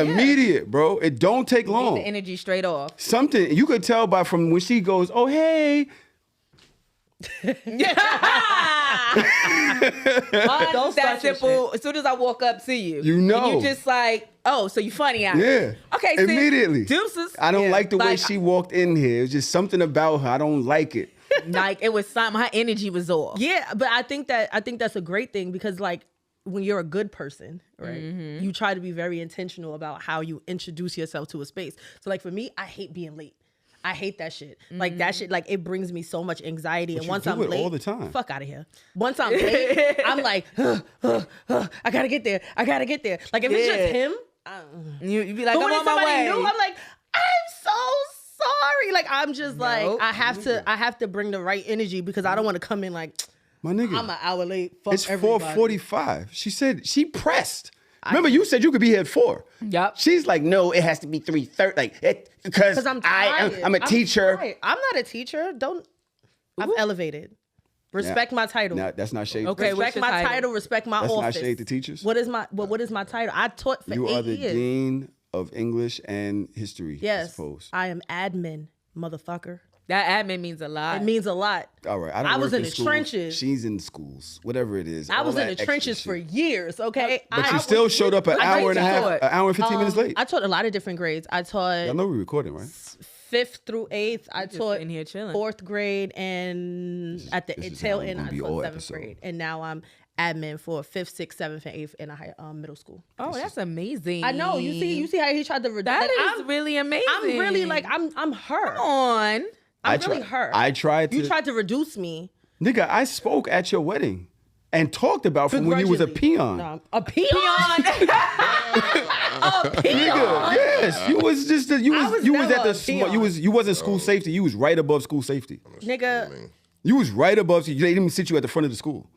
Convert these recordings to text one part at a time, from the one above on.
Immediate, bro. It don't take long. The energy straight off. Something you could tell by from when she goes, oh hey. Don't that simple. As soon as I walk up to you, you know, and you just like, oh, so you funny out here. Okay, immediately. Deuces. I don't like the way she walked in here. It was just something about her. I don't like it. Like it was something. Her energy was off. Yeah, but I think that's a great thing because like when you're a good person, right? Mm-hmm. You try to be very intentional about how you introduce yourself to a space. So like for me, I hate being late. I hate that shit. Like that shit, like it brings me so much anxiety. But and once you do I'm late, all the time. Fuck out of here. Once I'm late, I'm like, I gotta get there. I gotta get there. Like if it's just him, you be like, but I'm when on it's my somebody way. new, I'm like, I'm so sorry. Like I'm just like, I have to bring the right energy because I don't want to come in like, my nigga, I'm an hour late. Fuck it's everybody. 4:45. She said she pressed. Remember, you said you could be here at 4. Yep. She's like, no, it has to be 3:30. Like, because I'm tired. I'm a teacher. I'm not a teacher. I'm elevated. Respect my title. Nah, that's not shade. Okay, Respect my title. Respect my That's office. not shade to teachers. What is my title? I taught for 8 years. You are the dean of English and history. I Yes, suppose. I am admin, motherfucker. That admin means a lot. It means a lot. All right. I was in the schools. trenches. She's in schools. Whatever it is. I was in that the extra trenches shit. for years. Okay, But you still showed up an hour and a half, an hour and 15 minutes late. I taught a lot of different grades. I taught Y'all know we're recording, right? 5th through 8th. I taught in here chilling. 4th grade, and at the this is tail how it's end, I gonna be taught all 7th episode. grade, and now I'm admin for 5th, 6th, 7th, and 8th in a high middle school. Oh, that's amazing. I know. You see how he tried to. That like, is really amazing. I'm really like I'm her. Come on. I'm really her. I tried to. You tried to reduce me. Nigga, I spoke at your wedding and talked about from when you was a peon. No, a peon. A peon. Nigga, yes, you was just you was never at the a peon. you wasn't school safety. You was right above school safety. Nigga. You was right above. They didn't even sit you at the front of the school.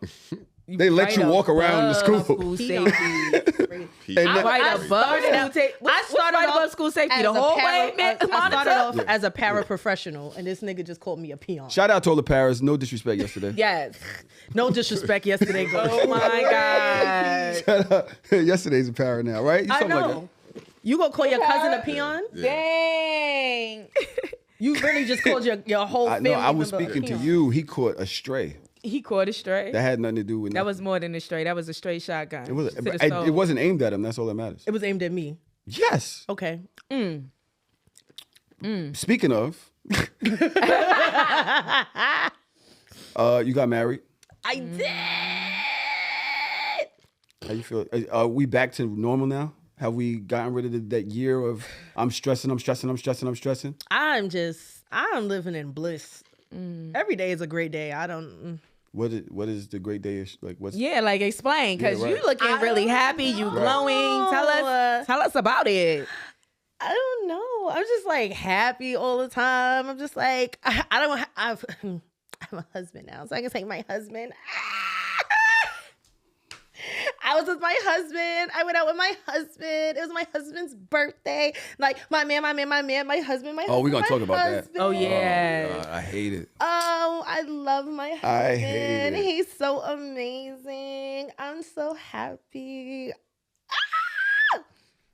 They let you walk around the school. School safety. And I'm right above school safety. I started right off above school safety as the a whole para- way, man. I started off as a paraprofessional, and this nigga just called me a peon. Shout out to all the Paris. No disrespect yesterday. Yes. No disrespect yesterday. Oh my God. Shout out. Yesterday's a para now, right? I Something know. like that. You gonna call your cousin a peon? Dang. You really just called your whole family No, I was member a speaking to peon. you. He caught a stray. He caught it straight. That had nothing to do with That was more than a straight. That was a straight shotgun. It was. to the It soul. wasn't aimed at him. That's all that matters. It was aimed at me. Yes. Okay. Speaking of, you got married. I did. How you feel? Are we back to normal now? Have we gotten rid of that year of I'm stressing? I'm living in bliss. Every day is a great day. I don't. What is the great day? Like what's Yeah, like explain, because Yeah, right. you looking really happy, you glowing. Tell us about it. I don't know. I'm just like happy all the time. I'm just like I'm a husband now, so I can say my husband. I was with my husband. I went out with my husband. It was my husband's birthday. Like my husband. Oh, we're gonna talk about that. Oh yeah. God, I hate it. Oh, I love my husband. I hate it. He's so amazing. I'm so happy.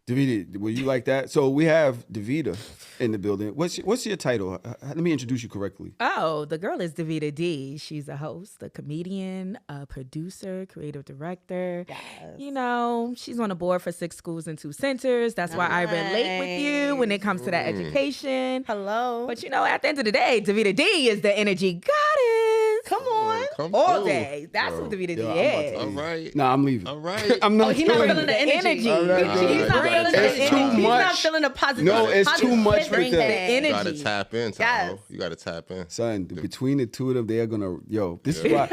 Davida, were you like that? So we have Davida in the building. What's your title? Let me introduce you correctly. Oh, the girl is Davida D. She's a host, a comedian, a producer, creative director. Yes. You know, she's on the board for 6 schools and 2 centers. That's why I relate with you when it comes to that education. Hello. But you know, at the end of the day, Davida D is the energy goddess. Come on. Come All through. day. That's what Davida D I'm about is. to All right. Nah, I'm leaving. All right. I'm not. He's not feeling feeling it. the energy. All right, He's all not right. feeling the It's too energy. He's not much. feeling the positive. No, it's too much spin with that. thing. Energy. You gotta tap in, Tahoe. Yes. You gotta tap in. Son, between the two of them, they are gonna this is why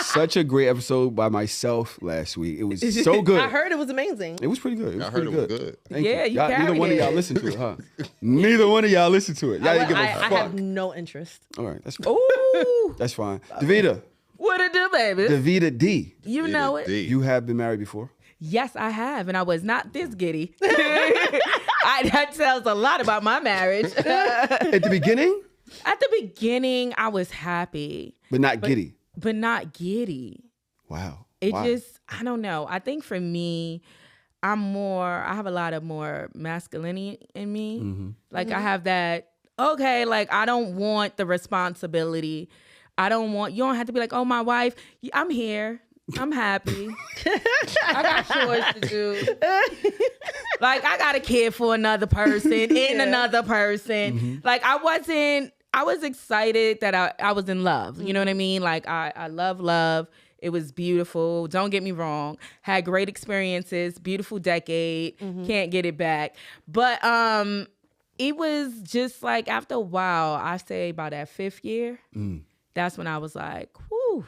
such a great episode by myself last week. It was so good. I heard it was amazing. It was pretty good. It was I heard pretty it was good. Thank Yeah, you Y'all, neither carried one of y'all it. listened to it, huh? Neither one of y'all listened to it. Y'all didn't give a I fuck. have no interest. All right, that's fine. Ooh. That's fine. Davida, What it do, baby? Davida D. You know it. D. You have been married before. Yes, I have, and I was not this giddy. That tells a lot about my marriage. At the beginning, At the beginning, I was happy, but not giddy. but not giddy. Wow. It Why? just, I don't know. I think for me, I have a lot of more masculinity in me. Like I have that, okay, like I don't want the responsibility. You don't have to be like, oh, my wife, I'm here. I'm happy. I got chores to do. Like I got a kid for another person and another person. Like I was excited that I was in love. You know what I mean? Like I love. It was beautiful. Don't get me wrong. Had great experiences. Beautiful decade. Can't get it back. But it was just like after a while, I say about that 5th year, that's when I was like, whew.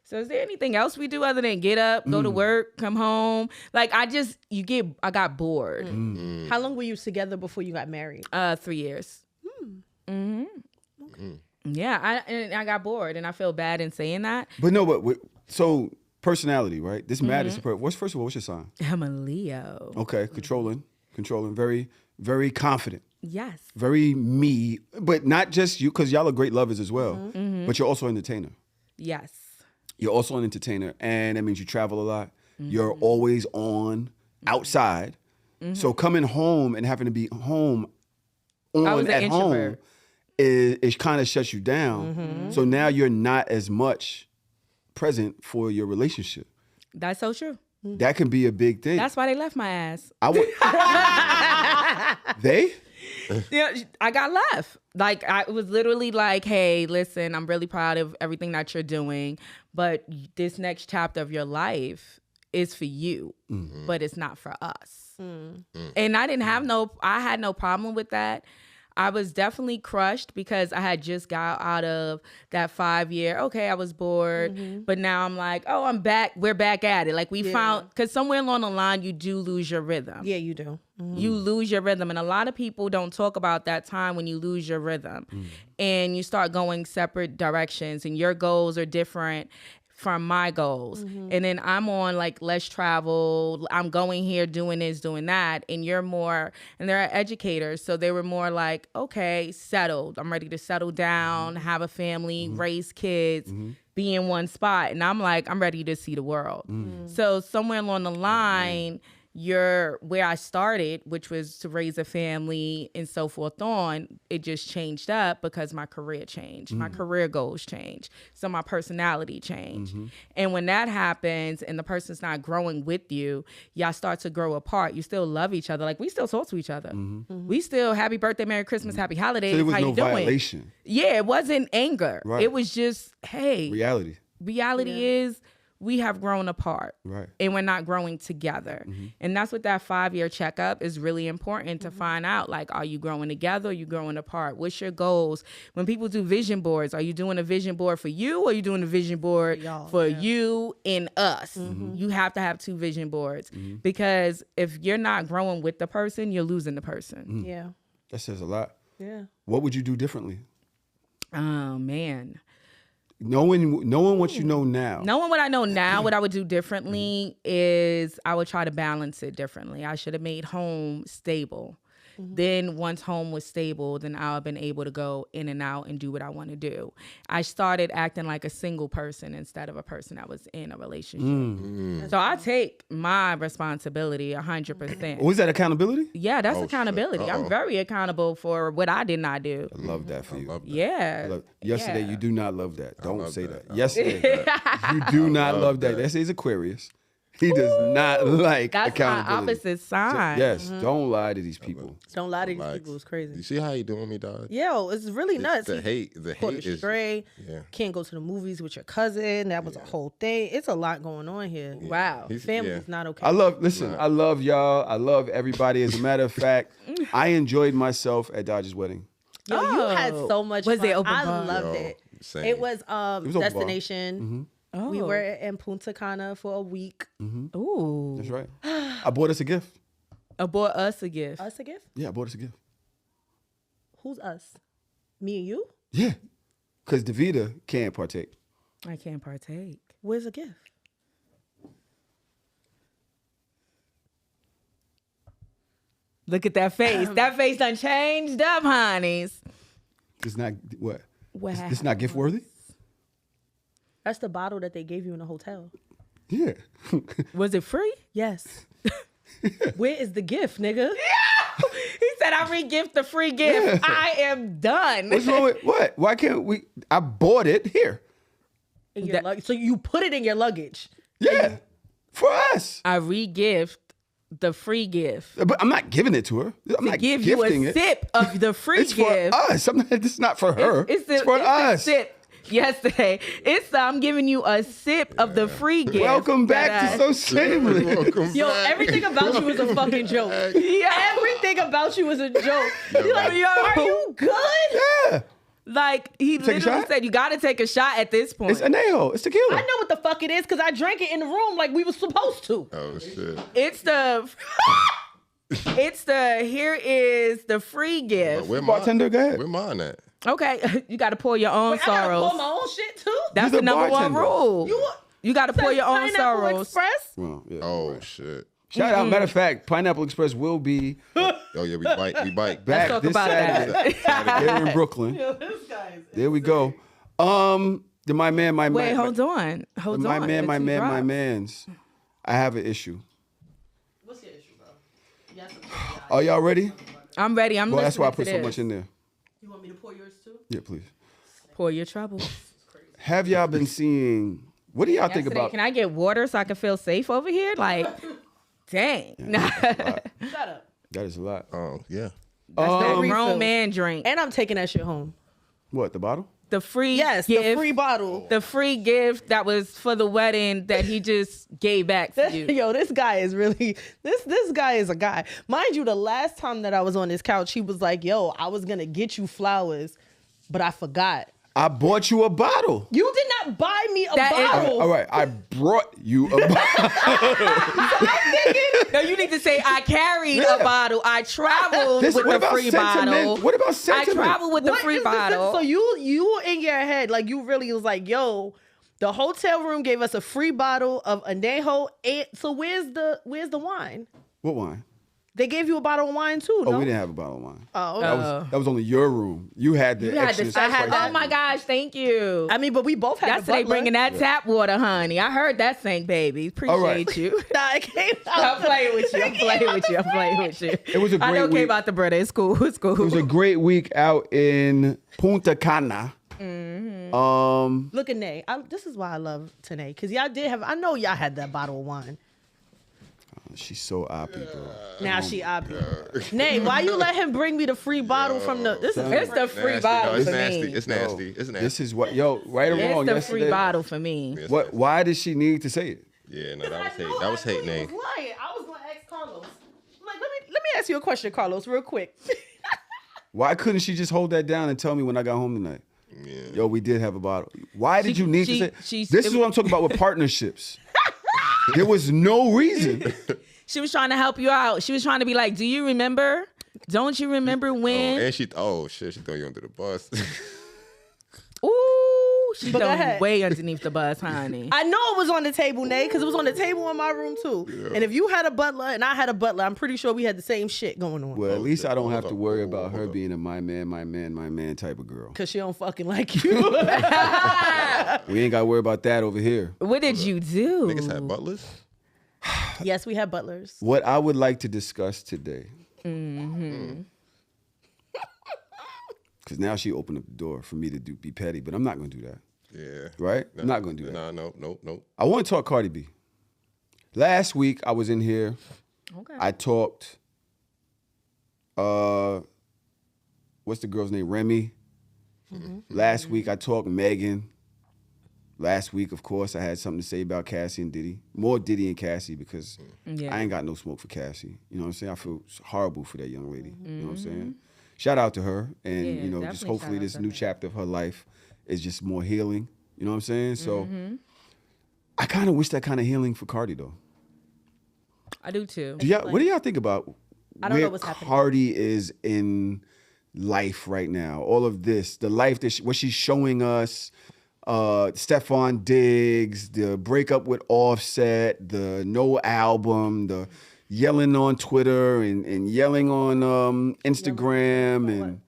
So is there anything else we do other than get up, go to work, come home? Like I got bored. How long were you together before you got married? 3 years. Yeah, I got bored and I feel bad in saying that. But no, so personality, right? This matters. First of all, what's your sign? I'm a Leo. Okay, controlling, very, very confident. Yes. Very me, but not just you, because y'all are great lovers as well. But you're also an entertainer. Yes. You're also an entertainer, and that means you travel a lot. You're always on outside. So coming home and having to be home at home, it kind of shuts you down. So now you're not as much present for your relationship. That's so true. That can be a big thing. That's why they left my ass. They? Yeah, I got left. Like I was literally like, hey, listen, I'm really proud of everything that you're doing, but this next chapter of your life is for you, but it's not for us. And I had no problem with that. I was definitely crushed because I had just got out of that 5 year. Okay, I was bored, but now I'm like, oh, I'm back. We're back at it. Like we found, because somewhere along the line, you do lose your rhythm. Yeah, you do. You lose your rhythm. And a lot of people don't talk about that time when you lose your rhythm and you start going separate directions and your goals are different from my goals. And then I'm on like less travel. I'm going here, doing this, doing that. And you're more, and they're educators. So they were more like, okay, settled. I'm ready to settle down, have a family, raise kids, be in one spot. And I'm like, I'm ready to see the world. So somewhere along the line, you're where I started, which was to raise a family and so forth on, it just changed up because my career changed. My career goals changed. So my personality changed. And when that happens and the person's not growing with you, y'all start to grow apart. You still love each other. Like we still talk to each other. We still happy birthday, Merry Christmas, happy holidays. So there was how no you doing? violation. Yeah, it wasn't anger. Right. It was just, hey. Reality is we have grown apart, Right. and we're not growing together. And that's what that 5 year checkup is really important to find out. Like, are you growing together? Or are you growing apart? What's your goals? When people do vision boards, are you doing a vision board for you or are you doing a vision board for you and us? You have to have 2 vision boards because if you're not growing with the person, you're losing the person. Yeah. That says a lot. Yeah. What would you do differently? Oh, man. Knowing what you know now. Knowing what I know now, what I would do differently is I would try to balance it differently. I should have made home stable. Then once home was stable, then I would have been able to go in and out and do what I want to do. I started acting like a single person instead of a person that was in a relationship. So I take my responsibility 100%. Was that accountability? Yeah, that's accountability. I'm very accountable for what I did not do. I love that for you. Yeah. Yesterday, Yeah. you do not love that. Don't say that. I Yesterday, you do not love that. That says Aquarius. He does not like That's my accountability. opposite sign. Yes, don't lie to these people. Don't lie to these Like, people. It's crazy. You see how he doing me, dog? Yo, it's really nuts. The hate Caught is stray. yeah. Can't go to the movies with your cousin. That was a whole thing. It's a lot going on here. Wow. Family's not okay. I love y'all. I love everybody. As a matter of fact, I enjoyed myself at Dodge's wedding. Yo, you had so much Was fun. it open I bar? loved Yo, it. same. It was open bar. Destination. Oh. We were in Punta Cana for a week. Ooh. That's right. I bought us a gift. I bought us a gift. Us a gift? Yeah, I bought us a gift. Who's us? Me and you? Yeah, because Davida can't partake. I can't partake. Where's the gift? Look at that face. That face done changed up, honeys. It's not what? What It's not gift worthy. That's the bottle that they gave you in the hotel. Yeah. Was it free? Yes. Where is the gift, nigga? He said, I re-gift the free gift. Yeah. I am done. What's wrong with what? Why can't we? I bought it here. In your luggage. So you put it in your luggage. Yeah, for us. I re-gift the free gift. But I'm not giving it to her. I'm To not give you gifting a it. sip of the free It's gift. for us. It's not for her. It's for the us. sip. Yesterday, I'm giving you a sip of the free gift. Welcome back to So Shameless. Welcome Yo, back. everything about you is a fucking joke. Yeah. Everything about you is a joke. Yo, You're like, yo. are you good? Yeah, Like, he Take a literally shot? said, you got to take a shot at this point. it's anejo. It's tequila. I know what the fuck it is because I drank it in the room like we were supposed to. Oh shit. It's here is the free gift. Where Bartender, go ahead. Where mine at? Okay, you got to pour your own Wait, I gotta sorrows. pour my own shit too. That's You're the the number one bartender. rule. You got to pour your own Pineapple sorrows. Express. Well, yeah. Oh shit. Shout out. Matter of fact, Pineapple Express will be Oh yeah, we bike. We bike. back talk this about Saturday. Here in Brooklyn. This guy is. There we go. My man, Wait, hold on. Hold my on. man, The my two man, my drops. man's. I have an issue. What's your issue, bro? Yes, Are y'all ready? I'm ready. I'm Well, listening that's why I to put so this. much in there. You want me to pour yours too? Yeah, please. Pour your troubles. Have y'all been seeing? What do y'all think Yesterday, about? can I get water so I can feel safe over here? Like, dang. That's Shut up. That is a lot. Oh yeah. that refills. grown man drink. And I'm taking that shit home. What, the bottle? The free Yes, gift. the free bottle. The free gift that was for the wedding that he just gave back to you. Yo, this guy is really this guy is a guy. Mind you, the last time that I was on this couch, he was like, "Yo, I was gonna get you flowers, but I forgot." I bought you a bottle. You did not buy me a That is- bottle. All right, I brought you a bottle. No, you need to say I carried Yeah. a bottle. I traveled This- with what the about free sentiment? bottle. What about I sentiment? traveled with the What free is the sense- bottle. So you in your head, like you really was like, "Yo, the hotel room gave us a free bottle of anejo. So where's the wine? What wine? They gave you a bottle of wine too. Oh, no? we didn't have a bottle of wine. Oh, That was only your room. You had the You had extra. the- I had, oh my gosh, thank you. I mean, but we both had. Yesterday the bringing that tap water, honey. I heard that thing, baby. Appreciate All right. you. Nah, it came I'm out. playing with you. I'm playing with you. I'm playing with you. It was a I great know week. came out the brother. It's cool. It's cool. It was a great week out in Punta Cana. Look at Nay. This is why I love Tanae, because y'all did have. I know y'all had that bottle of wine. She's so oppy, bro. Now she obvious. Nay, why you let him bring me the free bottle from the? This is It's the free Nasty. bottle No, it's for nasty. me. It's nasty. It's nasty. This is what, right or wrong. It's the yesterday, free bottle for me. Yes, What? Why did she need to say it? Yeah, no, that was hate. That was hate, name. lying. I was gonna ask Carlos. I'm like, let me ask you a question, Carlos, real quick. Why couldn't she just hold that down and tell me when I got home tonight? Yeah. Yo, we did have a bottle. Why did you need to say? she's- This is what I'm talking about with partnerships. There was no reason. She was trying to help you out. She was trying to be like, do you remember? Don't you remember when? And she shit, she threw you under the bus. Ooh, she But go threw you ahead. way underneath the bus, honey. I know it was on the table, Nay, because it was on the table in my room too. And if you had a butler and I had a butler, I'm pretty sure we had the same shit going on. Well, at least I don't have to Hold worry up. about her Hold up. being a my man type of girl. Cause she don't fucking like you. We ain't got to worry about that over here. What did you do? Niggas had butlers. Yes, we had butlers. What I would like to discuss today. Because now she opened up the door for me to be petty, but I'm not going to do that. Yeah. Right? I'm not going to do that. No, nope. I want to talk Cardi B. Last week, I was in here. Okay. I talked, what's the girl's name? Remy. Last week, I talked Megan. Last week, of course, I had something to say about Cassie and Diddy. More Diddy and Cassie because Yeah. I ain't got no smoke for Cassie. You know what I'm saying? I feel horrible for that young lady. You know what I'm saying? Shout out to her. And, Yeah, you know, just definitely hopefully shout out this to new her. chapter of her life is just more healing. You know what I'm saying? So I kind of wish that kind of healing for Cardi, though. I do too. What do y'all think about I don't where know what's happening. Cardi is in life right now? All of this, the life that what she's showing us, Stephon Diggs, the breakup with Offset, the no album, the yelling on Twitter and yelling on Instagram and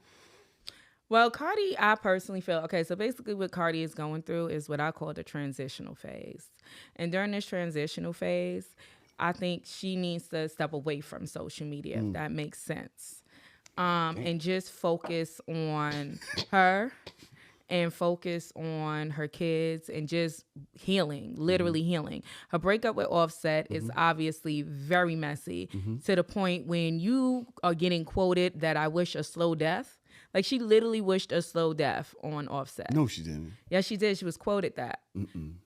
Well, Cardi, I personally feel, okay, so basically what Cardi is going through is what I call the transitional phase. And during this transitional phase, I think she needs to step away from social media, if that makes sense. And just focus on her and focus on her kids and just healing, literally healing. Her breakup with Offset is obviously very messy to the point when you are getting quoted that I wish a slow death. Like, she literally wished a slow death on Offset. No, she didn't. Yes, she did. She was quoted that.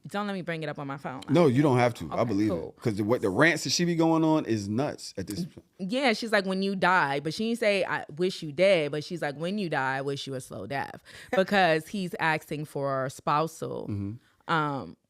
Don't let me bring it up on my phone. No, you don't have to. I Okay, believe cool. it. Because the rants that she be going on is nuts at this point. Yeah, she's like, when you die, but she didn't say, I wish you dead, but she's like, when you die, I wish you a slow death. Because he's asking for spousal,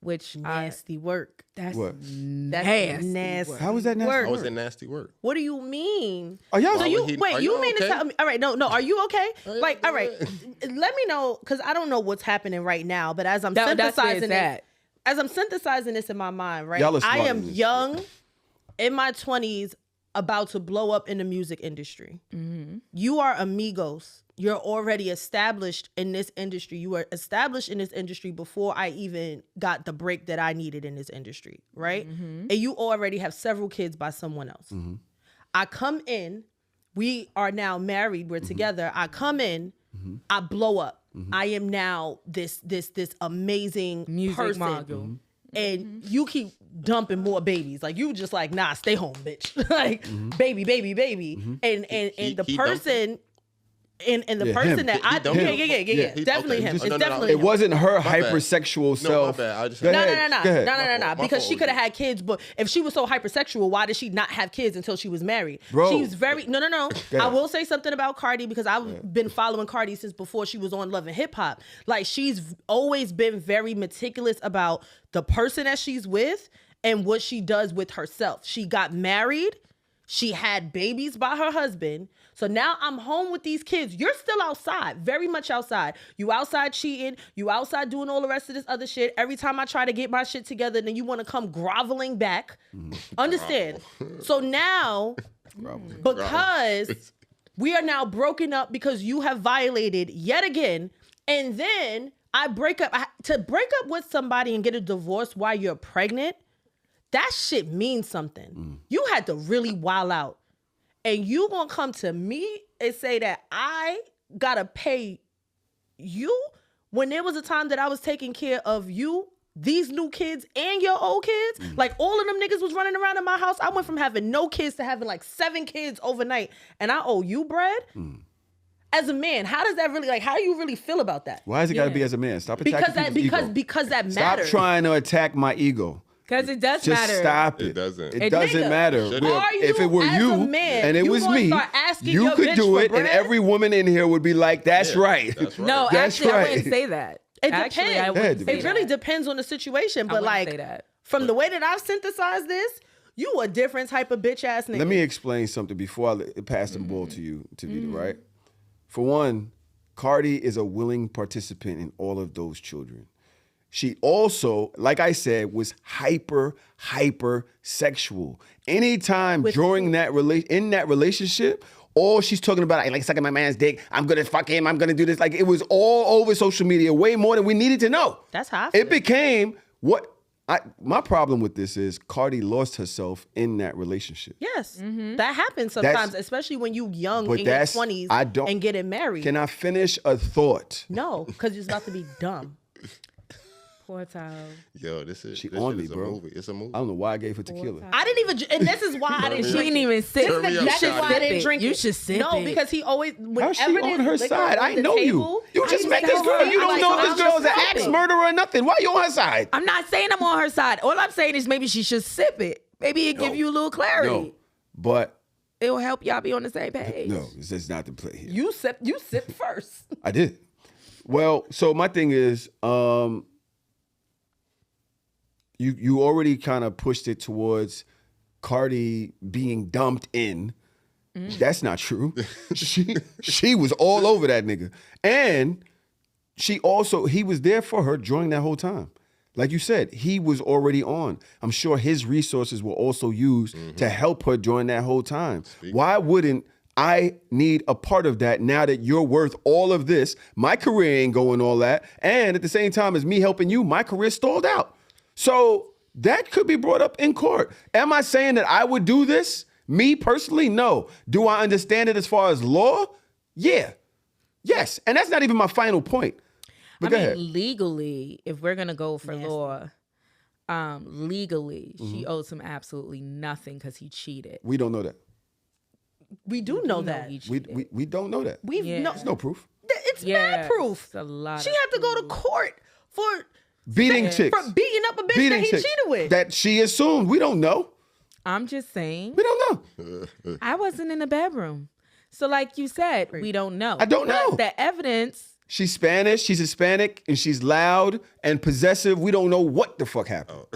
which Nasty work. that's What? That's nasty. How is that nasty? work. How was it nasty work? What do you mean? Are y'all? So Why would he- wait, are you y'all mean to okay? tell me? All right, no. Are you okay? Are you Like, all right, good? let me know, because I don't know what's happening right now. But as I'm that's where it's synthesizing this, at. as I'm synthesizing this in my mind, right? Y'all are I smart am in this young, in my 20s, about to blow up in the music industry. You are amigos. You're already established in this industry. You were established in this industry before I even got the break that I needed in this industry, right? And you already have several kids by someone else. I come in, we are now married, we're together. I come in, I blow up. I am now this amazing Music person. mogul. And you keep dumping more babies. Like, you just like, nah, stay home, bitch. Like, baby. And the He person and the Yeah, person him. that I dumped him. yeah, He- definitely okay, him. just- It's no, no, no, definitely It him. wasn't her bad. hypersexual No, my self. bad. I just Go had- ahead, No, go ahead. no. My Because fault, she could have OG. had kids, but if she was so hypersexual, why did she not have kids until she was married? Bro. She's very no. ahead. I will say something about Cardi, because I've been following Cardi since before she was on Love and Hip Hop. Like, she's always been very meticulous about the person that she's with and what she does with herself. She got married. She had babies by her husband. So now I'm home with these kids. You're still outside, very much outside. You outside cheating. You outside doing all the rest of this other shit. Every time I try to get my shit together, then you want to come groveling back. Understand? So now, because we are now broken up because you have violated yet again, and then I break up. To break up with somebody and get a divorce while you're pregnant, that shit means something. You had to really wild out. And you gonna come to me and say that I gotta pay you when there was a time that I was taking care of you, these new kids, and your old kids? Like, all of them niggas was running around in my house. I went from having no kids to having like 7 kids overnight, and I owe you bread? As a man, how does that really, like, how do you really feel about that? Why is it got to be as a man? Stop attacking Because that Stop matters. trying to attack my ego. Because it does Just matter. stop it. It doesn't. It doesn't Nigga, matter. are If you, it were as you a man, and it you was gonna me, start asking you your could bitch do for it, and bread? every woman in here would be like, "That's Yeah, right." that's right. No, That's actually, I right. wouldn't say that. It Actually, depends. I wouldn't It say It really that. depends on the situation, but wouldn't like, say that. from the way that I've synthesized this, you a different type of bitch ass nigga. Let me explain something before I pass the ball to you, Tavita, right? For one, Cardi is a willing participant in all of those children. She also, like I said, was hyper sexual. Anytime during that in that relationship, all she's talking about, I like sucking my man's dick, I'm gonna fuck him, I'm gonna do this. Like, it was all over social media, way more than we needed to know. That's how I feel. It became my problem with this is Cardi lost herself in that relationship. Yes, that happens sometimes, especially when you young in your 20s and getting married. Can I finish a thought? No, because you're about to be dumb. Poor Tahoe. Yo, this She this on shit me, is a bro. movie. It's a movie. I don't know why I gave her tequila. I didn't even, and this is why I didn't She drink didn't it. even sip Turn me it. up, You That's should Shotty. why I sip didn't it. drink You it. should sip No, it. because he always, How's she whenever on her there's liquor side? on I the know you. table, You I just just make this tell girl. her, You don't I'm know like, if this girl's an stop axe it. murderer or nothing. Why you on her side? I'm not saying I'm on her side. All I'm saying is maybe she should sip it. Maybe it give you a little clarity. No, but It will help y'all be on the same page. no, this is not the play here. You sip first. I did. Well, so my thing is, you already kind of pushed it towards Cardi being dumped in. That's not true. She was all over that nigga. And he was there for her during that whole time. Like you said, he was already on. I'm sure his resources were also used to help her during that whole time. Why wouldn't I need a part of that now that you're worth all of this? My career ain't going all that. And at the same time as me helping you, my career stalled out. So that could be brought up in court. Am I saying that I would do this? Me personally, no. Do I understand it as far as law? Yeah. Yes. And that's not even my final point. But go ahead. Legally, if we're going to go for law, legally, she owes him absolutely nothing because he cheated. We don't know that. We do know that. We don't know that. There's no proof. It's mad proof. It's a lot. She had to go to court for beating chicks. For beating up a bitch that he cheated with. That she assumed. We don't know. I'm just saying. We don't know. I wasn't in the bedroom. So like you said, we don't know. I don't know. The evidence. She's Spanish, she's Hispanic, and she's loud and possessive. We don't know what the fuck happened.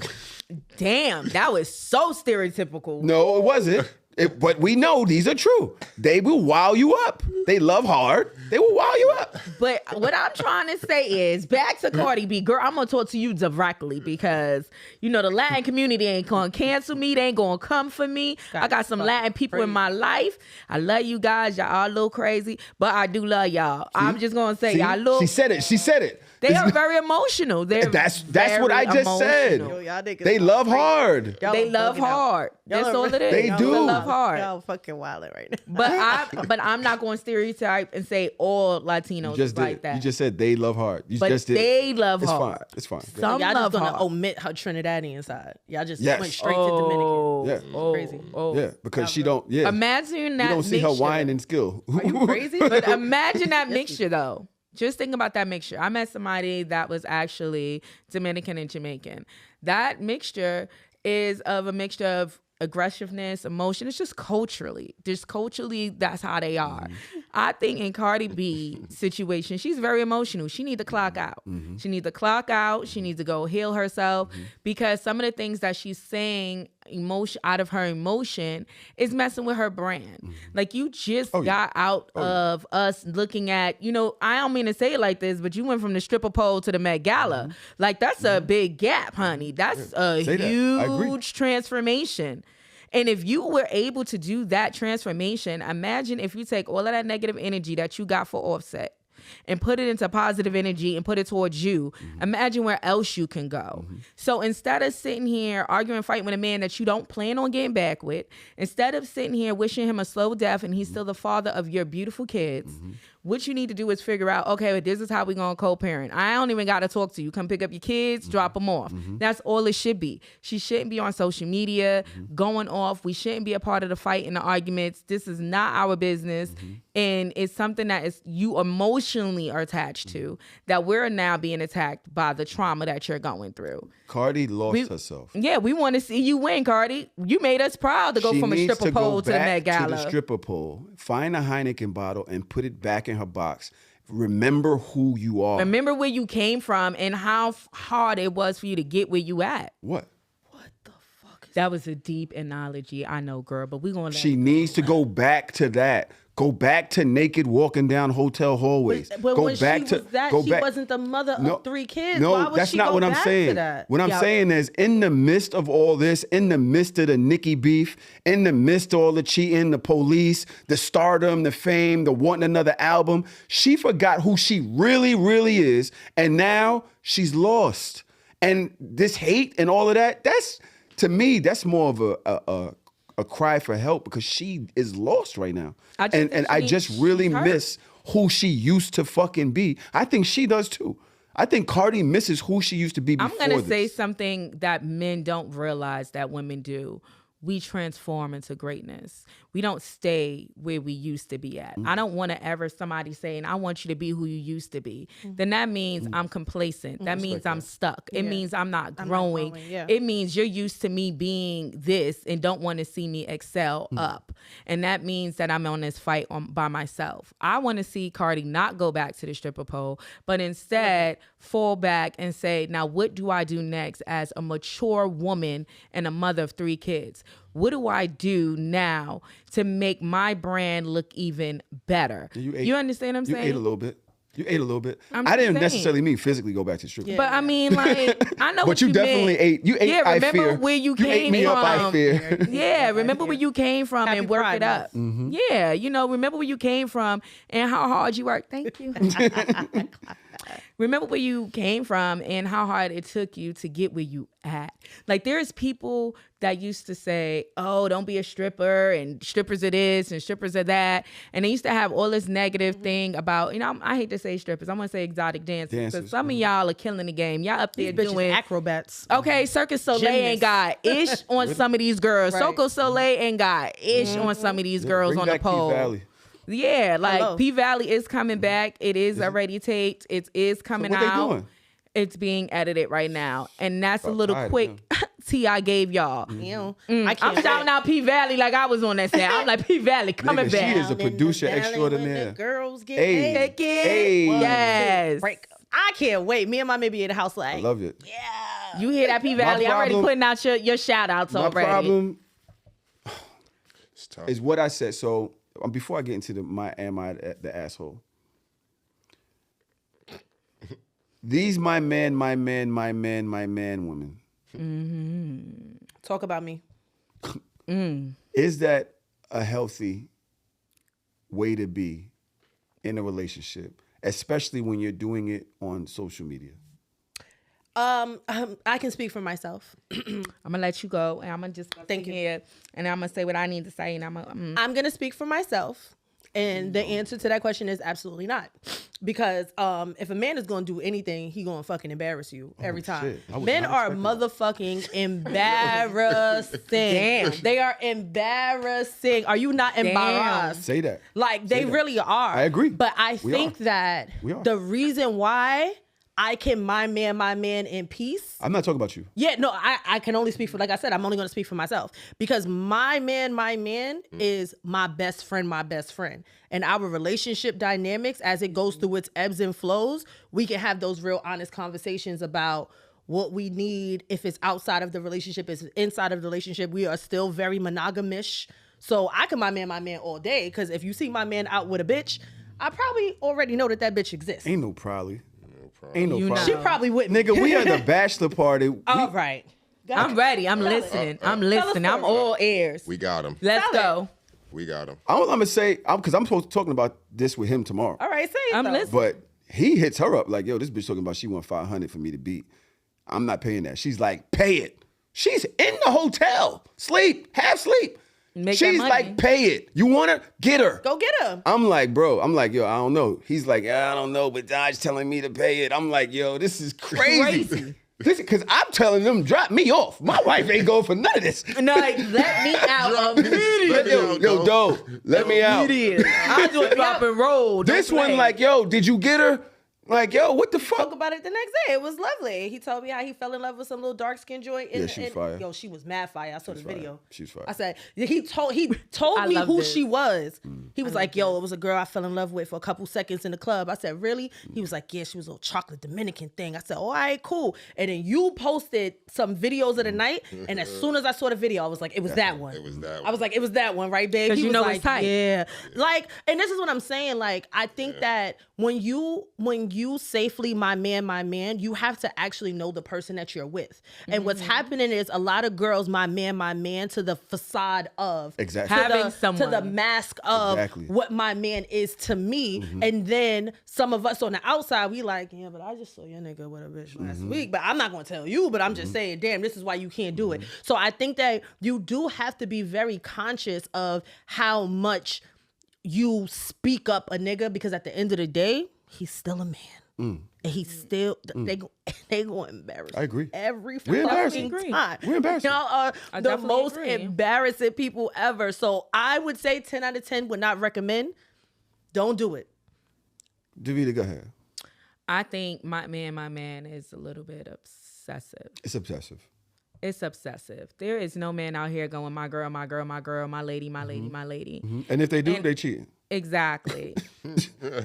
Damn, that was so stereotypical. No, it wasn't. But we know these are true. They will wow you up. They love hard. They will wow you up. But what I'm trying to say is, back to Cardi B, girl, I'm going to talk to you directly because, you know, the Latin community ain't going to cancel me. They ain't going to come for me. I got some Latin people in my life. I love you guys. Y'all all a little crazy, but I do love y'all. I'm just going to say, y'all little. She said it. They are very emotional. That's what I just said. Yo, they love hard. They love hard. That's all it is. They do. They love hard. Y'all fucking wildin' right now. But I'm not going to stereotype and say all Latinos like that. You just said they love hard. They love hard. It's fine. Some y'all love just gonna hard. omit her Trinidadian side. Y'all just went straight to Dominican. Yeah. Crazy. Yeah, because she don't. Yeah. Imagine that. You don't see her wine and skill. Are you crazy? But imagine that mixture though. Just think about that mixture. I met somebody that was actually Dominican and Jamaican. That mixture is of a mixture of aggressiveness, emotion. It's just culturally. That's how they are. I think in Cardi B situation, she's very emotional. She needs to clock out. She needs to clock out. She needs to go heal herself because some of the things that she's saying out of her emotion is messing with her brand. Like you just got out of us looking at, you know, I don't mean to say it like this, but you went from the stripper pole to the Met Gala. Like that's a big gap, honey. That's a huge transformation. And if you were able to do that transformation, imagine if you take all of that negative energy that you got for Offset and put it into positive energy and put it towards you. Imagine where else you can go. So instead of sitting here arguing, fighting with a man that you don't plan on getting back with, instead of sitting here wishing him a slow death and he's still the father of your beautiful kids, what you need to do is figure out, okay, this is how we're going to co-parent. I don't even got to talk to you. Come pick up your kids, drop them off. That's all it should be. She shouldn't be on social media, going off. We shouldn't be a part of the fight and the arguments. This is not our business. And it's something that is you emotionally are attached to, that we're now being attacked by the trauma that you're going through. Cardi lost herself. Yeah, we want to see you win, Cardi. You made us proud to go from a stripper pole to the Met Gala. To the stripper pole, find a Heineken bottle and put it back in her box. Remember who you are. Remember where you came from and how hard it was for you to get where you at. What? That was a deep analogy, I know, girl, but we're going to She needs to go back to that. Go back to naked walking down hotel hallways. But go when back she to was that, go she back. wasn't the mother of 3 kids. No, Why would that's she not go what I'm back saying. to that? What I'm saying is, in the midst of all this, in the midst of the Nicki beef, in the midst of all the cheating, the police, the stardom, the fame, the wanting another album, she forgot who she really, really is, and now she's lost. And this hate and all of that, that's, to me, that's more of a cry for help because she is lost right now. I just really miss who she used to fucking be. I think she does too. I think Cardi misses who she used to be before I'm going to say something that men don't realize that women do. We transform into greatness. We don't stay where we used to be at. I don't want to ever somebody saying, I want you to be who you used to be. Then that means I'm complacent. That means I'm stuck. It means I'm not growing. It means you're used to me being this and don't want to see me excel up. And that means that I'm on this fight by myself. I want to see Cardi not go back to the stripper pole, but instead fall back and say, now what do I do next as a mature woman and a mother of 3 kids? What do I do now to make my brand look even better? You understand what I'm saying? You ate a little bit. I didn't necessarily mean physically go back to strip. But I mean, like, I know but you definitely meant. ate. You ate. Yeah, I remember fear. where you You ate came me from. up. I fear. Yeah, remember where you came from Happy and work Pride it up. Yeah, remember where you came from and how hard you worked. Thank you. remember where you came from and how hard it took you to get where you at. Like there's people that used to say, oh, don't be a stripper and strippers are this and strippers are that. And they used to have all this negative thing about, I hate to say strippers. I'm going to say exotic dancers. Because some of y'all are killing the game. Y'all up there doing acrobats. Okay, Circus Soleil ain't got ish on some of these girls. Right. Cirque Soleil ain't got ish on some of these girls on the pole. Valley. Yeah, like P Valley is coming back. It is already taped. It is coming what out. They doing? It's being edited right now. And that's a little quick tea I gave y'all. I can't I'm shouting out P Valley like I was on that set. I'm like, P Valley coming Nigga, back. She is a producer extraordinaire. Girls get Hey. Yes. break. I can't wait. Me and my man be in the house like. I love it. Yeah. You hear that, P Valley? I'm already putting out your shout outs already. My problem is what I said. So before I get into am I the asshole? These my man women. Mm-hmm. Talk about me. Is that a healthy way to be in a relationship, especially when you're doing it on social media? I can speak for myself. I'm gonna let you go, and I'm gonna just Thank you. here, and I'm gonna say what I need to say, and I'm gonna speak for myself, and the answer to that question is absolutely not. Because if a man is gonna do anything, he gonna fucking embarrass you every time. Men are motherfucking embarrassing. Damn, they are embarrassing. Are you not embarrassed? Say that. Like they really are. I agree. But I think that the reason why I can my man in peace. I'm not talking about you. Yeah, no, I can only speak for, like I said, I'm only going to speak for myself. Because my man is my best friend. And our relationship dynamics, as it goes through its ebbs and flows, we can have those real honest conversations about what we need. If it's outside of the relationship, if it's inside of the relationship, we are still very monogamish. So I can my man all day. Because if you see my man out with a bitch, I probably already know that bitch exists. Ain't no probably. Ain't no problem. She probably wouldn't. Nigga, we at the bachelor party. All right. I'm ready. I'm listening. I'm all ears. We got him. Let's go. We got him. I'm gonna say, because I'm supposed to talking about this with him tomorrow. All right, say it. I'm listening. But he hits her up like, yo, this bitch talking about she want $500 for me to beat. I'm not paying that. She's like, pay it. She's in the hotel. Sleep. Half sleep. She's like, pay it. You want her? Get her. Go get her. I'm like, bro. I'm like, yo, I don't know. He's like, I don't know, but Dodge telling me to pay it. I'm like, yo, this is crazy. Listen, because I'm telling them, drop me off. My wife ain't going for none of this. No, like, let me out immediately. Yo, Doe, let me out. I do a drop and roll. This one, like, yo, did you get her? Like, yo, what the fuck? Spoke about it the next day. It was lovely. He told me how he fell in love with some little dark skin joint. Yeah, she was fire. Yo, she was mad fire. I saw the video. She was fire. I said, he told me who she was. He was like, yo, it was a girl I fell in love with for a couple seconds in the club. I said, really? He was like, yeah, she was a little chocolate Dominican thing. I said, all right, cool. And then you posted some videos of the night. And as soon as I saw the video, I was like, it was that one. It was that one. I was like, it was that one, right, babe? Because you know it's tight. Yeah. Like, and this is what I'm saying. Like, I think that when you safely my man, you have to actually know the person that you're with. And what's happening is a lot of girls, my man to the facade of having someone, to the mask of what my man is to me. And then some of us on the outside, we like, yeah, but I just saw your nigga with a bitch last week. But I'm not gonna tell you, but I'm just saying, damn, this is why you can't do it. So I think that you do have to be very conscious of how much you speak up a nigga, because at the end of the day, he's still a man. And he's still, they gonna embarrass. I agree. Every We're fucking time. We're embarrassing. Y'all are the most embarrassing people ever. So I would say 10 out of 10 would not recommend. Don't do it. Davida, go ahead. I think my man is a little bit obsessive. It's obsessive. It's obsessive. There is no man out here going, my girl, my lady. And if they do, they cheating. Exactly.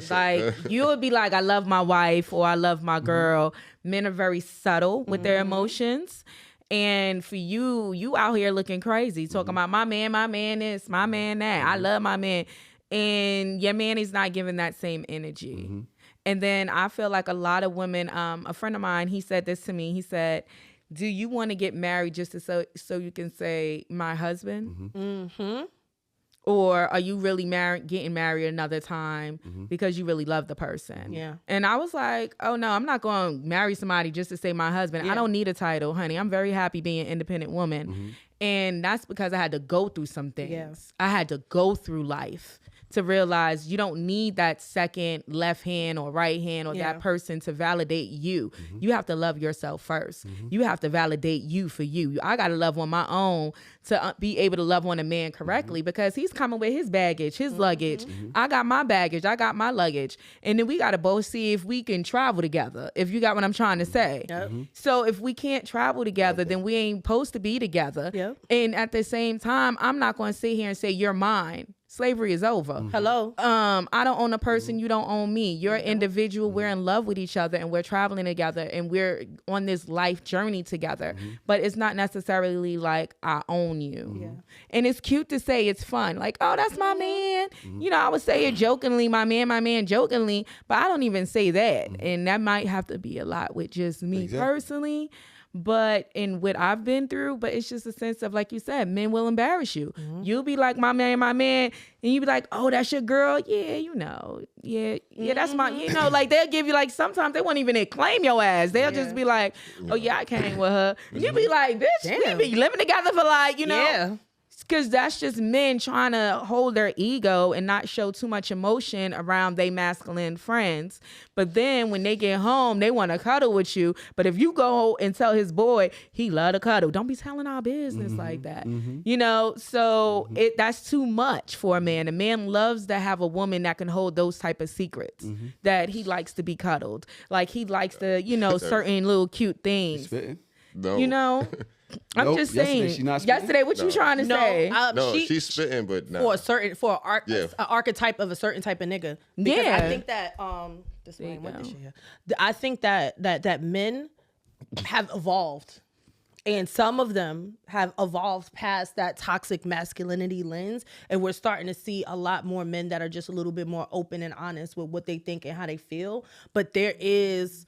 Like, you would be like, I love my wife or I love my girl. Men are very subtle with their emotions. And for you out here looking crazy, talking about my man this, my man that. I love my man. And your man is not giving that same energy. And then I feel like a lot of women, a friend of mine, he said this to me. He said, do you want to get married just so you can say my husband? Or are you really getting married another time because you really love the person? Yeah. And I was like, oh no, I'm not going to marry somebody just to say my husband. I don't need a title, honey. I'm very happy being an independent woman. And that's because I had to go through some things. Yeah. I had to go through life to realize you don't need that second left hand or right hand or that person to validate you. You have to love yourself first. You have to validate you for you. I got to love on my own to be able to love on a man correctly because he's coming with his baggage, his luggage. I got my baggage. I got my luggage. And then we got to both see if we can travel together, if you got what I'm trying to say. So if we can't travel together, then we ain't supposed to be together. And at the same time, I'm not going to sit here and say, you're mine. Slavery is over. Hello. I don't own a person. You don't own me. You're an individual. We're in love with each other and we're traveling together and we're on this life journey together. But it's not necessarily like I own you. And it's cute to say, it's fun. Like, oh, that's my man. You know, I would say it jokingly, my man jokingly, but I don't even say that. And that might have to be a lot with just me personally. But in what I've been through, but it's just a sense of, like you said, men will embarrass you. You'll be like, my man, and you be like, oh, that's your girl? Yeah, you know. Yeah, that's my, you know, like they'll give you like, sometimes they won't even claim your ass. They'll just be like, oh yeah, I came with her. You be like, bitch, we be living together for like, you know. Because that's just men trying to hold their ego and not show too much emotion around their masculine friends. But then when they get home, they want to cuddle with you. But if you go and tell his boy, he love to cuddle, don't be telling our business like that. You know, so that's too much for a man. A man loves to have a woman that can hold those type of secrets, that he likes to be cuddled. Like he likes to, you know, certain little cute things. No. You know? I'm just saying. Yesterday, what you trying to say? No, she's spitting, but not for an archetype of a certain type of nigga. Because I think that this man went this year. I think that men have evolved, and some of them have evolved past that toxic masculinity lens, and we're starting to see a lot more men that are just a little bit more open and honest with what they think and how they feel. But there is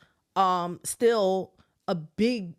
still a big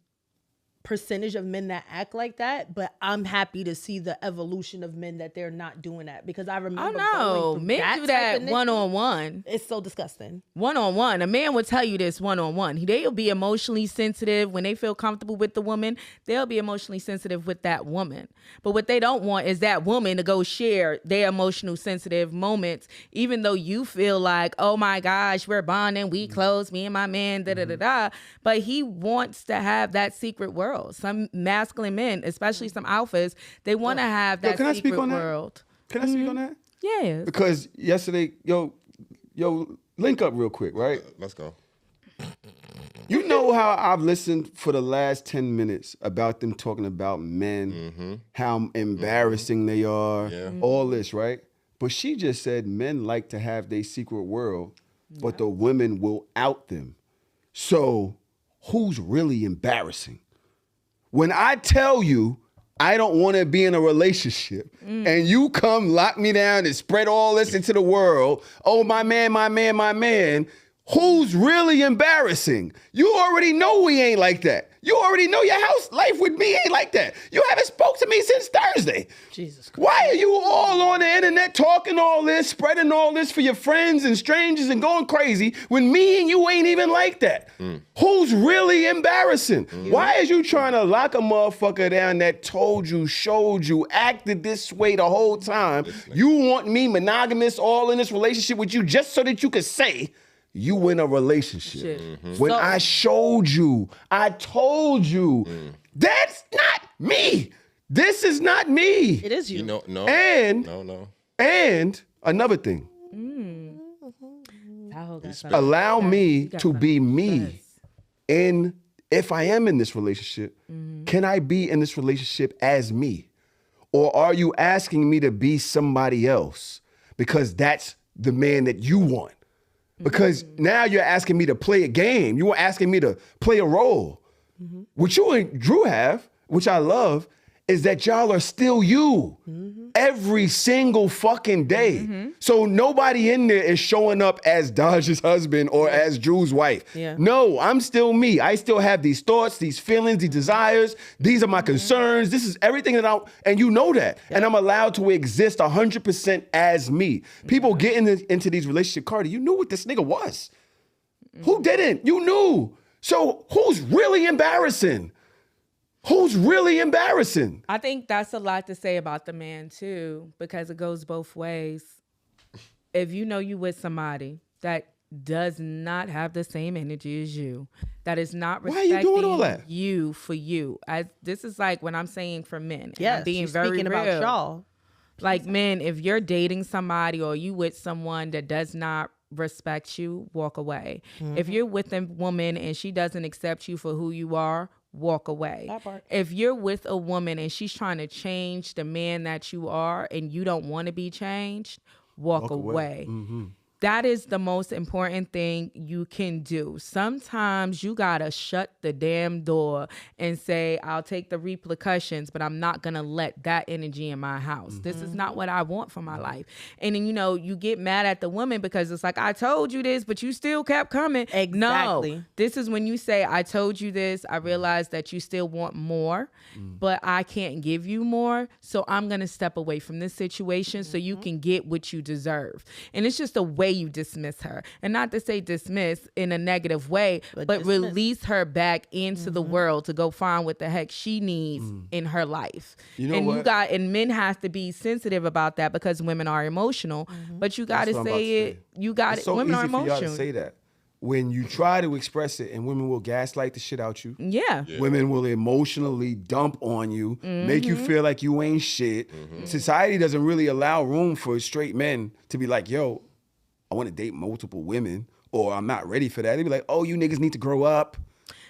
percentage of men that act like that, but I'm happy to see the evolution of men that they're not doing that, because I remember men do that one-on-one. It's so disgusting. One-on-one. A man will tell you this one-on-one. They'll be emotionally sensitive when they feel comfortable with the woman. They'll be emotionally sensitive with that woman. But what they don't want is that woman to go share their emotional sensitive moments, even though you feel like, oh my gosh, we're bonding, we close, me and my man, da-da-da-da. But he wants to have that secret world. Some masculine men, especially some alphas, they want to have that secret world. Can I speak on that? Yeah. Because yesterday, yo, link up real quick, right? Let's go. You know how I've listened for the last 10 minutes about them talking about men, how embarrassing they are, all this, right? But she just said men like to have their secret world, but the women will out them. So who's really embarrassing? When I tell you I don't want to be in a relationship and you come lock me down and spread all this into the world, oh, my man, who's really embarrassing? You already know we ain't like that. You already know your house life with me ain't like that. You haven't spoke to me since Thursday. Jesus Christ. Why are you all on the internet talking all this, spreading all this for your friends and strangers and going crazy when me and you ain't even like that? Who's really embarrassing? Why is you trying to lock a motherfucker down that told you, showed you, acted this way the whole time? You want me monogamous all in this relationship with you just so that you could say you in a relationship. When I showed you, I told you, that's not me. This is not me. It is you. No. And another thing. Allow me to be me. And if I am in this relationship, can I be in this relationship as me? Or are you asking me to be somebody else because that's the man that you want? Because now you're asking me to play a game. You were asking me to play a role. What you and Drew have, which I love, is that y'all are still you every single fucking day. So nobody in there is showing up as Daj's husband or as Drew's wife. Yeah. No, I'm still me. I still have these thoughts, these feelings, these desires. These are my concerns. This is everything that and you know that. And I'm allowed to exist 100% as me. People get into these relationships. Cardi, you knew what this nigga was. Who didn't? You knew. So who's really embarrassing? Who's really embarrassing? I think that's a lot to say about the man too, because it goes both ways. If you know you with somebody that does not have the same energy as you, that is not respecting Why are you doing all that? You for you. This is like when I'm saying for men. Yes, I'm being she's very speaking real. about y'all. Like men, if you're dating somebody or you with someone that does not respect you, walk away. If you're with a woman and she doesn't accept you for who you are, walk away. That part. If you're with a woman and she's trying to change the man that you are and you don't want to be changed, walk away. That is the most important thing you can do. Sometimes you gotta shut the damn door and say, I'll take the repercussions, but I'm not gonna let that energy in my house. This is not what I want for my life. And then, you get mad at the woman because it's like, I told you this, but you still kept coming. Exactly. No, this is when you say, I told you this. I realize that you still want more, but I can't give you more. So I'm gonna step away from this situation so you can get what you deserve. And it's just a way you dismiss her, and not to say dismiss in a negative way, but release her back into the world to go find what the heck she needs in her life. You know what? And men have to be sensitive about that because women are emotional, but you got to say it. You got it. So women easy are for y'all emotional. to say that. When you try to express it, and women will gaslight the shit out you. Yeah. Women will emotionally dump on you, make you feel like you ain't shit. Society doesn't really allow room for straight men to be like, yo, I want to date multiple women, or I'm not ready for that. They'd be like, oh, you niggas need to grow up.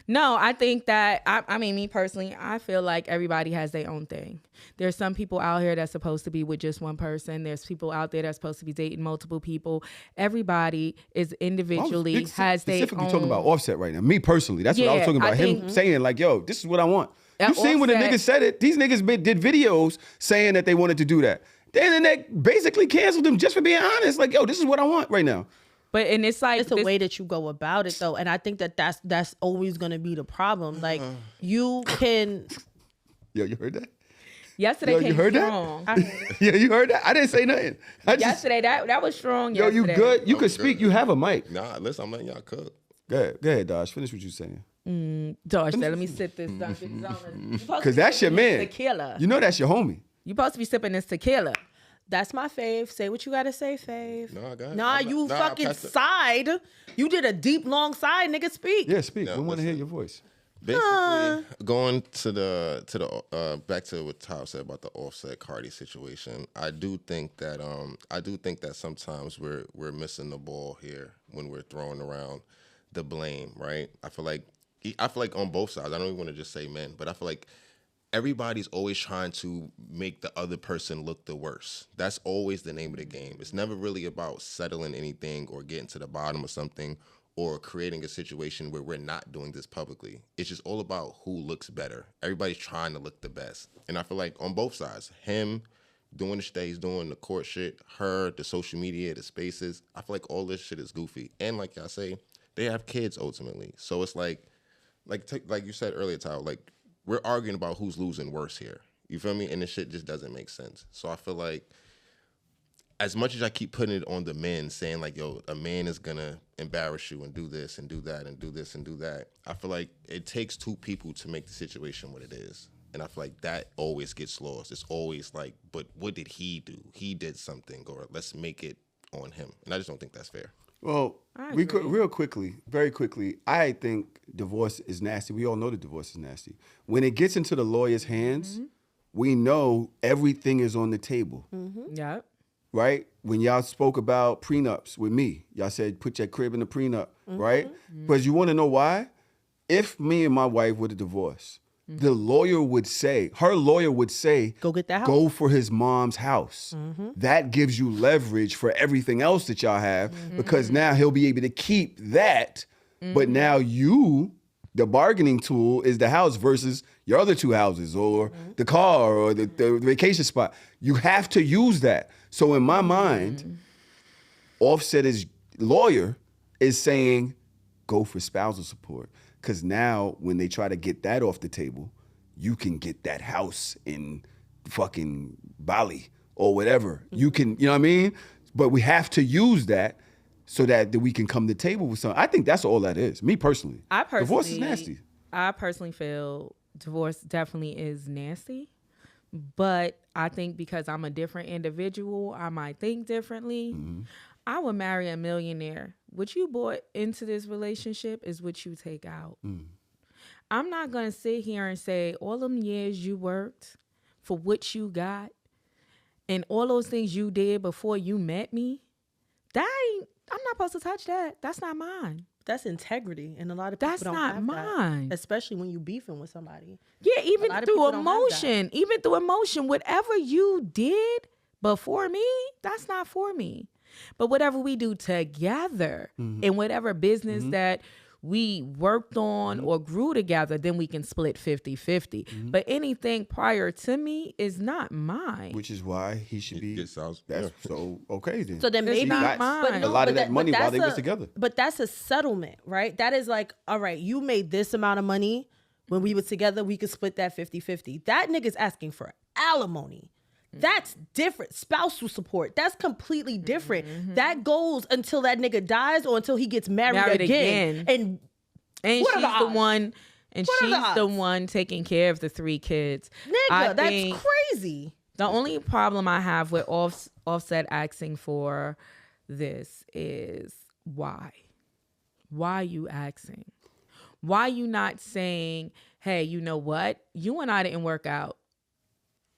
No, I think that, I mean, me personally, I feel like everybody has their own thing. There's some people out here that's supposed to be with just one person. There's people out there that's supposed to be dating multiple people. Everybody is individually has their own. Specifically talking about Offset right now. Me personally, that's what I was talking about. Him saying like, yo, this is what I want. You seen when the niggas said it. These niggas did videos saying that they wanted to do that. The internet basically canceled them just for being honest. Like, yo, this is what I want right now. But and it's like it's the way that you go about it though, and I think that's always gonna be the problem. Like you can. Yo, you heard that? Yesterday came strong. Yeah, you heard that? I didn't say nothing. Yesterday that was strong. Yo, yesterday. you good? You could speak. You have a mic. Nah, listen, I'm letting y'all cook. Go ahead, Dodge. Finish what you saying. Dodge, let me sip this Dunkin' Donuts. Because that's your man. Tequila. You know that's your homie. You supposed to be sipping this tequila. That's my fave. Say what you gotta say, fave. No, I got it. Nah, you fucking sighed. You did a deep, long sigh, nigga. Speak. Yeah, speak. We want to hear your voice. Basically, going to the back to what Tahoe said about the Offset Cardi situation. I do think that sometimes we're missing the ball here when we're throwing around the blame. Right? I feel like on both sides. I don't even want to just say men, but I feel like everybody's always trying to make the other person look the worst. That's always the name of the game. It's never really about settling anything or getting to the bottom of something or creating a situation where we're not doing this publicly. It's just all about who looks better. Everybody's trying to look the best. And I feel like on both sides, him doing the shit that he's doing, the court shit, her, the social media, the spaces, I feel like all this shit is goofy. And like y'all say, they have kids ultimately. So it's like you said earlier, Tyler, like, we're arguing about who's losing worse here. You feel me? And this shit just doesn't make sense. So I feel like as much as I keep putting it on the men, saying like, yo, a man is going to embarrass you and do this and do that and do this and do that, I feel like it takes two people to make the situation what it is. And I feel like that always gets lost. It's always like, but what did he do? He did something, or let's make it on him. And I just don't think that's fair. Well, very quickly, I think divorce is nasty. We all know that divorce is nasty. When it gets into the lawyer's hands, we know everything is on the table. Yeah. Right? When y'all spoke about prenups with me, y'all said put your crib in the prenup, right? Because you want to know why? If me and my wife were to divorce, her lawyer would say, go get that house. Go for his mom's house. That gives you leverage for everything else that y'all have because now he'll be able to keep that. But now you the bargaining tool is the house versus your other 2 houses or the car or the vacation spot. You have to use that. So in my mind, Offset's lawyer is saying, go for spousal support. Because now when they try to get that off the table, you can get that house in fucking Bali or whatever. You can, you know what I mean? But we have to use that so that we can come to the table with something. I think that's all that is. Me personally. Divorce is nasty. I personally feel divorce definitely is nasty. But I think because I'm a different individual, I might think differently. Mm-hmm. I would marry a millionaire. What you brought into this relationship is what you take out. I'm not going to sit here and say all them years you worked for what you got and all those things you did before you met me, I'm not supposed to touch that. That's not mine. That's integrity, and a lot of people don't have that. That's not mine. Especially when you beefing with somebody. Yeah, even through emotion, whatever you did before me, that's not for me. But whatever we do together in whatever business that we worked on or grew together, then we can split 50-50. But anything prior to me is not mine. Which is why he should be. So okay then. So then maybe not mine. A lot of that money while they was together. But that's a settlement, right? That is like, all right, you made this amount of money when we were together. We could split that 50-50. That nigga's asking for alimony. That's different. Spousal support. That's completely different. That goes until that nigga dies or until he gets married again. And she's the one. And she's the one taking care of the 3 kids. Nigga, that's crazy. The only problem I have with Offset asking for this is why? Why you asking? Why you not saying, hey, you know what? You and I didn't work out.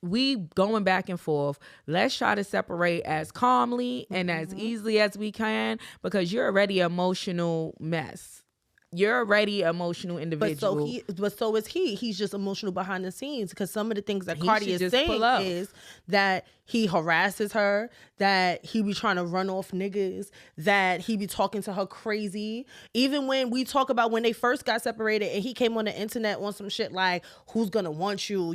We going back and forth. Let's try to separate as calmly and as easily as we can because you're already an emotional mess. You're already an emotional individual. But so is he. He's just emotional behind the scenes because some of the things that Cardi is saying is that he harasses her, that he be trying to run off niggas, that he be talking to her crazy. Even when we talk about when they first got separated and he came on the internet on some shit like, who's gonna want you?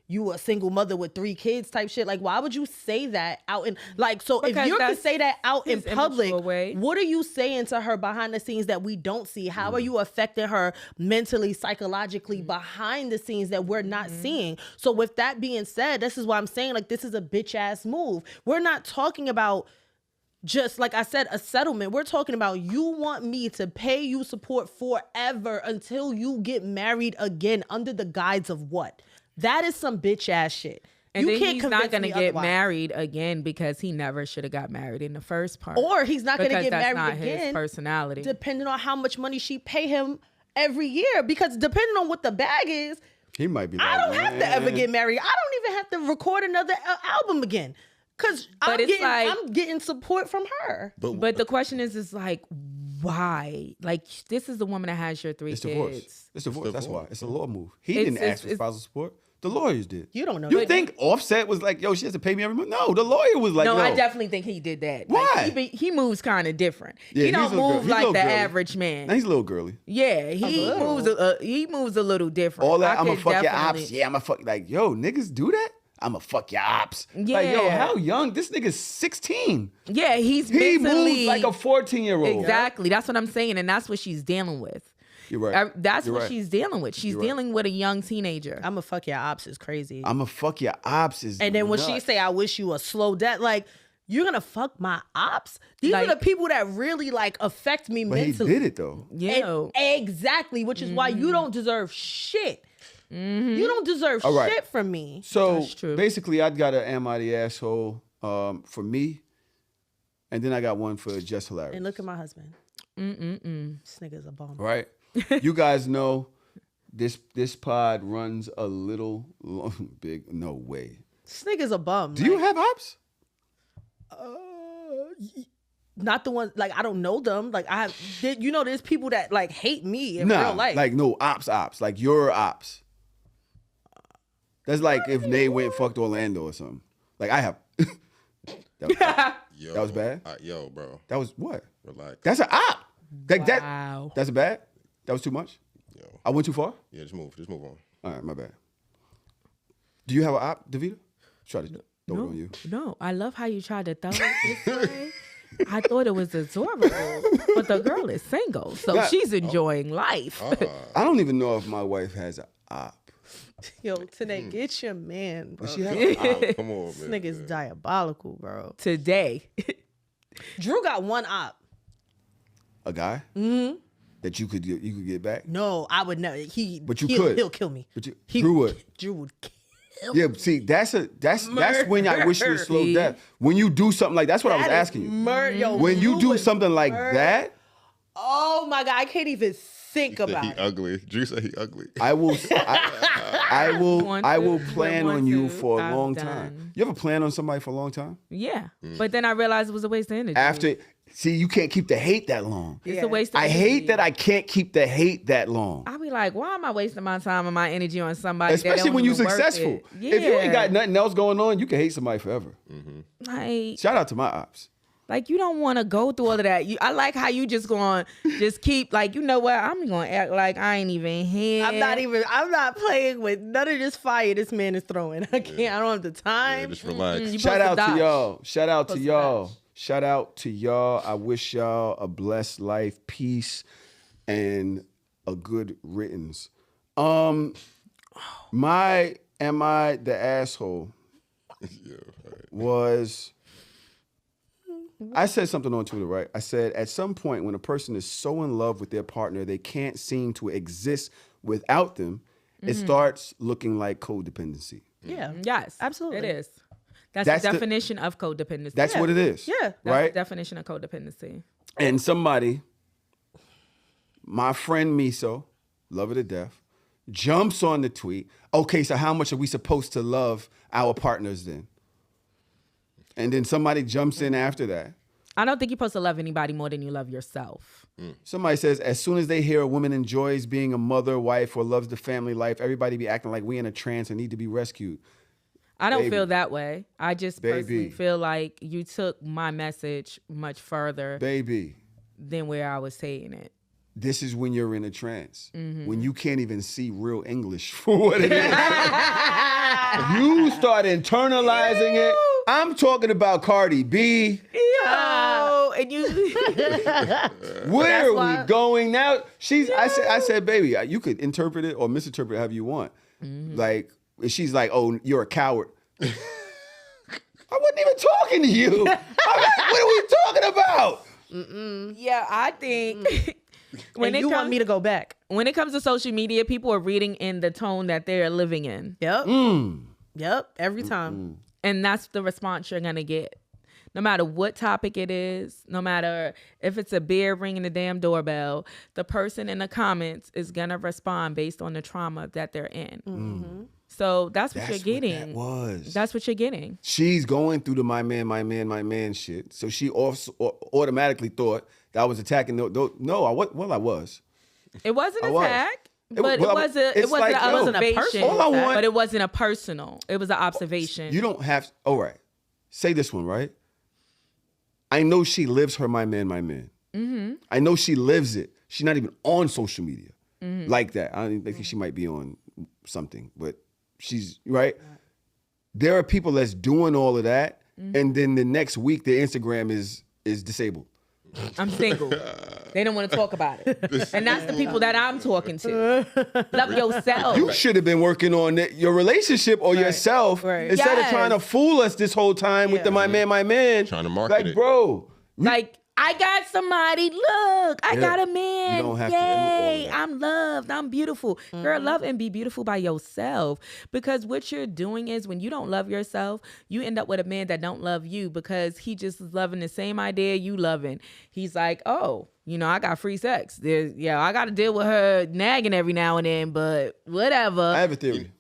You a single mother with 3 kids type shit. Like, why would you say that out in like? So because if you can say that out in public, what are you saying to her behind the scenes that we don't see? How are you affecting her mentally, psychologically behind the scenes that we're not seeing? So with that being said, this is why I'm saying like this is a bitch ass move. We're not talking about just like I said, a settlement. We're talking about you want me to pay you support forever until you get married again under the guise of what? That is some bitch ass shit. And then he's not going to get married again because he never should have got married in the first part. Or he's not going to get married not again. His personality. Depending on how much money she pay him every year. Because depending on what the bag is, he might be like, I don't have to ever get married. I don't even have to record another album again. Because I'm getting support from her. But the question is like, why? Like, this is the woman that has your 3 kids. It's divorce. That's why. It's a law move. He didn't ask for spousal support. The lawyers did. You don't know. You think Offset was like, yo, she has to pay me every month? No, the lawyer was like, no, yo. I definitely think he did that. Why? Like, he moves kind of different. Yeah, he don't move like the average man. Now, he's a little girly. Yeah, he moves a little different. All that, I'm going to fuck your ops. Yeah, I'm going to fuck. Like, yo, niggas do that? I'm going to fuck your ops. Yeah. Like, yo, how young? This nigga's 16. Yeah, he moves like a 14-year-old. Exactly. That's what I'm saying. And that's what she's dealing with. You're right. That's what she's dealing with. She's dealing with a young teenager. I'm a fuck your ops is crazy. I'm a fuck your ops is And then when she say, I wish you a slow death, like, you're going to fuck my ops? These are the people that really, like, affect me mentally. But he did it, though. Yeah. Exactly, which is why you don't deserve shit. You don't deserve shit from me. So, basically, I got an Am I the Asshole for me, and then I got one for Just Hilarious. And look at my husband. This nigga's a bum. Right? You guys know this pod runs a little big. No way. This nigga's a bum. Do you have ops? Not the ones, like, I don't know them. Like, there's people that, like, hate me in real life. Like, no, ops. Like, your ops. That's like if Nay went and fucked Orlando or something. Like, I have. That was bad? Yo, bro. That was what? Relax. That's an op. Like, wow. That's bad? That was too much? Yo. I went too far? Yeah, just move on. All right, my bad. Do you have an op, Davita? Try to throw it on you. No, I love how you tried to throw it this way. I thought it was adorable, but the girl is single, so she's enjoying life. I don't even know if my wife has an op. Yo, today, get your man, bro. Does she have an op? Come on, This man. nigga's diabolical, bro. Today. Drew got one op. A guy? That you could get back? No, I would never. But you could. He'll kill me. But Drew would. kill Yeah, see, that's when I wish you would slow down. When you do something like that's what I was asking you. Yo, When you do would something like that, oh my God, I can't even think about He it. ugly. Drew said he ugly. I will plan on you for a I'm long done. time. You ever plan on somebody for a long time? Yeah, but then I realized it was a waste of energy. After, see, you can't keep the hate that long. It's a waste of I energy. hate that I can't keep the hate that long. I be like, why am I wasting my time and my energy on somebody? Especially that don't when you're even worth successful. it? Yeah. If you ain't got nothing else going on, you can hate somebody forever. like, Shout out to my ops. Like, you don't want to go through all of that. I like how you just going, just keep, like, you know what? I'm going to act like I ain't even here. I'm not playing with none of this fire this man is throwing. I can't. I don't have the Yeah, time. just relax. You Shout supposed out to to dodge. y'all. Shout out to Supposed to y'all. dodge. Shout out to y'all. I wish y'all a blessed life, peace, and a good riddance. Am I the asshole? Yeah, right. Was I said something on Twitter, right? I said at some point when a person is so in love with their partner they can't seem to exist without them, it starts looking like codependency. Yeah. Yes. Absolutely. It is. That's That's the the- definition of codependency. That's what it is. Yeah. That's right? the definition of codependency. And somebody, my friend Miso, love her to death, jumps on the tweet. Okay, so how much are we supposed to love our partners then? And then somebody jumps in after that. I don't think you're supposed to love anybody more than you love yourself. Somebody says, as soon as they hear a woman enjoys being a mother, wife, or loves the family life, everybody be acting like we in a trance and need to be rescued. I don't Baby. feel that way. I just personally Baby. feel like you took my message much further Baby, than where I was saying it. this is when you're in a trance. When you can't even see real English for what it is. You start internalizing it. I'm talking about Cardi B. Oh, and you Where are why- we going now? I said, baby, you could interpret it or misinterpret it however you want. Like, she's like, oh, you're a coward. I wasn't even talking to you. What are we talking about? yeah, I think When you want me to go back. when it comes to social media, people are reading in the tone that they're living in. Yep. Yep. Every time. And that's the response you're going to get. No matter what topic it is, no matter if it's a bear ringing the damn doorbell, the person in the comments is going to respond based on the trauma that they're in. So that's what That's you're what getting. that was. That's what you're getting. She's going through the my man shit. So she automatically thought that I was attacking. No, I was. It wasn't I an was. attack, It- but well, it wasn't it's like, an yo, observation. all I want- But it wasn't a personal. It was an observation. You don't have. All right, say this one right. I know she lives her my man. I know she lives it. She's not even on social media like that. I don't even think she might be on something, but she's right. There are people that's doing all of that, and then the next week their Instagram is disabled. I'm single. They don't want to talk about it. And that's the people that I'm talking to. Love yourself. You should have been working on your relationship or yourself Right. instead of Yes. trying to fool us this whole time with the my man. Trying to market like, it. bro. Like, I got somebody. Look, I got a man. You don't have to do all Yay, that. I'm loved. I'm beautiful. Girl, love and be beautiful by yourself. Because what you're doing is when you don't love yourself, you end up with a man that don't love you because he just is loving the same idea you loving. He's like, oh, I got free sex. I got to deal with her nagging every now and then, but whatever. I have a theory.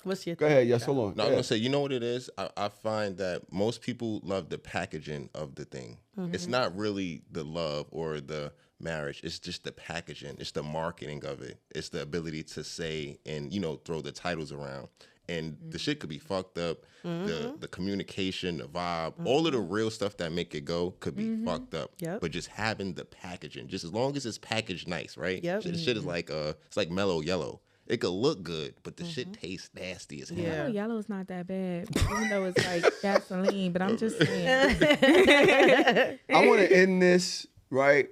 What's your Go ahead. Yes, hold on. No, I was Go gonna ahead. say, you know what it is? I find that most people love the packaging of the thing. It's not really the love or the marriage. It's just the packaging. It's the marketing of it. It's the ability to say and throw the titles around. and the shit could be fucked up. The communication, the vibe, all of the real stuff that make it go could be fucked up. Yep. But just having the packaging, just as long as it's packaged nice, right? Yep. The shit is like it's like mellow yellow. It could look good, but the shit tastes nasty as hell. Yeah. Yellow is not that bad, even though it's like gasoline. But I'm just saying. I want to end this right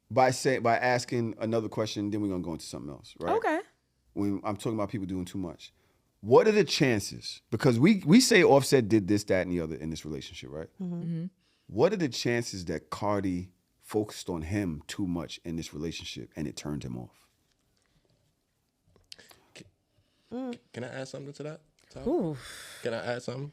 by asking another question. Then we're gonna go into something else, right? Okay. When I'm talking about people doing too much, what are the chances? Because we say Offset did this, that, and the other in this relationship, right? What are the chances that Cardi focused on him too much in this relationship and it turned him off? Can I add something to that? Tom? Ooh. Can I add something?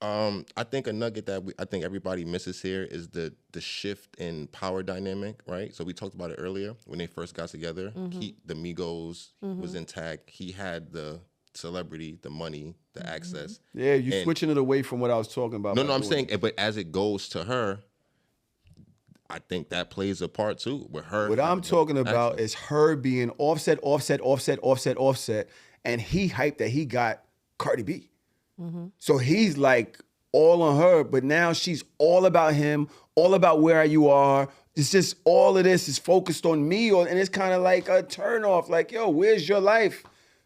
I think a nugget that I think everybody misses here is the shift in power dynamic, right? So we talked about it earlier when they first got together. The Migos was intact. He had the celebrity, the money, the access. Yeah, you're switching it away from what I was talking about. No, I'm saying, but as it goes to her, I think that plays a part too with her. What I'm talking about is her being offset, and he hyped that he got Cardi B. So he's like all on her, but now she's all about him, all about where you are. It's just all of this is focused on me, and it's kind of like a turn off. Like, yo, where's your life?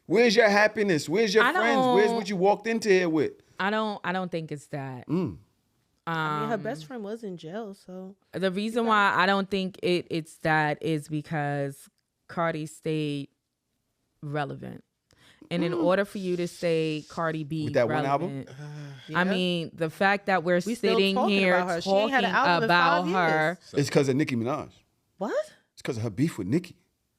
Where's your happiness? Where's your friends? Where's what you walked into here with? I don't think it's that. I mean, her best friend was in jail, so The reason why I don't think it's that is because Cardi stayed relevant. And in order for you to say Cardi B With that one album, yeah. I mean, the fact that we're still sitting talking here about her. She ain't talking had an album in about 5 her, years. It's because of Nicki Minaj. What? It's because of her beef with Nicki.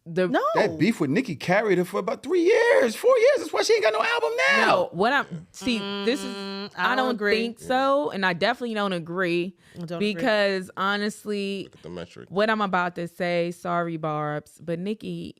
the No. That beef with Nicki carried her for about 3 years, 4 years. That's why she ain't got no album now. No, what I'm this is I don't agree. think so, and I definitely don't agree because honestly, Look at the metric. what I'm about to say, sorry, Barbs, but Nikki,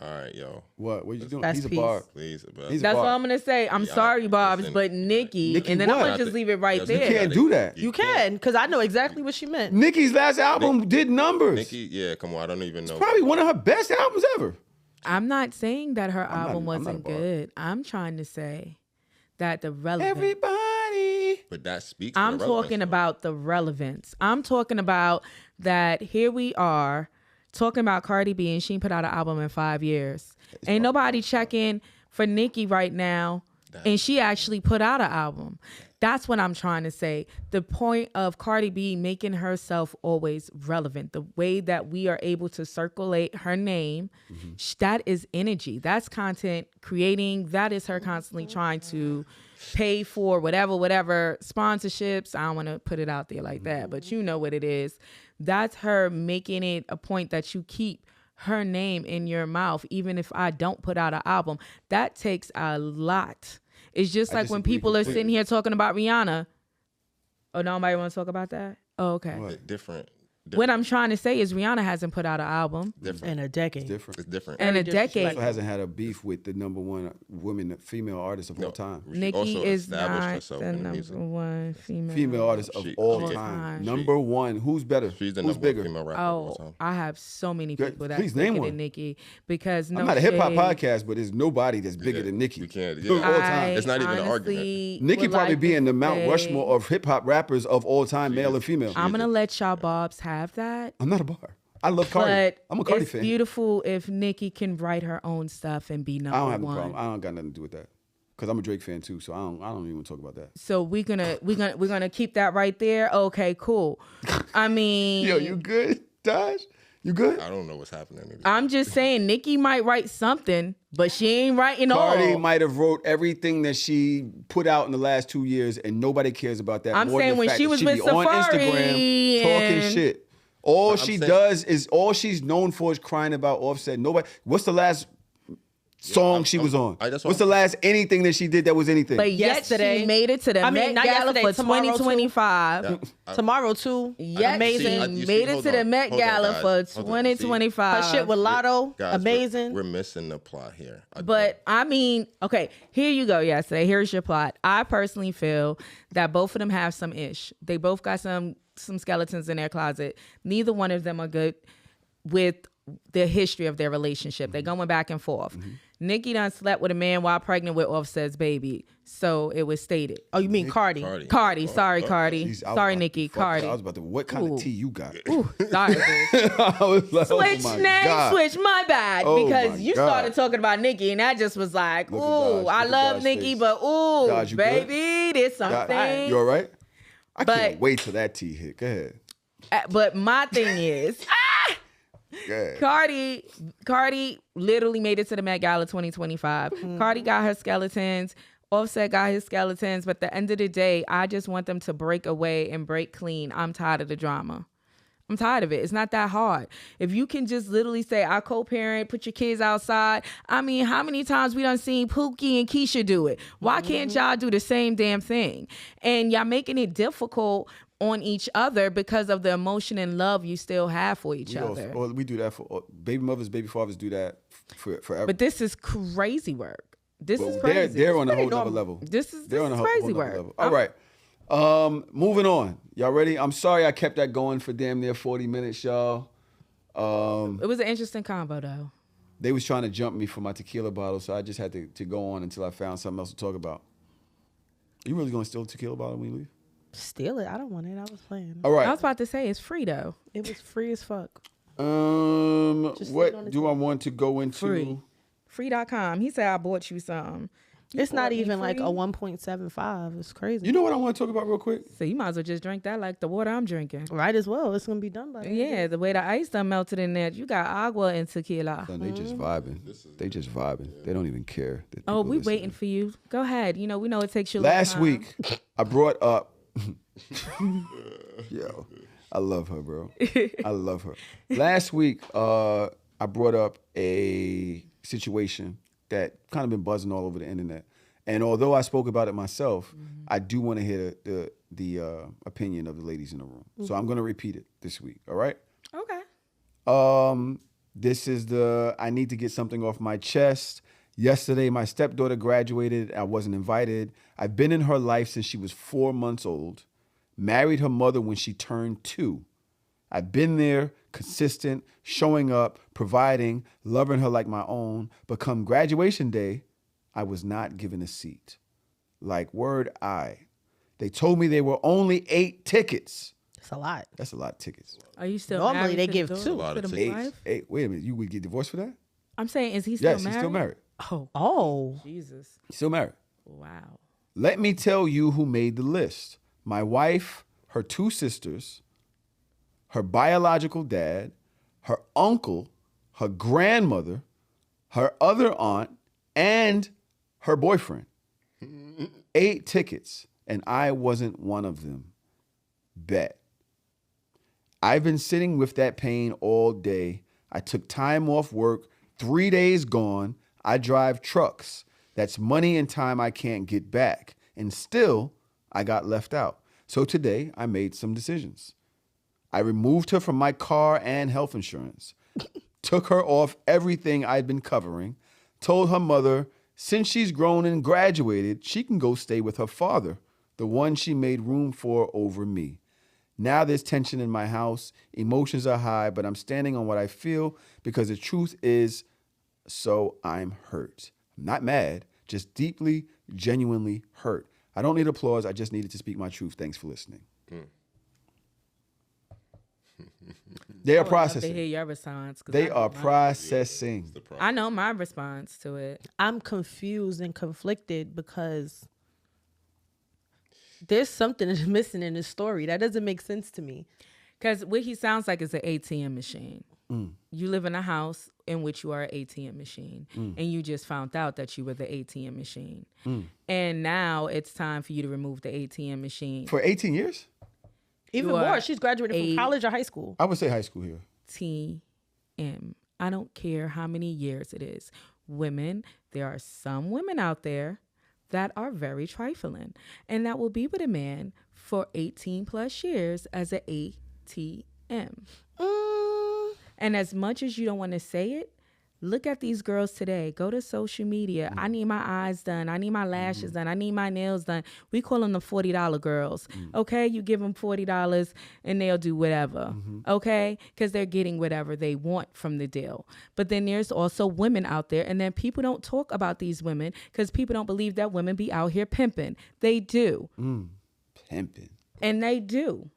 All right, yo. What you doing? That's He's a peace. barb. Please. He's a that's barb. what I'm gonna say. I'm Yeah, sorry, Barbs, listen, but Nikki, Nikki and then I'm what? gonna just leave it right You there. You can't do that. You can, because I know exactly what she meant. Nicki's last album did numbers. Nikki, yeah, come on. I don't even know. Probably one of her best albums ever. I'm not saying that her album I'm not a wasn't Barb. good. I'm trying to say that the relevance. Everybody. But that speaks. I'm to the relevance, talking though. about the relevance. I'm talking about that here we are talking about Cardi B and she put out an album in 5 years. Ain't nobody checking for Nicki right now. And she actually put out an album. That's what I'm trying to say. The point of Cardi B making herself always relevant, the way that we are able to circulate her name, that is energy. That's content creating. That is her constantly trying to pay for whatever sponsorships. I don't want to put it out there like that, but you know what it is. That's her making it a point that you keep her name in your mouth, even if I don't put out an album. That takes a lot. It's just like when disagree people are completely. sitting here talking about Rihanna. Oh, nobody want to talk about that? Oh, okay. Different. What I'm trying to say is Rihanna hasn't put out an album In a decade. Different. It's different. in a different. decade. Also hasn't had a beef with the number one female artist of all time. She Nicki also is established not herself the in number music. one female. Female artist of She- all she- time. she- Number one. Who's better? She's the Who's number bigger? one female rapper of all Oh, time. I have so many Good. people that's Please name bigger one. than Nicki because no I'm not a hip hop shade. podcast, but there's nobody that's bigger Yeah, than Nicki. we can't- Of yeah. all time. I It's not even an argument. honestly Nicki would probably like be to in the Mount say- Rushmore of hip hop rappers of all time, male and female. I'm gonna let y'all Bobs have that. I'm not a bar. I love Cardi. But I'm a Cardi it's fan. beautiful if Nicki can write her own stuff and be number I don't have a one. problem. I don't got nothing to do with that. Because I'm a Drake fan too, so I don't even talk about that. So we're gonna keep that right there. Okay, cool. I mean, Yo, you good, Taj? You good? I don't know what's happening. I'm just saying Nicki might write something, but she ain't writing Cardi all. might have wrote everything that she put out in the last 2 years, and nobody cares about that. I'm more than saying the when fact she that was she with be on Safari Instagram talking and- shit. All she saying- does is all she's known for is crying about Offset. Nobody. What's the last song she was on? that's What's what the last anything that she did that was anything? But yet Yesterday. she made it to the I mean, Met not Gala yesterday, for tomorrow, too. 2025. Tomorrow too. Yet Amazing. she made it to the Met Gala for 2025. Her shit with Lotto. Guys, amazing. We're missing the plot here. But I mean, okay, here you go. Yesterday, here's your plot. I personally feel that both of them have some ish. They both got some skeletons in their closet. Neither one of them are good with the history of their relationship. They're going back and forth. Nicki done slept with a man while pregnant with Offset's baby. So it was stated. Oh, you mean Cardi? Cardi. Sorry, Cardi. Jeez, Sorry, Nicki. Cardi. I was about to, what kind of tea you got? Ooh, sorry. I was like, Switch name, switch, my bad. Oh because my you God. started talking about Nicki, and that just was like, Look at ooh, Dodge. I Look at love Dodge's Nicki, face. but ooh, Dodge, you good? baby, there's something. You all right? I But- can't wait till that tea hit. Go ahead. But my thing is, Go ahead. Cardi literally made it to the Met Gala 2025. Cardi got her skeletons. Offset got his skeletons. But at the end of the day, I just want them to break away and break clean. I'm tired of the drama. I'm tired of it. It's not that hard. If you can just literally say, I co-parent, put your kids outside. I mean, how many times we done seen Pookie and Keisha do it? Why can't y'all do the same damn thing? And y'all making it difficult on each other because of the emotion and love you still have for each other. We do that for baby mothers, baby fathers do that forever. But this is crazy work. This is But crazy. they're on a whole nother level. This is They're on a whole crazy nother work. level. All right. Moving on. Y'all ready? I'm sorry I kept that going for damn near 40 minutes, y'all. It was an interesting combo though. They was trying to jump me for my tequila bottle, so I just had to go on until I found something else to talk about. You really gonna steal a tequila bottle when you leave? Steal it. I don't want it. I was playing. All right. I was about to say it's free though. It was free as fuck. What do I want to go into? Free. Free.com. He said I bought you some. It's not bought me even like a free? 1.75. It's crazy. You know what I want to talk about real quick? So you might as well just drink that like the water I'm drinking. Right as well. It's gonna be done by then. Yeah, the way the ice done melted in there. You got agua and tequila. Son, they just vibing. They just vibing. They don't even care. that Oh, people we listening. waiting for you. Go ahead. You know, we know it takes you a long Last time. week, I brought up. Yo, I love her, bro. I love her. Last week, I brought up a situation that kind of been buzzing all over the internet. And although I spoke about it myself, I do want to hear the opinion of the ladies in the room. So I'm going to repeat it this week. All right. Okay. This is I need to get something off my chest. Yesterday, my stepdaughter graduated. I wasn't invited. I've been in her life since she was 4 months old. Married her mother when she turned 2. I've been there, consistent, showing up, providing, loving her like my own. But come graduation day, I was not given a seat. Like word they told me there were only 8 tickets. It's a lot. That's a lot of tickets. Are you still Normally married they to give the 2. daughter, A lot to of the tickets. wife? 8. Wait a minute. You would get divorced for that? I'm saying, is he still Yes, married? he's still married. Oh. Jesus. Still married. Wow. Let me tell you who made the list. My wife, her 2 sisters, her biological dad, her uncle, her grandmother, her other aunt, and her boyfriend. 8 tickets, and I wasn't one of them. Bet. I've been sitting with that pain all day. I took time off work, 3 days gone. I drive trucks. That's money and time I can't get back. And still, I got left out. So today, I made some decisions. I removed her from my car and health insurance, took her off everything I'd been covering, told her mother, since she's grown and graduated, she can go stay with her father, the one she made room for over me. Now there's tension in my house. Emotions are high, but I'm standing on what I feel because the truth is, so I'm hurt. I'm not mad, just deeply, genuinely hurt. I don't need applause. I just needed to speak my truth. Thanks for listening. They are To hear processing. your response. 'cause They I are know mine. processing. I know my response to it. I'm confused and conflicted because there's something that's missing in this story. That doesn't make sense to me. Because what he sounds like is an ATM machine. You live in a house in which you are an ATM machine, and you just found out that you were the ATM machine. And now it's time for you to remove the ATM machine. For 18 years? Even You are more, she's graduated from a- college or high school. I would say high school here. TM. I don't care how many years it is. Women, there are some women out there that are very trifling, and that will be with a man for 18 plus years as an ATM. And as much as you don't want to say it, Look at these girls today. Go to social media. I need my eyes done. I need my lashes done. I need my nails done. We call them the $40 girls. Okay? You give them $40 and they'll do whatever. Okay? Because they're getting whatever they want from the deal. But then there's also women out there. And then people don't talk about these women because people don't believe that women be out here pimping. They do. Pimping. And they do.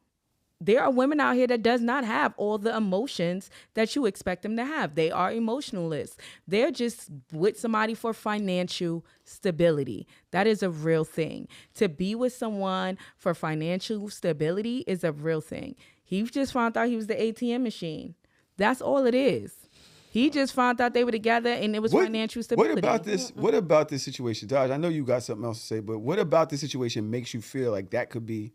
There are women out here that does not have all the emotions that you expect them to have. They are emotionalists. They're just with somebody for financial stability. That is a real thing. To be with someone for financial stability is a real thing. He just found out he was the ATM machine. That's all it is. He just found out they were together and it was financial stability. What about this situation, Dodge? I know you got something else to say, but what about this situation makes you feel like that could be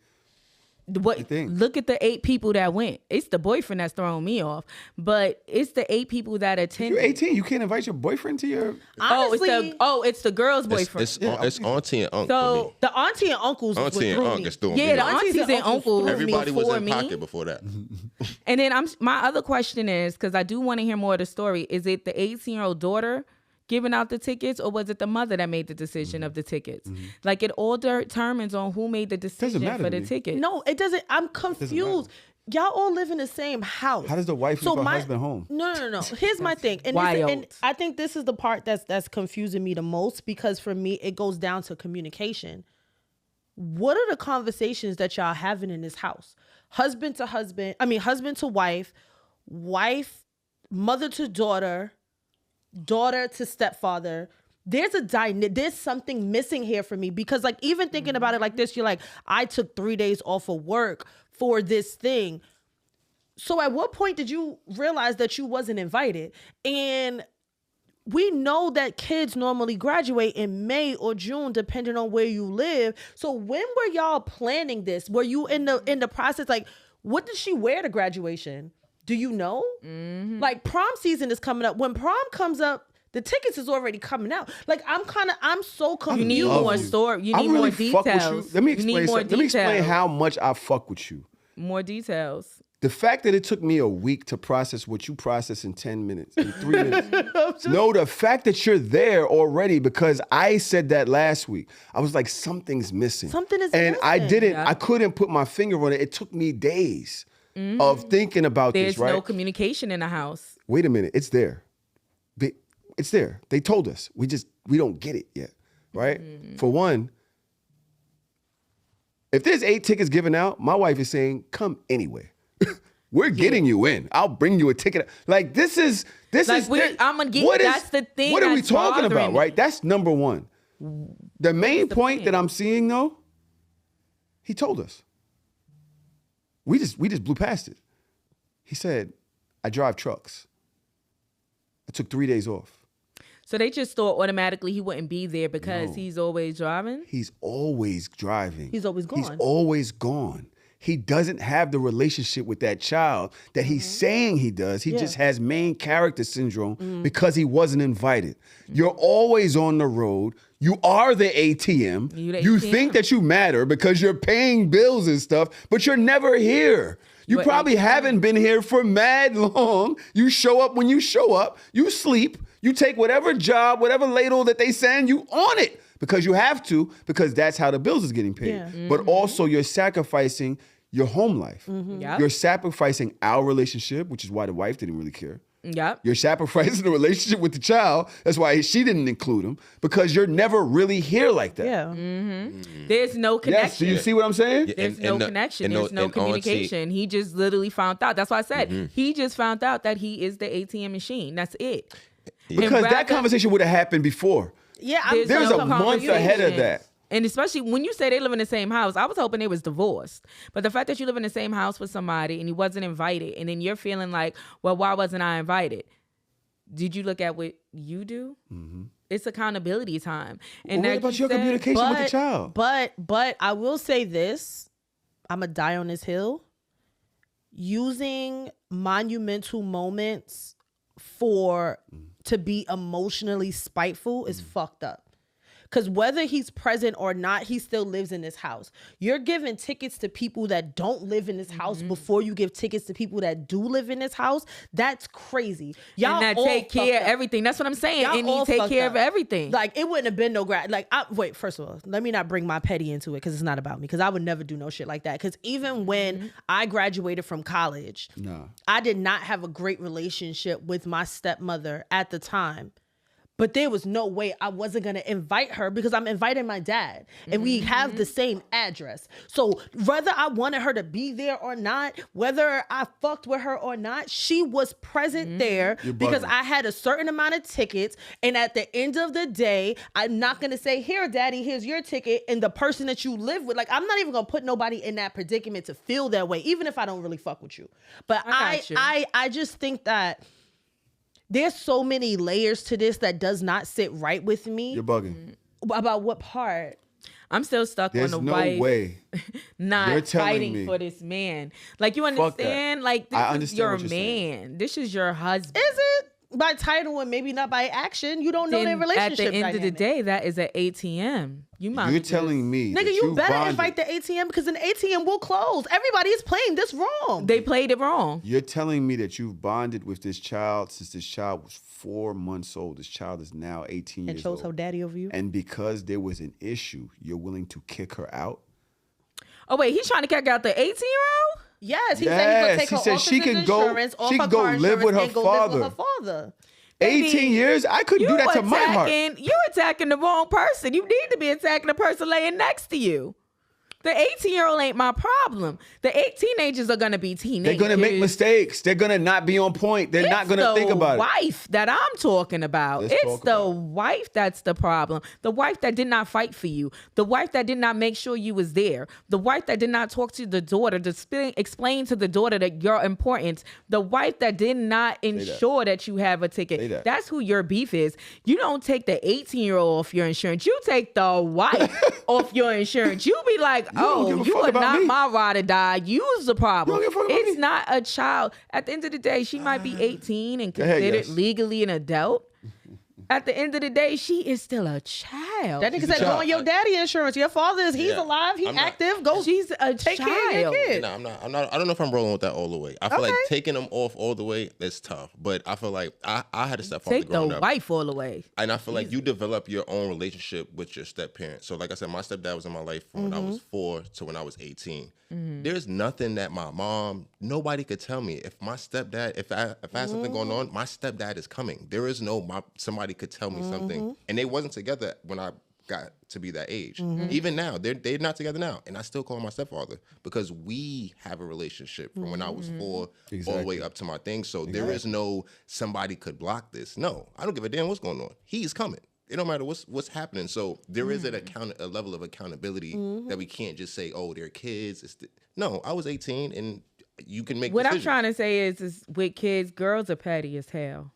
the thing? Look at the 8 people that went. It's the boyfriend that's throwing me off, but it's the 8 people that attended. You're 18. You can't invite your boyfriend to your. Honestly, it's the girl's boyfriend. It's auntie and uncle. So the auntie and uncles. Auntie and uncles doing me. Yeah, the aunties and uncles. Everybody was in me. pocket before that. And then my other question is, because I do want to hear more of the story, is it the 18-year-old daughter giving out the tickets, or was it the mother that made the decision of the tickets? Like, it all determines on who made the decision for the ticket. No, it doesn't. I'm confused. Y'all all live in the same house. How does the wife leave her husband home? No. Here's my thing. And I think this is the part that's confusing me the most, because for me, it goes down to communication. What are the conversations that y'all having in this house? Husband to wife, mother to daughter to stepfather. There's something missing here for me, because like, even thinking about it like this, you're like, I took 3 days off of work for this thing. So at what point did you realize that you wasn't invited? And we know that kids normally graduate in May or June, depending on where you live. So when were y'all planning this? Were you in the process? Like, what did she wear to graduation? Do you know? Like, prom season is coming up. When prom comes up, the tickets is already coming out. Like, I'm so confused. You need more story. You need more details. Let me explain something. Let me explain how much I fuck with you. More details. The fact that it took me a week to process what you process in 10 minutes, in 3 minutes. No, the fact that you're there already, because I said that last week. I was like, something's missing. Something is missing. And I couldn't put my finger on it. It took me days of thinking about this, right? There's no communication in the house. Wait a minute. It's there. It's there. They told us. We don't get it yet, right? For one, if there's 8 tickets given out, my wife is saying, come anyway. We're getting you in. I'll bring you a ticket. Like, this is. I'm gonna get. That's the thing. What are we talking about, right? That's number one. The main point that I'm seeing, though, he told us. We just blew past it. He said, I drive trucks. I took 3 days off. So they just thought automatically he wouldn't be there because he's always driving? He's always driving. He's always gone. He's always gone. He doesn't have the relationship with that child that he's saying he does. He just has main character syndrome because he wasn't invited. You're always on the road. You are the ATM. You think that you matter because you're paying bills and stuff, but you're never here. You probably haven't been here for mad long. You show up when you show up. You sleep. You take whatever job, whatever ladle that they send you on it because you have to, because that's how the bills is getting paid. Yeah. But also you're sacrificing your home life. Yep. You're sacrificing our relationship, which is why the wife didn't really care. Yep. You're sacrificing the relationship with the child. That's why she didn't include him, because you're never really here like that. Yeah. There's no connection. Yes. Do you see what I'm saying? Yeah, There's no connection. There's no communication. He just literally found out. That's why I said he just found out that he is the ATM machine. That's it. Because that conversation would have happened before. Yeah, there's a month ahead of that. And especially when you say they live in the same house, I was hoping they was divorced. But the fact that you live in the same house with somebody and you wasn't invited, and then you're feeling like, well, why wasn't I invited? Did you look at what you do? It's accountability time. And what about your communication with the child? But I will say this. I'm going to die on this hill. Using monumental moments to be emotionally spiteful is fucked up. Because whether he's present or not, he still lives in this house. You're giving tickets to people that don't live in this house before you give tickets to people that do live in this house. That's crazy. Y'all and that all take care of fucked up. everything. That's what I'm saying. Y'all And all he take fucked care up. of everything. Like, it wouldn't have been no wait, first of all, let me not bring my petty into it because it's not about me, because I would never do no shit like that. Because even when I graduated from college, I did not have a great relationship with my stepmother at the time. But there was no way I wasn't going to invite her because I'm inviting my dad and we have the same address. So whether I wanted her to be there or not, whether I fucked with her or not, she was present there because I had a certain amount of tickets. And at the end of the day, I'm not going to say, here, daddy, here's your ticket. And the person that you live with, like, I'm not even going to put nobody in that predicament to feel that way, even if I don't really fuck with you. But I just think that there's so many layers to this that does not sit right with me. You're bugging. About what part? I'm still stuck There's on the no wife way. not You're telling fighting me. for this man. Like, you Fuck that. understand? Like, this I is understand your what you're saying. man. This is your husband. Is it? By title and maybe not by action. You don't know their Then relationship at the end of the dynamic. day, that is an ATM. You might You're telling me, Nigga, that you better bonded. invite the ATM because an ATM will close. Everybody is playing this wrong. they played it wrong. You're telling me that you've bonded with this child since this child was 4 months old. This child is now 18 and years chose her old. daddy over you. And because there was an issue, you're willing to kick her out? Oh, wait, he's trying to kick out the 18-year-old? Yes, he said he's gonna take he her said off she his can go- insurance, off she her can go car live with insurance, her and go live with her father. father. 18 years? I couldn't do that to my heart. You're attacking the wrong person. You need to be attacking the person laying next to you. The 18-year-old ain't my problem. The 18 are going to be teenagers. They're going to make mistakes. They're going to not be on point. They're not going to think about it. It's the wife that I'm talking about. Let's It's talk the about it. wife that's the problem. The wife that did not fight for you. The wife that did not make sure you was there. The wife that did not talk to the daughter to explain to the daughter that you're important. The wife that did not ensure that you have a ticket. Say that. That's who your beef is. You don't take the 18-year-old off your insurance. You take the wife off your insurance. You be like, don't give a you fuck are about not me. my ride or die. You's the problem. You don't give a fuck about It's me. not a child. At the end of the day, she might be 18 and Go ahead, considered yes. legally an adult. At the end of the day, she is still a child. That nigga said, go on your daddy insurance. Your father is, he's alive, he's I'm not- active. Go She's a take child. care of your kid. No, I'm not. I don't know if I'm rolling with that all the way. I feel like Okay. taking them off all the way is tough. But I feel like I had a stepfather Take the growing up, wife all the way. and I feel like you develop your own relationship with your step parent. So, like I said, my stepdad was in my life from when I was 4 to when I was 18. There's nothing that my mom, nobody could tell me. If my stepdad, if I had something going on, my stepdad is coming. There is no somebody could tell me something, and they wasn't together when I got to be that age. Even now, they're not together now, and I still call him my stepfather because we have a relationship from when I was 4 all the Exactly. way up to my thing. So there is no somebody could block this. No, I don't give a damn what's going on. He's coming. It don't matter what's happening. So there is a level of accountability that we can't just say, oh, they're kids. No, I was 18 and you can make What decisions. I'm trying to say is with kids, girls are petty as hell.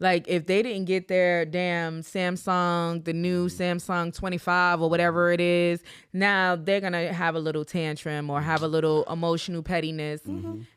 Like, if they didn't get their damn Samsung, the new Samsung 25 or whatever it is, now they're going to have a little tantrum or have a little emotional pettiness.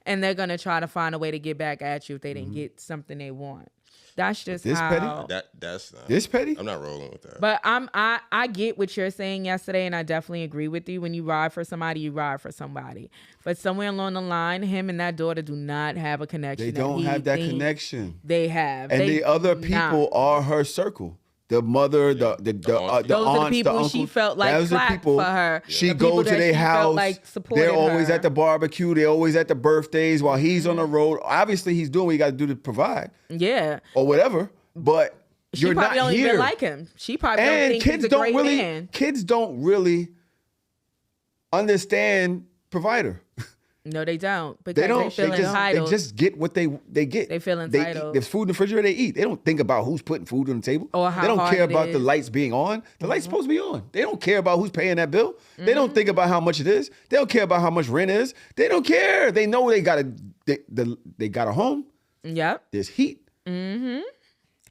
And they're going to try to find a way to get back at you if they didn't get something they want. That's just This how. petty? That's This petty? I'm not rolling with that. But I get what you're saying yesterday, and I definitely agree with you. When you ride for somebody, you ride for somebody. But somewhere along the line, him and that daughter do not have a connection. They that don't he have that thinks connection. They have. And They the other do people not. are her circle. The mother, the aunts. Those are the aunts, people the she uncles. felt like Those are clapped people for her. She The people goes to that their she felt house. like supported They're always her. at the barbecue. They're always at the birthdays while he's on the road. Obviously, he's doing what he got to do to provide Yeah. or whatever. But She you're probably not don't here. even like him. She probably don't And think kids he's a don't great really. man. Kids don't really understand provider. No, they don't. Because They don't. feel They entitled. just get what they get. They feel They eat. entitled. There's food in the refrigerator. They eat. They don't think about who's putting food on the table. Or how they don't hard care it about the is. lights being on. The light's supposed to be on. They don't care about who's paying that bill. They don't think about how much it is. They don't care about how much rent is. They don't care. They know they got a home. Yep. There's heat.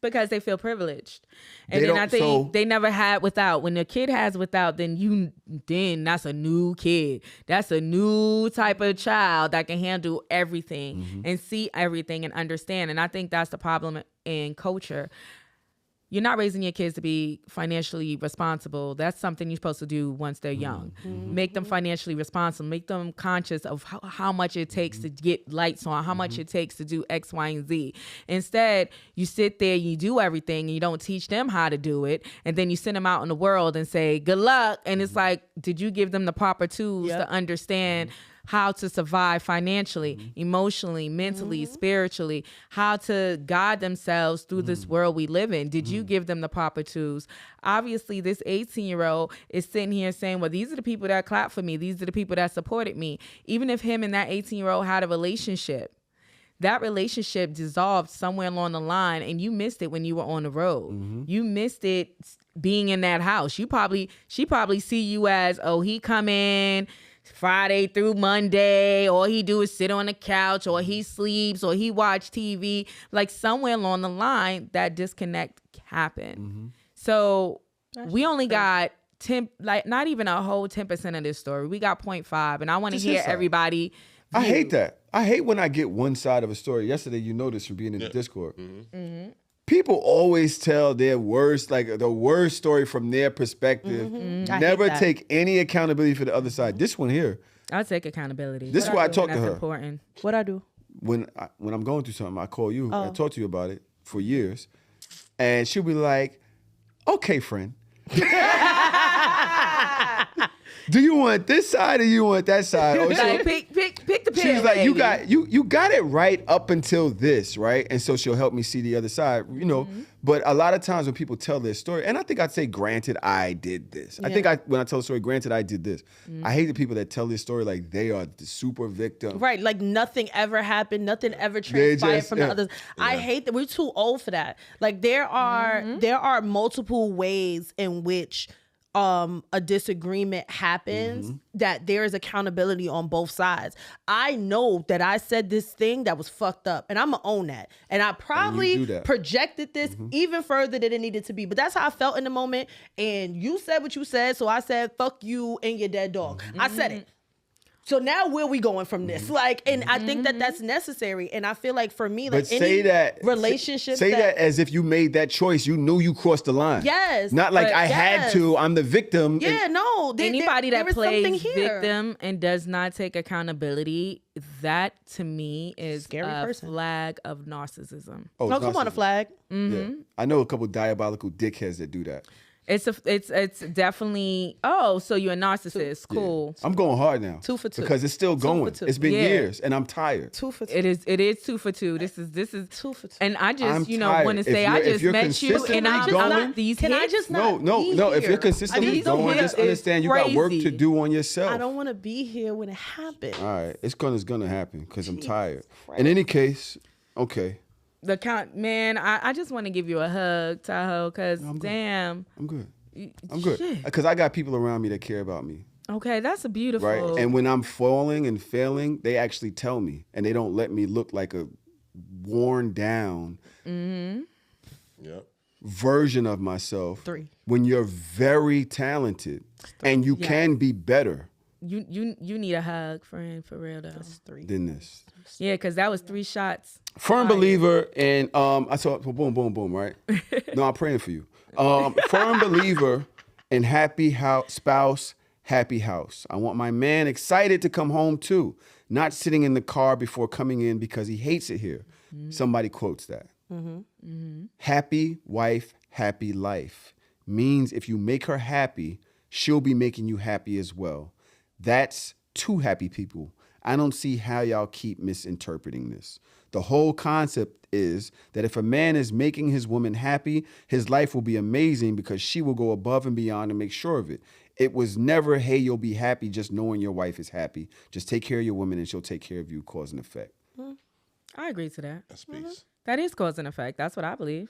Because they feel privileged. And They then I don't- think so- they never had without. When a kid has without, then that's a new kid. That's a new type of child that can handle everything and see everything and understand. And I think that's the problem in culture. you're not raising your kids to be financially responsible. That's something you're supposed to do once they're young. Make them financially responsible. Make them conscious of how much it takes to get lights on, how much it takes to do X, Y, and Z. Instead, you sit there, you do everything, and you don't teach them how to do it. And then you send them out in the world and say, good luck. And it's like, did you give them the proper tools to understand how to survive financially, emotionally, mentally, spiritually, how to guide themselves through this world we live in? Did you give them the proper tools? Obviously, this 18-year-old is sitting here saying, well, these are the people that clapped for me. These are the people that supported me. Even if him and that 18-year-old had a relationship, that relationship dissolved somewhere along the line, and you missed it when you were on the road. You missed it being in that house. She probably see you as, oh, he come in Friday through Monday, all he do is sit on the couch, or he sleeps, or he watch TV. Like somewhere along the line, that disconnect happened. So we only got 10, like not even a whole 10% of this story. We got 0.5, and I want to hear everybody. I hate that. I hate when I get one side of a story. Yesterday, you noticed from being in the Discord. People always tell their worst, like the worst story from their perspective. Never take any accountability for the other side. This one here. I'll take accountability. This is why I talk to her. That's important. What I do? When I'm going through something, I call you. I talk to you about it for years. And she'll be like, okay, friend. Do you want this side or you want that side? Or Like, pick the pen. she's like, baby. you got it right up until this, right? And so she'll help me see the other side, you know. But a lot of times when people tell their story, and I think I'd say, granted, I did this. I think when I tell a story, granted, I did this. I hate the people that tell their story like they are the super victim. Right, like nothing ever happened, nothing ever transpired from the others. I hate that. We're too old for that. Like there are multiple ways in which a disagreement happens that there is accountability on both sides. I know that I said this thing that was fucked up, and I'm gonna own that. And I probably projected this even further than it needed to be. But that's how I felt in the moment. And you said what you said, so I said, fuck you and your dead dog. I said it. So now where we going from this? Like, and I think that that's necessary. And I feel like for me, like any relationship, say that as if you made that choice. You knew you crossed the line. Yes. Not like I had to. I'm the victim. Yeah, no. Anybody that plays victim and does not take accountability, that to me is a flag of narcissism. Oh, come on, a flag. Yeah. I know a couple diabolical dickheads that do that. It's definitely, so you're a narcissist. Cool. Yeah. I'm going hard now. 2 for 2. Because it's still going. It's been years and I'm tired. 2 for 2. It is 2 for 2. This is 2 for 2. And I just, want to say, I just met you and I'm not these Can hits? I just not No. If you're consistently going, just understand you got work to do on yourself. I don't want to be here when it happens. All right. It's gonna happen because I'm tired. In any case, okay. The count, man, I just want to give you a hug, Tahoe, because damn. I'm good. Because I got people around me that care about me. Okay, that's a beautiful. Right? And when I'm falling and failing, they actually tell me. And they don't let me look like a worn down version of myself. 3. When you're very talented and you can be better. You need a hug, friend, for real though. That's 3. Than this. Yeah, because that was 3 shots. Firm believer in I saw boom, boom, boom, right? No, I'm praying for you. Firm believer in happy spouse, happy house. I want my man excited to come home too, not sitting in the car before coming in because he hates it here. Somebody quotes that. Happy wife, happy life means if you make her happy, she'll be making you happy as well. That's 2 happy people. I don't see how y'all keep misinterpreting this. The whole concept is that if a man is making his woman happy, his life will be amazing because she will go above and beyond to make sure of it. It was never, hey, you'll be happy just knowing your wife is happy. Just take care of your woman and she'll take care of you, cause and effect. I agree to that. That's peace. That is cause and effect. That's what I believe.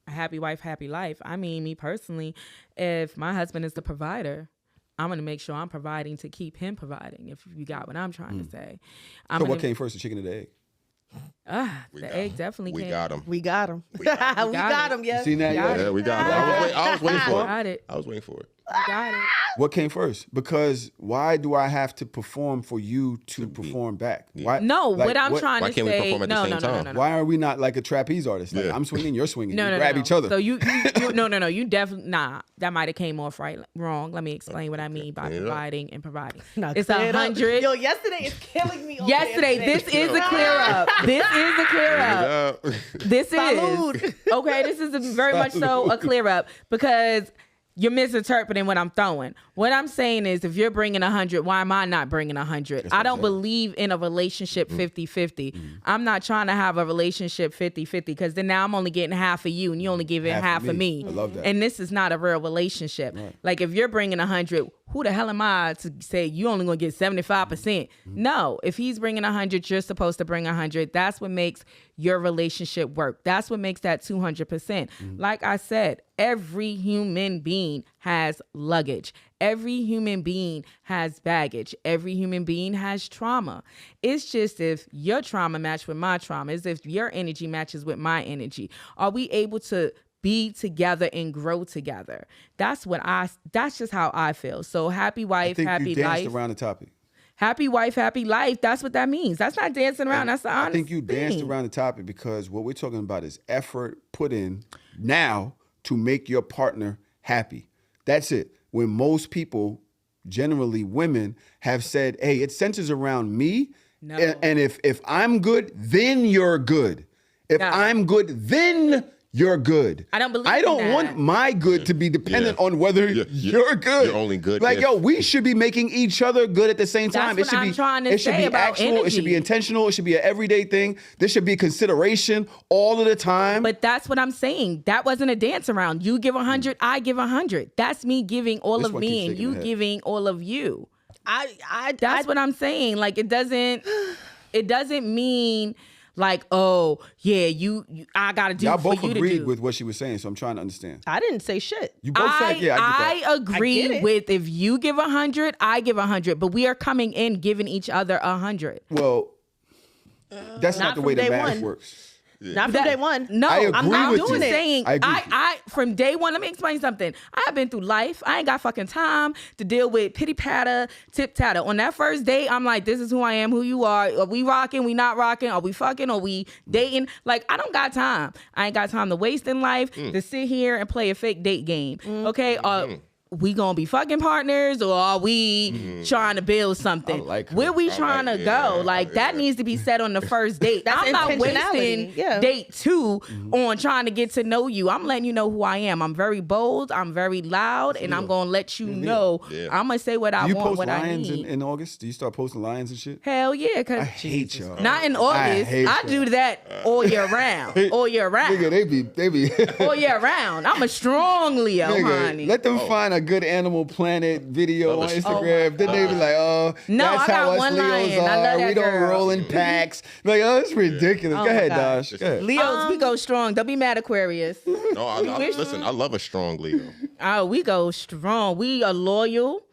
A happy wife, happy life. I mean, me personally, if my husband is the provider, I'm going to make sure I'm providing to keep him providing, if you got what I'm trying to say. So what came first, the chicken or the egg? The egg definitely We came. got him. We got him. We got got it. him. Yes. You seen that? Yeah, we got it. I was waiting for it. Got it. I was waiting for it. Got it. What came first? Because why do I have to perform for you to perform back? Why? No, like, what I'm trying why to can't we say. perform at the same time? No. Why are we not like a trapeze artist? Like, Yeah. I'm swinging, you're swinging. No, we no, grab no. each other. So you no. You definitely that might have came off wrong. Let me explain what I mean by providing and providing. Nah, It's clear it up. 100. Yo, yesterday is killing me. Yesterday, this is a clear up. This is a clear up. This Salud. is okay. This is very much so a clear up because you're misinterpreting what I'm throwing. What I'm saying is, if you're bringing 100, why am I not bringing 100? I don't believe in a relationship 50-50. I'm not trying to have a relationship 50-50 because then now I'm only getting half of you and you only giving half of me. I love that. And this is not a real relationship. Right. Like if you're bringing 100, who the hell am I to say you only gonna get 75%? No, if he's bringing 100, you're supposed to bring 100. That's what makes your relationship work. That's what makes that 200%. Like I said, every human being has luggage. Every human being has baggage. Every human being has trauma. It's just if your trauma matches with my trauma, is if your energy matches with my energy. Are we able to be together and grow together? That's just how I feel. So happy wife, I think happy you danced life. around the topic. Happy wife, happy life. That's what that means. That's not dancing around. That's the honest I think you danced thing. around the topic because what we're talking about is effort put in now to make your partner happy. That's it. When most people, generally women, have said, hey, it centers around me. No. And if I'm good, then you're good. If No. I'm good, then you're good. I don't believe I don't in that. want my good to be dependent Yeah. on whether you're good. You're only good Like, if- yo, we should be making each other good at the same That's time. what It should I'm be trying to it should say be about actual, it should be energy. intentional, it should be an everyday thing. There should be consideration all of the time. But that's what I'm saying. That wasn't a dance around. You give 100, I give 100. That's me giving all This of one me keeps and shaking you her head. giving all of you. That's I what I'm saying. Like it doesn't mean like, oh yeah, I gotta do Y'all for both you to agreed do. with what she was saying, so I'm trying to understand. I didn't say shit. You both said, yeah, I get that. I agree I get it. with if you give 100, I give 100, but we are coming in giving each other 100. Well, that's not Not the from way the day math one. works. Not from day one. No, I I'm agree not with doing you. it. Saying I agree with you. I from day one. Let me explain something. I have been through life. I ain't got fucking time to deal with pity patter, tip tatter. On that first date, I'm like, this is who I am, who you are. Are we rocking? We not rocking? Are we fucking? Are we dating? Like I don't got time. I ain't got time to waste in life to sit here and play a fake date game. Okay. We gonna be fucking partners or are we trying to build something? I like her. Where we I trying like to it. go? Yeah, Like that needs to be said on the first date. That's I'm not intentionality. wasting Yeah. date 2 on trying to get to know you. I'm letting you know who I am. I'm very bold. I'm very loud, and I'm gonna let you know. Yeah. I'm gonna say what I Do you want, post what I lions need. in August? Do you start posting lions and shit? Hell yeah, cause I hate y'all. not in August. hate I y'all. do that all year round. All year round. Nigga, they be All year round. I'm a strong Leo, Nigga, honey. let them find a good Animal Planet video on Oh, Instagram. Then they be like, oh, No, that's I got how us one Leos lion. I love are. that We don't girl. roll in packs. Like, oh, it's ridiculous. Go my ahead, God. Dosh. Go ahead. Leos, we go strong. Don't be mad, Aquarius. No, listen, I love a strong Leo. Oh, we go strong. We are loyal.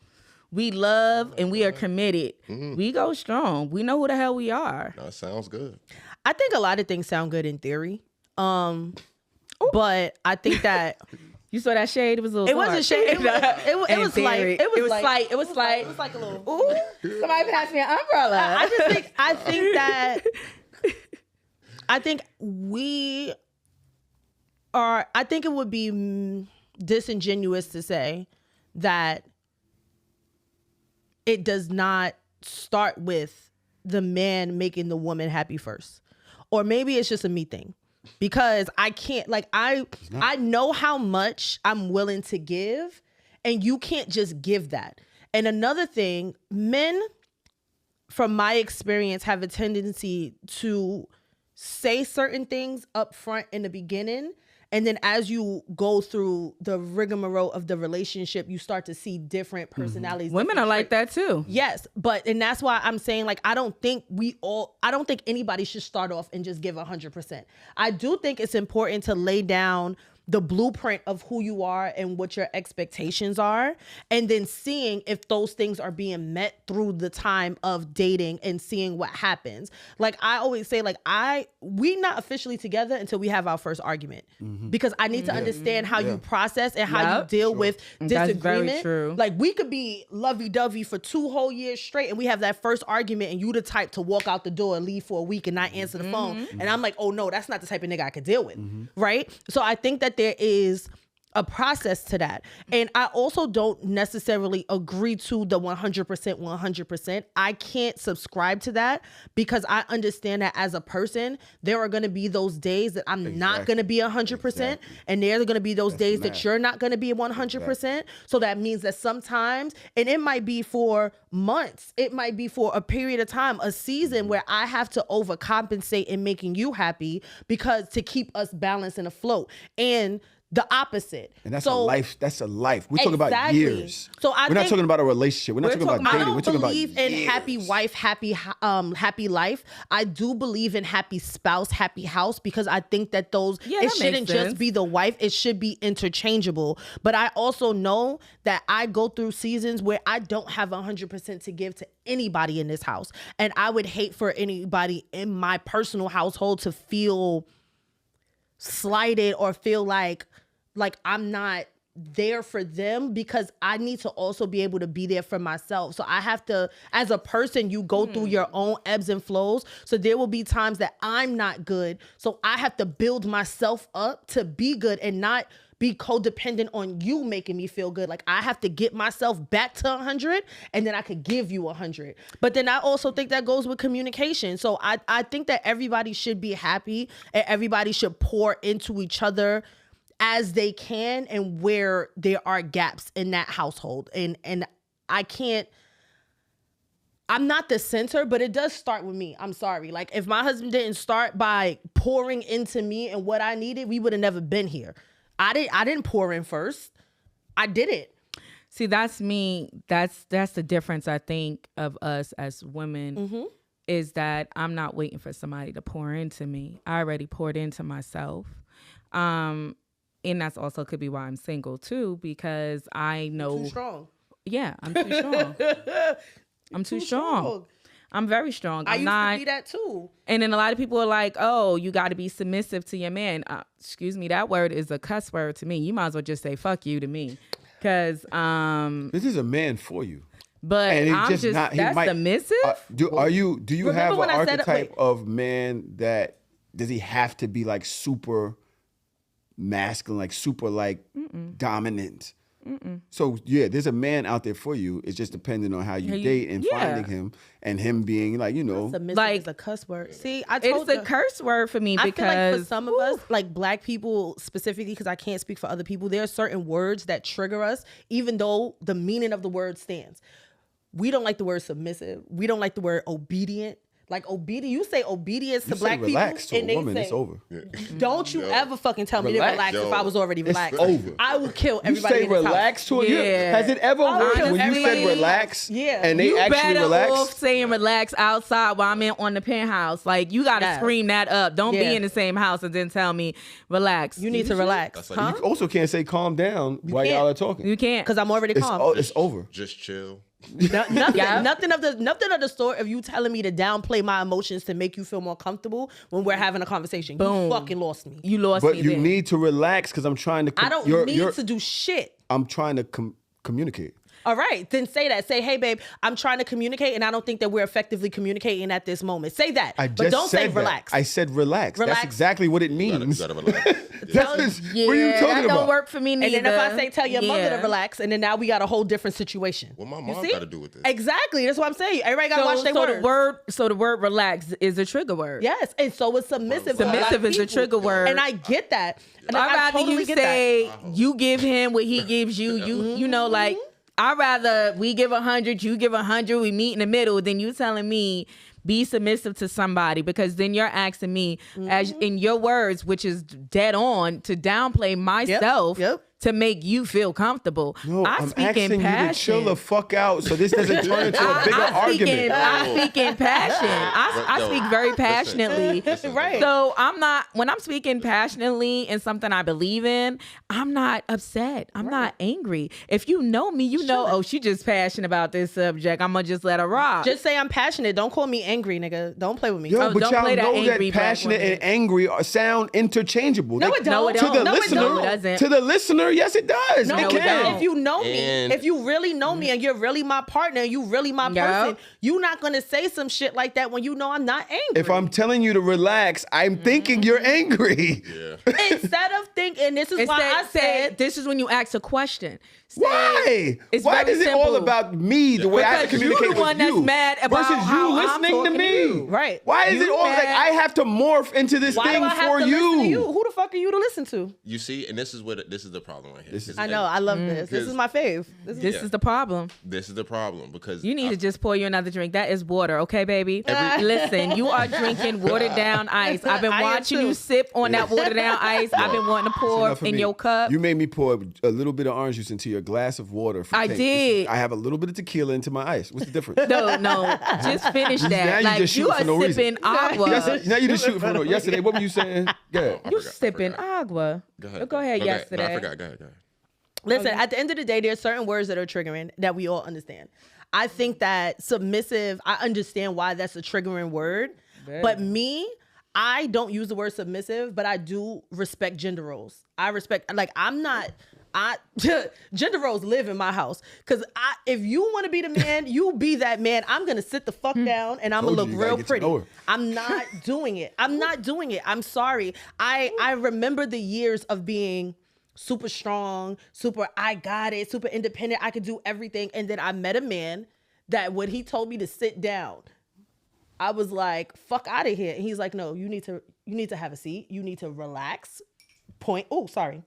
We love and we are committed. We go strong. We know who the hell we are. That sounds good. I think a lot of things sound good in theory. But I think that You saw that shade? It was a little it wasn't shade. It In was theory. like it was like slight. It was slight. It was like a little. Ooh, somebody passed me an umbrella. I just think that I think we are. I think it would be disingenuous to say that it does not start with the man making the woman happy first, or maybe it's just a me thing. Because I can't, like, I know how much I'm willing to give, and you can't just give that. And another thing, men, from my experience, have a tendency to say certain things up front in the beginning, and then as you go through the rigmarole of the relationship, you start to see different personalities. Women are like that too. Yes, and that's why I'm saying, like, I don't think anybody should start off and just give 100%. I do think it's important to lay down the blueprint of who you are and what your expectations are, and then seeing if those things are being met through the time of dating and seeing what happens. Like I always say, like we not officially together until we have our first argument, because I need to understand how you process and how you deal with disagreement. That's very true. Like we could be lovey-dovey for 2 whole years straight, and we have that first argument, and you the type to walk out the door and leave for a week and not answer the phone, and I'm like, oh no, that's not the type of nigga I could deal with, right? So I think that there is a process to that. And I also don't necessarily agree to the 100%. I can't subscribe to that, because I understand that as a person, there are going to be those days that I'm not going to be 100%. And there's going to be those days that you're not going to be 100%. So that means that sometimes, and it might be for months, it might be for a period of time, a season where I have to overcompensate in making you happy, because to keep us balanced and afloat. And the opposite. And that's a life. That's a life. We're talking about years. So we're not talking about a relationship. We're not talking about dating. We're talking about years. I don't believe in happy wife, happy life. I do believe in happy spouse, happy house, because I think that it shouldn't just be the wife. It should be interchangeable. But I also know that I go through seasons where I don't have 100% to give to anybody in this house. And I would hate for anybody in my personal household to feel slighted or feel like I'm not there for them, because I need to also be able to be there for myself. So I have to, as a person, you go through your own ebbs and flows. So there will be times that I'm not good. So I have to build myself up to be good and not be codependent on you making me feel good. Like I have to get myself back to 100, and then I could give you 100. But then I also think that goes with communication. So I think that everybody should be happy, and everybody should pour into each other as they can, and where there are gaps in that household. And I'm not the center, but it does start with me. I'm sorry. Like if my husband didn't start by pouring into me and what I needed, we would have never been here. I didn't pour in first. I did it. See, that's me. That's the difference, I think, of us as women, is that I'm not waiting for somebody to pour into me. I already poured into myself. And that's also could be why I'm single too, because I know. Too strong. Yeah, I'm too strong. I'm too strong. I'm very strong. I used to be that too. And then a lot of people are like, oh, you got to be submissive to your man. Excuse me, that word is a cuss word to me. You might as well just say fuck you to me. Because this is a man for you. But and I'm just not, that's submissive? Do you have an archetype of man that, does he have to be like super masculine, like super like dominant? So yeah, there's a man out there for you. It's just depending on how you date and finding him, and him being like, submissive like is a cuss word. See, I told it's a curse word for me, because I feel like for some of us, like black people specifically, because I can't speak for other people, there are certain words that trigger us, even though the meaning of the word stands. We don't like the word submissive. We don't like the word obedient. Like obedience, you say obedience to black people, and they say, it's over. Don't you ever fucking tell me to relax if I was already relaxed. It's over. I will kill everybody. You say relax to it. Has it ever worked when you said relax? Yeah, and they actually relax. You better off saying relax outside while I'm on the penthouse. Like you gotta scream that up. Don't be in the same house and then tell me relax. You need to relax. You also can't say calm down while y'all are talking. You can't, because I'm already calm. It's over. Just chill. Nothing of the sort of you telling me to downplay my emotions to make you feel more comfortable when we're having a conversation. Boom. You fucking lost me. You lost me. But you need to relax, because I'm trying to. I don't need to do shit. I'm trying to communicate. All right, then say that. Say, hey, babe, I'm trying to communicate, and I don't think that we're effectively communicating at this moment. Say that, but don't say relax. I said relax. That's exactly what it means. You gotta relax. What are you talking that about? Don't work for me neither. And then if I say tell your mother to relax, and then now we got a whole different situation. What my mom got to do with this? Exactly, that's what I'm saying. Everybody got to watch their words. So the word relax is a trigger word. Yes, and so is submissive. Submissive is a trigger word, and I get that. And I'd rather you say you give him what he gives you. You know, like. I'd rather we give 100, you give 100, we meet in the middle, than you telling me be submissive to somebody, because then you're asking me, as in your words, which is dead on, to downplay myself to make you feel comfortable. No, I'm speak asking in you passion. to chill the fuck out so this doesn't turn into a bigger argument. I speak in passion. I speak very passionately. Listen, Right. So when I'm speaking passionately in something I believe in, I'm not upset. I'm not angry. If you know me, you know, oh, she just passionate about this subject. I'm going to just let her rock. Just say I'm passionate. Don't call me angry, nigga. Don't play with me. Yo, but don't y'all play that know angry that black passionate woman. and angry sound interchangeable. No, it don't. To the No, it listener, don't. It doesn't. to the listener, yes, it does. No, it it can. don't. if you know me, And- if you really know me and you're really my partner, and you really my Yeah. person, you're not gonna say some shit like that when you know I'm not angry. If I'm telling you to relax, I'm thinking you're angry. Yeah. Instead of thinking, this is why I said this is when you ask a question. Say, Why? It's Why very is it all simple. about me, the way I have to Because communicate you're the one with you? that's mad about versus how you I'm listening to talking to me. you. Right. Why is You it all like mad. I have to morph into this why thing do I have for to listen to you? you? Who the fuck are you to listen to? You see, and this is the problem right here. This is- I know. I love this. This is my fave. This is This Yeah. is the problem. This is the problem because You need to just pour you another drink. That is water, okay, baby? Listen, you are drinking watered down ice. I've been I am watching too. you sip on that watered down ice. I've been wanting to pour Enough for in me. your cup. You made me pour a little bit of orange juice into your glass of water. I Tank. did. I have a little bit of tequila into my ice. What's the difference? No, just finish Now that. you Like just you shooting are for no reason. sipping agua. Now you just shooting for no. Yesterday, what were you saying? Yeah. You forgot, sipping agua. Go ahead. Go ahead. Okay. Yesterday. No, I forgot. Go ahead. Listen, at the end of the day, there's certain words that are triggering that we all understand. I think that submissive, I understand why that's a triggering word. But me, I don't use the word submissive, but I do respect gender roles. I respect, like, gender roles live in my house. Because if you want to be the man, you be that man. I'm going to sit the fuck down and I'm going to Told you, look you gotta real get to pretty. know her. I'm not doing it. I'm not doing it. I'm sorry. I remember the years of being super strong, super, I got it, super independent. I could do everything. And then I met a man that when he told me to sit down, I was like, fuck out of here. And he's like, no, you need to have a seat. You need to relax. Point. Oh, sorry.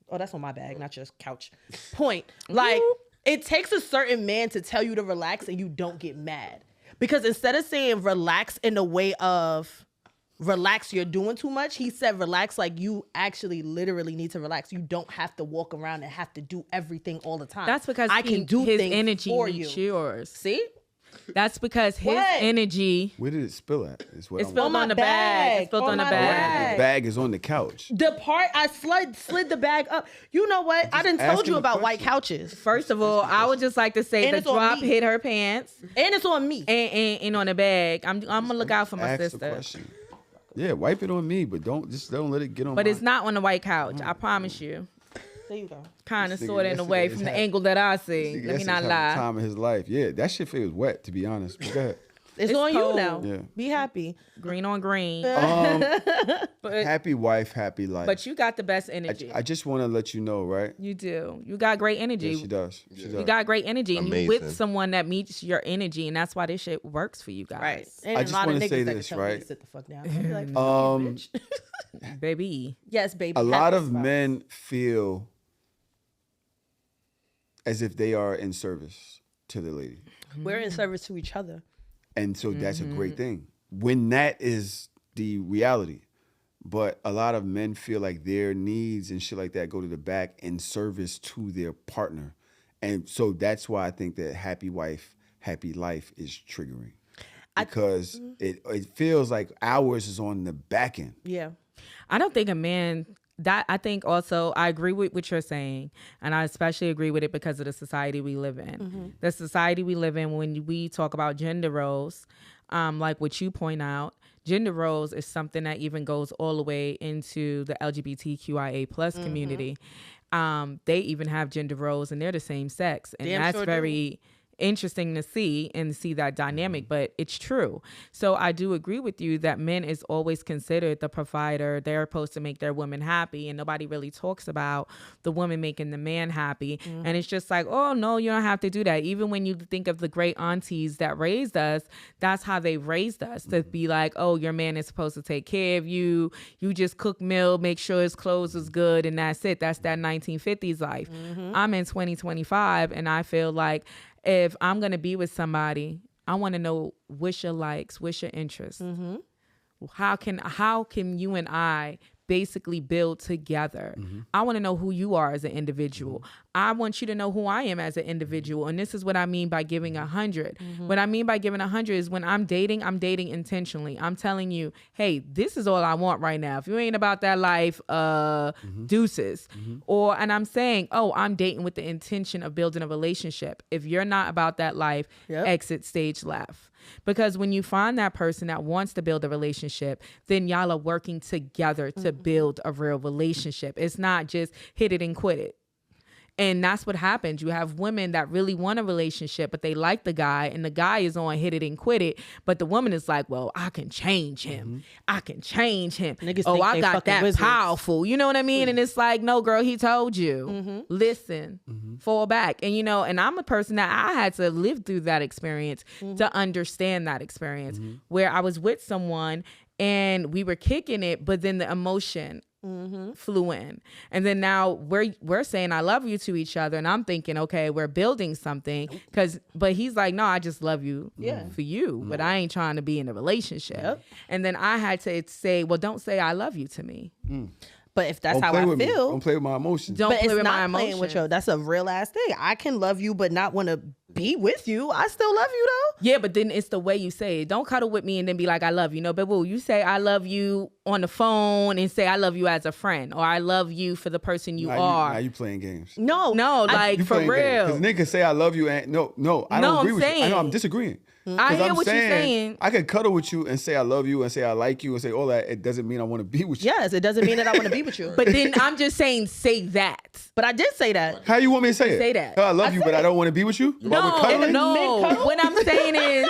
Oh, that's on my bag, not your couch. Point. Like, it takes a certain man to tell you to relax and you don't get mad. Because instead of saying relax in the way of relax, you're doing too much, he said relax like you actually literally need to relax. You don't have to walk around and have to do everything all the time. That's because I can do his things energy for meets you. yours. See? That's because his What? energy. Where did it spill at? Is what It's I'm spilled my on the bag. bag. It's spilled On on the my bag. The bag is on the couch. The part I slid the bag up. You know what? I done told asking you the about white question. couches. First of all, I would just like to say And the it's on drop me. hit her pants And it's on me. and on the bag. I'm gonna look out for my Ask the sister. question. Yeah, wipe it on me, but don't let it get on. But my, it's not on the white couch. I promise you. There you go. Kind of This nigga sort of in a way yesterday from is the having- angle that I see. Nigga, Let me that's not having the lie. time of his life. Yeah, that shit feels wet, to be honest. But go ahead. It's It's on cold. you now. Yeah. Be happy. Green on green. But Happy wife, happy life. but you got the best energy. I just want to let you know, right? You do. You got great energy. Yeah, she does. She does. You got great energy. And you Amazing. with someone that meets your energy, and that's why this shit works for you guys. Right. And I a just lot of wanna niggas say that this, can tell me to right? sit the fuck down. I'll be like, fuck you, bitch. Baby. Yes, baby. A lot Happy of spouse. men feel as if they are in service to the lady. We're in service to each other. And so that's a great thing. When that is the reality. But a lot of men feel like their needs and shit like that go to the back in service to their partner. And so that's why I think that happy wife, happy life is triggering. Because it feels like ours is on the back end. Yeah. I don't think a man that I think also I agree with what you're saying, and I especially agree with it because of the society we live in. The society we live in, when we talk about gender roles, like what you point out, gender roles is something that even goes all the way into the LGBTQIA plus community. They even have gender roles, and they're the same sex, and Damn that's sure do. very interesting to see and see that dynamic, but it's true. So I do agree with you that men is always considered the provider. They're supposed to make their woman happy, and nobody really talks about the woman making the man happy. And it's just like, oh no, you don't have to do that. Even when you think of the great aunties that raised us, that's how they raised us, to be like, oh, your man is supposed to take care of you. You just cook meal, make sure his clothes is good, and that's it. That's that 1950s life. I'm in 2025, and I feel like if I'm going to be with somebody, I want to know what's your likes, what's your interests. How can you and I basically build together. I want to know who you are as an individual. I want you to know who I am as an individual. And this is what I mean by giving 100. What I mean by giving 100 is when I'm dating intentionally. I'm telling you, hey, this is all I want right now. If you ain't about that life, deuces. And I'm saying, oh, I'm dating with the intention of building a relationship. If you're not about that life, exit stage left. Because when you find that person that wants to build a relationship, then y'all are working together to build a real relationship. It's not just hit it and quit it. And that's what happens. You have women that really want a relationship, but they like the guy, and the guy is on hit it and quit it. But the woman is like, well, I can change him. I can change him. Niggas I got that wizards. Powerful. You know what I mean? And it's like, no, girl, he told you. Listen, fall back. And, and I'm a person that I had to live through that experience to understand that experience where I was with someone and we were kicking it, but then the emotion flew in. And then now we're saying I love you to each other, and I'm thinking, okay, we're building something, but he's like, no, I just love you for you, but I ain't trying to be in a relationship. And then I had to say, well, don't say I love you to me. But if that's how I feel, don't play with my emotions. Don't play with my emotions. Playing with you. That's a real ass thing. I can love you, but not want to be with you. I still love you though. Yeah, but then it's the way you say it. Don't cuddle with me and then be like, I love you. No, but you say I love you on the phone and say I love you as a friend, or I love you for the person you are. Now you playing games. No, like for real. Because niggas say I love you and no, I don't agree with you. I know I'm disagreeing. I hear what you're saying. I can cuddle with you and say I love you and say I like you and say all that. It doesn't mean I want to be with you. Yes, it doesn't mean that I want to be with you. But then I'm just saying, say that. But I did say that. How you want me to say it? Say that. I love you, but I don't want to be with you? No. What I'm saying is,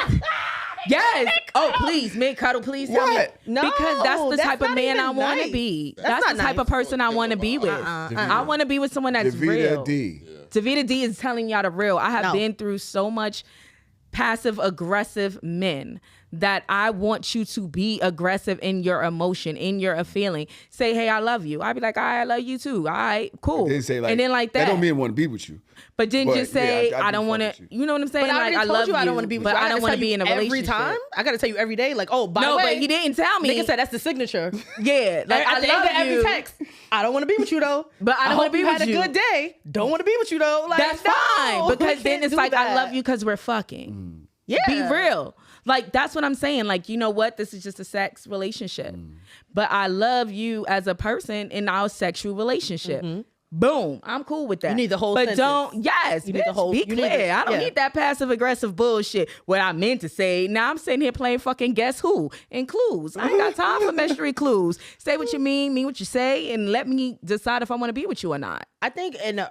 yes. Oh, please, mid cuddle, please tell me. No, because that's the type of man I want to be. That's the type of person I want to be with. I want to be with someone that's real. Davida D is telling y'all the real. I have been through so much passive aggressive men that I want you to be aggressive in your emotion, in your feeling. Say, hey, I love you. I'd be like, all right, I love you too. All right, cool. Then say and then like that. That don't mean I want to be with you. But then just say, I don't want to, you know what I'm saying? But like, I love you. I don't want to be with you. But I don't want to be in a relationship. Every time? I got to tell you every day, like, oh, by the way. No, but he didn't tell me. Nigga said that's the signature. Yeah. Like, I love every text. I don't want to be with you though. But I don't want to be with you. You had a good day. Don't want to be with you though. Like, that's fine. Because then it's like, I love you because we're fucking. Yeah. Be real. Like, that's what I'm saying. Like, you know what? This is just a sex relationship. But I love you as a person in our sexual relationship. Boom. I'm cool with that. You need the whole sentence. But you need the whole, be clear. I don't need that passive aggressive bullshit. What I meant to say, now I'm sitting here playing fucking guess who and clues. I ain't got time for mystery clues. Say what you mean what you say, and let me decide if I want to be with you or not. I think, and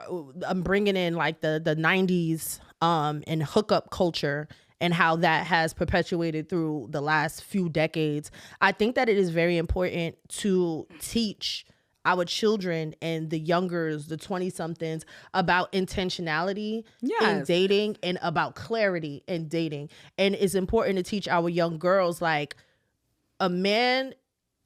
I'm bringing in like the 90s and hookup culture and how that has perpetuated through the last few decades. I think that it is very important to teach our children and the youngers, the 20-somethings, about intentionality in dating and about clarity in dating. And it's important to teach our young girls, like, a man,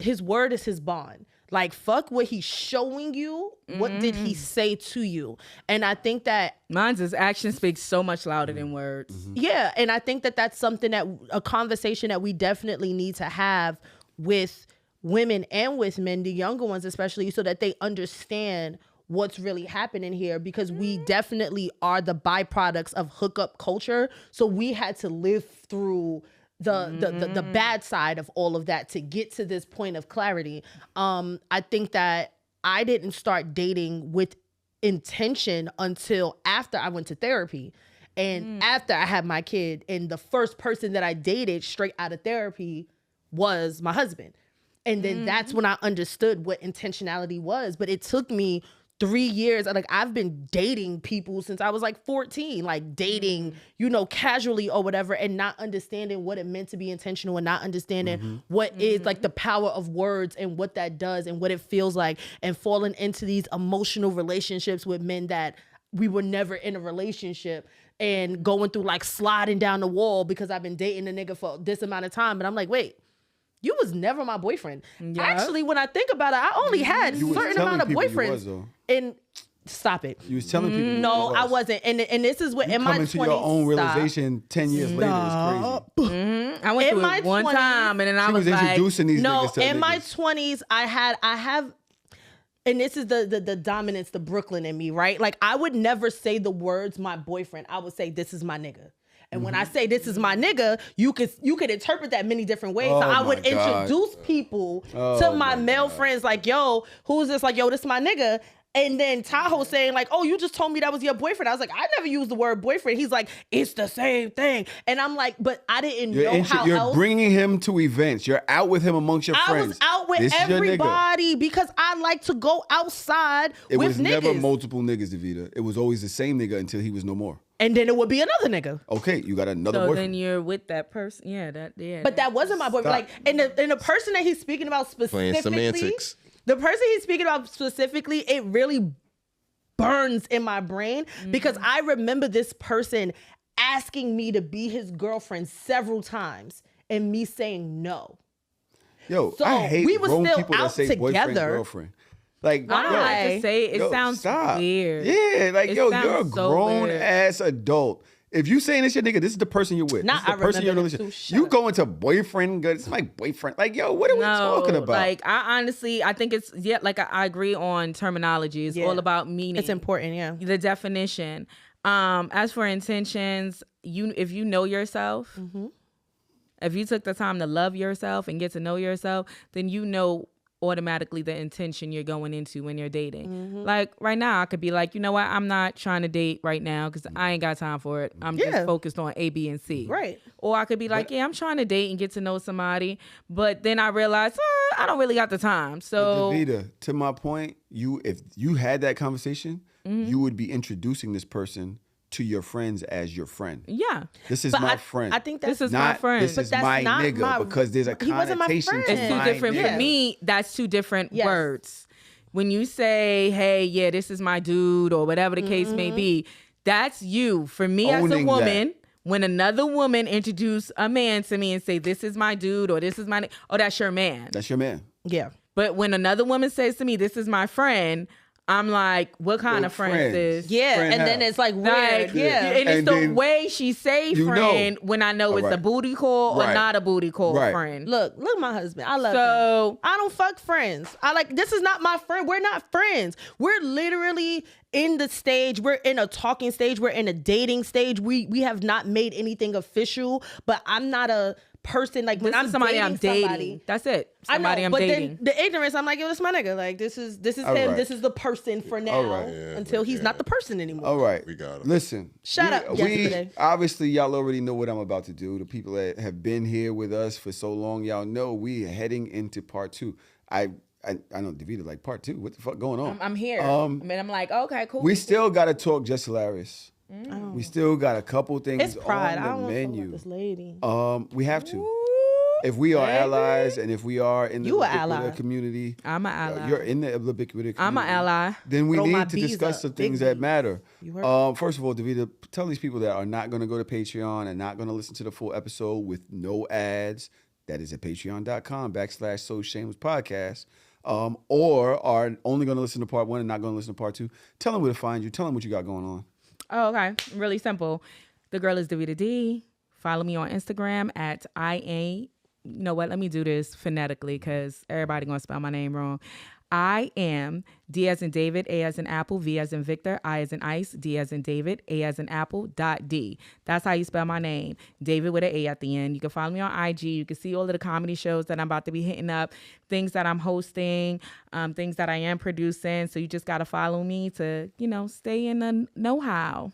his word is his bond. Like, fuck what he's showing you. What did he say to you? And I think that mine's his action speaks so much louder than words. Yeah. And I think that that's something that a conversation that we definitely need to have with women and with men, the younger ones especially, so that they understand what's really happening here, because we definitely are the byproducts of hookup culture. So we had to live through the bad side of all of that to get to this point of clarity. I think that I didn't start dating with intention until after I went to therapy and after I had my kid. And the first person that I dated straight out of therapy was my husband. And then that's when I understood what intentionality was. But it took me 3 years. Like, I've been dating people since I was like 14, like dating, casually or whatever, and not understanding what it meant to be intentional, and not understanding what is like the power of words and what that does and what it feels like, and falling into these emotional relationships with men that we were never in a relationship, and going through like sliding down the wall because I've been dating a nigga for this amount of time. But I'm like, wait, you was never my boyfriend. Yeah. Actually, when I think about it, I only had a certain amount of boyfriends. And Stop it. You was telling people. No, I wasn't. And this is what you in my 20s. Coming to your own realization 10 years later is crazy. I went through it one time, and then I was like, introducing these niggas to in my niggas. 20s, I have, and this is the dominance, the Brooklyn in me, right? Like, I would never say the words my boyfriend. I would say, this is my nigga. And when I say this is my nigga, you could interpret that many different ways. So I would introduce people to my male friends, like, yo, who's this? Like, yo, this is my nigga. And then Tahoe saying like, oh, you just told me that was your boyfriend. I was like, I never used the word boyfriend. He's like, it's the same thing. And I'm like, but I didn't know how you're else. Bringing him to events. You're out with him amongst your friends. I was out with everybody because I like to go outside with niggas. It was never multiple niggas, Davida. It was always the same nigga until he was no more. And then it would be another nigga. Okay, you got another so boyfriend. then you're with that person. Yeah, But that wasn't my boyfriend. Like, and the person that he's speaking about specifically. Playing semantics. The person he's speaking about specifically, it really burns in my brain because I remember this person asking me to be his girlfriend several times and me saying no. Yo, so I hate we were grown still people out that say together. boyfriend, girlfriend. Like, I don't like to say it. It sounds stop. weird. Yeah, like, you're a sounds so grown weird. ass adult. If you saying this your nigga, this is the person you're with. Nah, this is the I person you're in a remember relationship. that too. You Shut going to boyfriend, this is my boyfriend. Like, yo, what are we talking about? Like, I think it's, like I agree on terminology. It's all about meaning. It's important, yeah. The definition. As for intentions, if you know yourself, if you took the time to love yourself and get to know yourself, then you know automatically the intention you're going into when you're dating. Like right now, I could be like, you know what? I'm not trying to date right now because I ain't got time for it. I'm just focused on A, B, and C. Right. Or I could be like, I'm trying to date and get to know somebody, but then I realize I don't really got the time. So, Davida, to my point, if you had that conversation, you would be introducing this person to your friends as your friend. Yeah. This is my friend. I think this is my friend. This is my nigga because there's a connotation to It's too different nigga. for me. That's two different words. When you say, hey, yeah, this is my dude or whatever the case may be, that's you. For me as a woman, when another woman introduce a man to me and say, this is my dude or this is my, that's your man. That's your man. Yeah. But when another woman says to me, this is my friend, I'm like, what kind of friend is this? Yeah, friend and then it's like weird. Like, and it's the way she say friend when I know it's a booty call or not a booty call friend. Look my husband. I love him. I don't fuck friends. This is not my friend. We're not friends. We're literally in the stage. We're in a talking stage. We're in a dating stage. We have not made anything official, but I'm not a person like when I'm somebody I'm dating. Somebody, that's it. Somebody I'm but dating. Then the ignorance, I'm like, yo, this is my nigga. Like this is him. Right. This is the person for now until he's not the person anymore. All right. We got him. Listen. Shut up. Yesterday. Obviously, y'all already know what I'm about to do. The people that have been here with us for so long, y'all know we are heading into part 2. I know Davida like part 2. What the fuck going on? I'm here. I'm like, okay, cool. We still got to talk Just Hilarious. We still got a couple things It's pride. on the menu. About this lady. We have to. If we are allies and if we are in the ubiquitous community, I'm an ally. You're in the ubiquitous community. I'm an ally. Then we Throw my need to bees discuss up. some things Big that bees. matter. You heard? First of all, Davida, tell these people that are not going to go to Patreon and not going to listen to the full episode with no ads. That is at patreon.com/So Shameless Podcast. Or are only going to listen to part 1 and not going to listen to part 2. Tell them where to find you. Tell them what you got going on. Oh, okay. Really simple. The girl is Davida D. Follow me on Instagram at you know what? Let me do this phonetically because everybody gonna spell my name wrong. I am D as in David, A as in Apple, V as in Victor, I as in Ice, D as in David, A as in Apple, .D. That's how you spell my name. David with an A at the end. You can follow me on IG. You can see all of the comedy shows that I'm about to be hitting up, things that I'm hosting, things that I am producing. So you just gotta follow me to, stay in the know-how.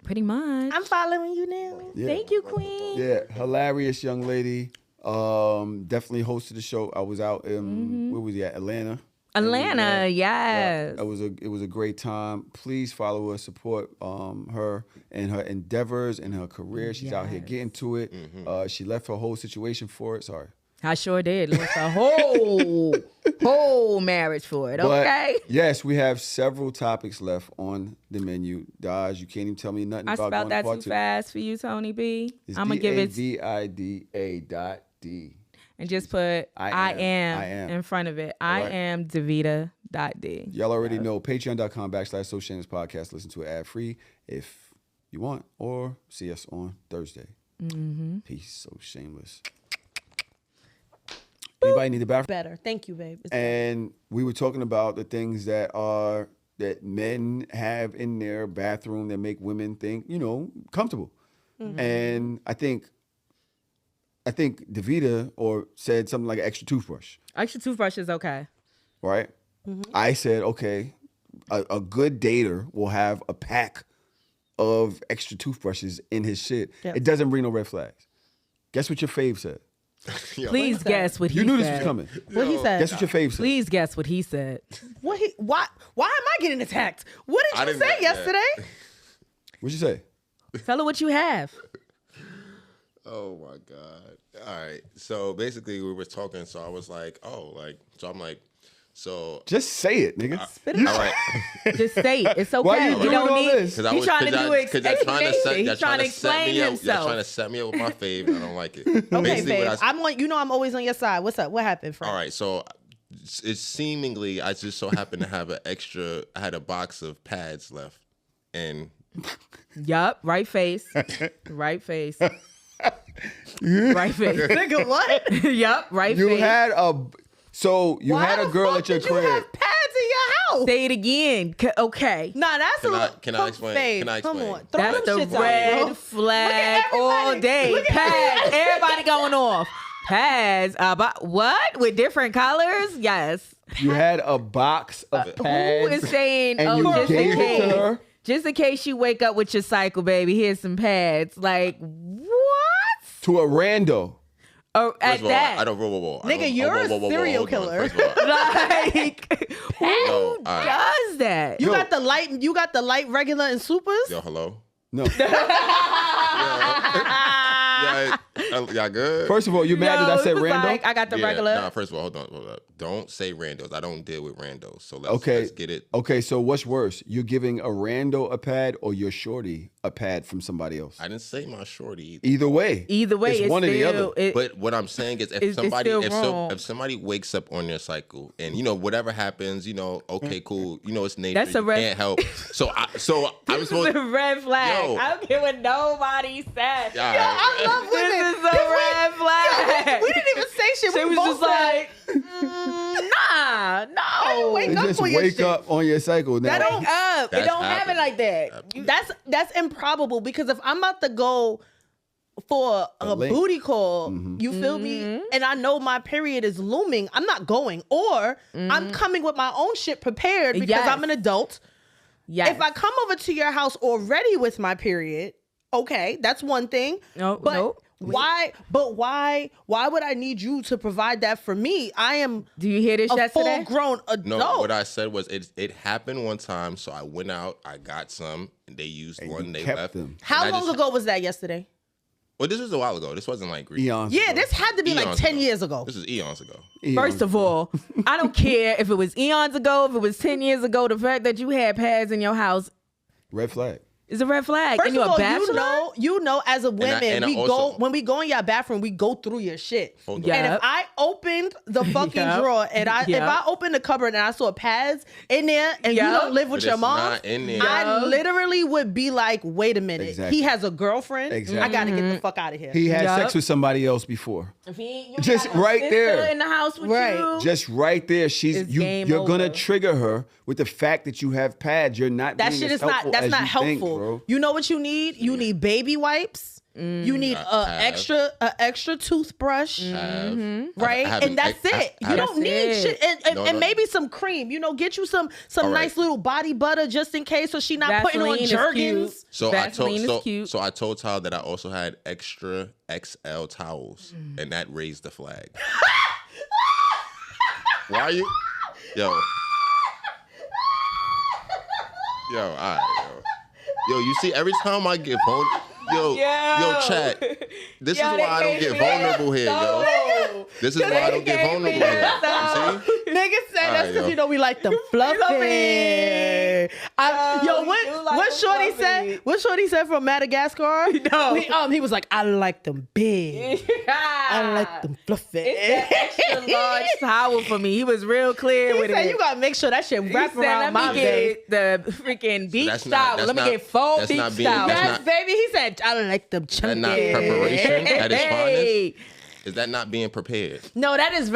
Pretty much. I'm following you now. Yeah. Thank you, Queen. Yeah, hilarious young lady. Definitely hosted the show. I was out in where was he at? Atlanta. Atlanta, yes. It was a great time. Please follow her, support her and her endeavors and her career. She's out here getting to it. She left her whole situation for it. Sorry. I sure did. Lost a whole marriage for it. Okay. But yes, we have several topics left on the menu. Daj, you can't even tell me nothing I about spelled going to that part too 2. fast for you, Tony B. It's I'm gonna give it DAVIDA.D. And just put I am in front of it. I right. am Davita.D. Y'all already know. Patreon.com/So Shameless Podcast. Listen to it ad free if you want, or see us on Thursday. Peace. So Shameless. Anybody need the bathroom? Better. Thank you, babe. And we were talking about the things that men have in their bathroom that make women think, comfortable. And I think Davita said something like an extra toothbrush. Extra toothbrush is okay. Right? I said, okay, a good dater will have a pack of extra toothbrushes in his shit. Yep. It doesn't bring no red flags. Guess what your fave said? Please guess what he said. You knew this was coming. What he said? Guess what your fave said. Please guess what he said. Why am I getting attacked? What did you say yesterday? What'd you say? Tell her what you have. Oh my God. All right. So basically we were talking, so I was like, just say it, nigga. Spit it all right. Just say it. It's okay. Why you doing all this? He's trying to do explanation. He's trying to explain himself. You're trying to set me up with my fave, and I don't like it. Okay, babe. I'm always on your side. What's up? What happened, friend? All right. So it's seemingly, I just so happened to have I had a box of pads left, and yup, right face. Right face. Right face. Nigga, what? Yup, right face. You had a girl at your crib. You have pads in your house? Say it again. Okay. Nah, that's Can I explain? Babe, Can I explain? Come on. That's the red flag all day. Pads. Everybody going off. Pads. What? With different colors? Yes. You had a box of pads. Who is saying, and you just gave in it to case? her? Just in case you wake up with your cycle, baby, here's some pads. Like, what? To a rando. Oh, at First of all, that. I don't roll. Nigga, you're a serial killer. Like, who does that? You got the light regular and supers? Yo, hello? No. Y'all good? First of all, you mad that I said it was rando? like, I got the regular. Nah, first of all, hold on. Don't say randos. I don't deal with randos. So let's get it. Okay, so what's worse? You're giving a rando a pad or your shorty a pad from somebody else? I didn't say my shorty Either way. It's one or the other. But what I'm saying is if somebody wakes up on their cycle and whatever happens, okay, cool, it's nature. That's a red. Can't help. So I was supposed This is a red flag. Yo. I don't care what nobody said. Yeah. Yo, I love women. This is a red flag. We didn't even say shit. She We was both just said, like, nah, no. wake You up just on your wake shit. up on your cycle now. That don't Up. It That's don't happen happened. like that. That's improbable because if I'm about to go for a link. booty call, you feel me? And I know my period is looming, I'm not going. Or I'm coming with my own shit prepared because Yes. I'm an adult. Yes. If I come over to your house already with my period, okay, that's one thing. No. Why would I need you to provide that for me? I am Do you hear this a yesterday? full-grown adult. No, what I said was it happened one time, so I went out, I got some, and they used And one, you they kept left. them. How long ago was that yesterday? Well, this was a while ago. This wasn't like recent. Eons Yeah, ago. this had to be like Eons 10 ago. years ago. This is eons ago. First of all, I don't care if it was eons ago, if it was 10 years ago. The fact that you had pads in your house Red flag. is a red flag. First and you're of all, a bachelor? you know, as a women, and I we also- when we go in your bathroom, we go through your shit. Hold on. Yeah. And if Yep. I opened the fucking Yep. drawer and if Yep. I opened the cupboard and I saw pads in there and you Yep. don't live with But your it's mom, not in there. I literally would be like, wait a minute. Exactly. He has a girlfriend. Exactly. I gotta get the fuck out of here. He had Yup. sex with somebody else before. If you Just got a right sister there. in the house with Right. you. Just right there, It's game you're gonna over. trigger her with the fact that you have pads. You're not That being shit as is not helpful that's as not you helpful. think, bro. You know what you need? You need baby wipes. You need a extra toothbrush. Right? I haven't- And that's it. You don't That's need it. shit. And No. maybe some cream. Get you some All right. nice little body butter just in case so she not putting on Vaseline is Jergens. cute. So Vaseline is cute. So I told Tyler that I also had extra XL towels, and that raised the flag. Why are you? Yo, all right, yo, you see, every time I get vulnerable, yo, chat. This is why I don't get vulnerable here, yo. This is why I don't get vulnerable here. You see? Niggas say that's Alright, because yo. we like them fluffy. You What shorty what he said? What's what he said from Madagascar? No. He was like, I like them big. I like them fluffy. It's that extra large towel for me. He was real clear with He said, it. you gotta make sure that shit wrap He said, around my base. get the freaking beach that's not- towel. that's Let me not- get 4 that's beach not being- towels. that's Yes, not- baby. He said, I like them chunky. That not preparation at its Hey. finest? Is that not being prepared? No, that is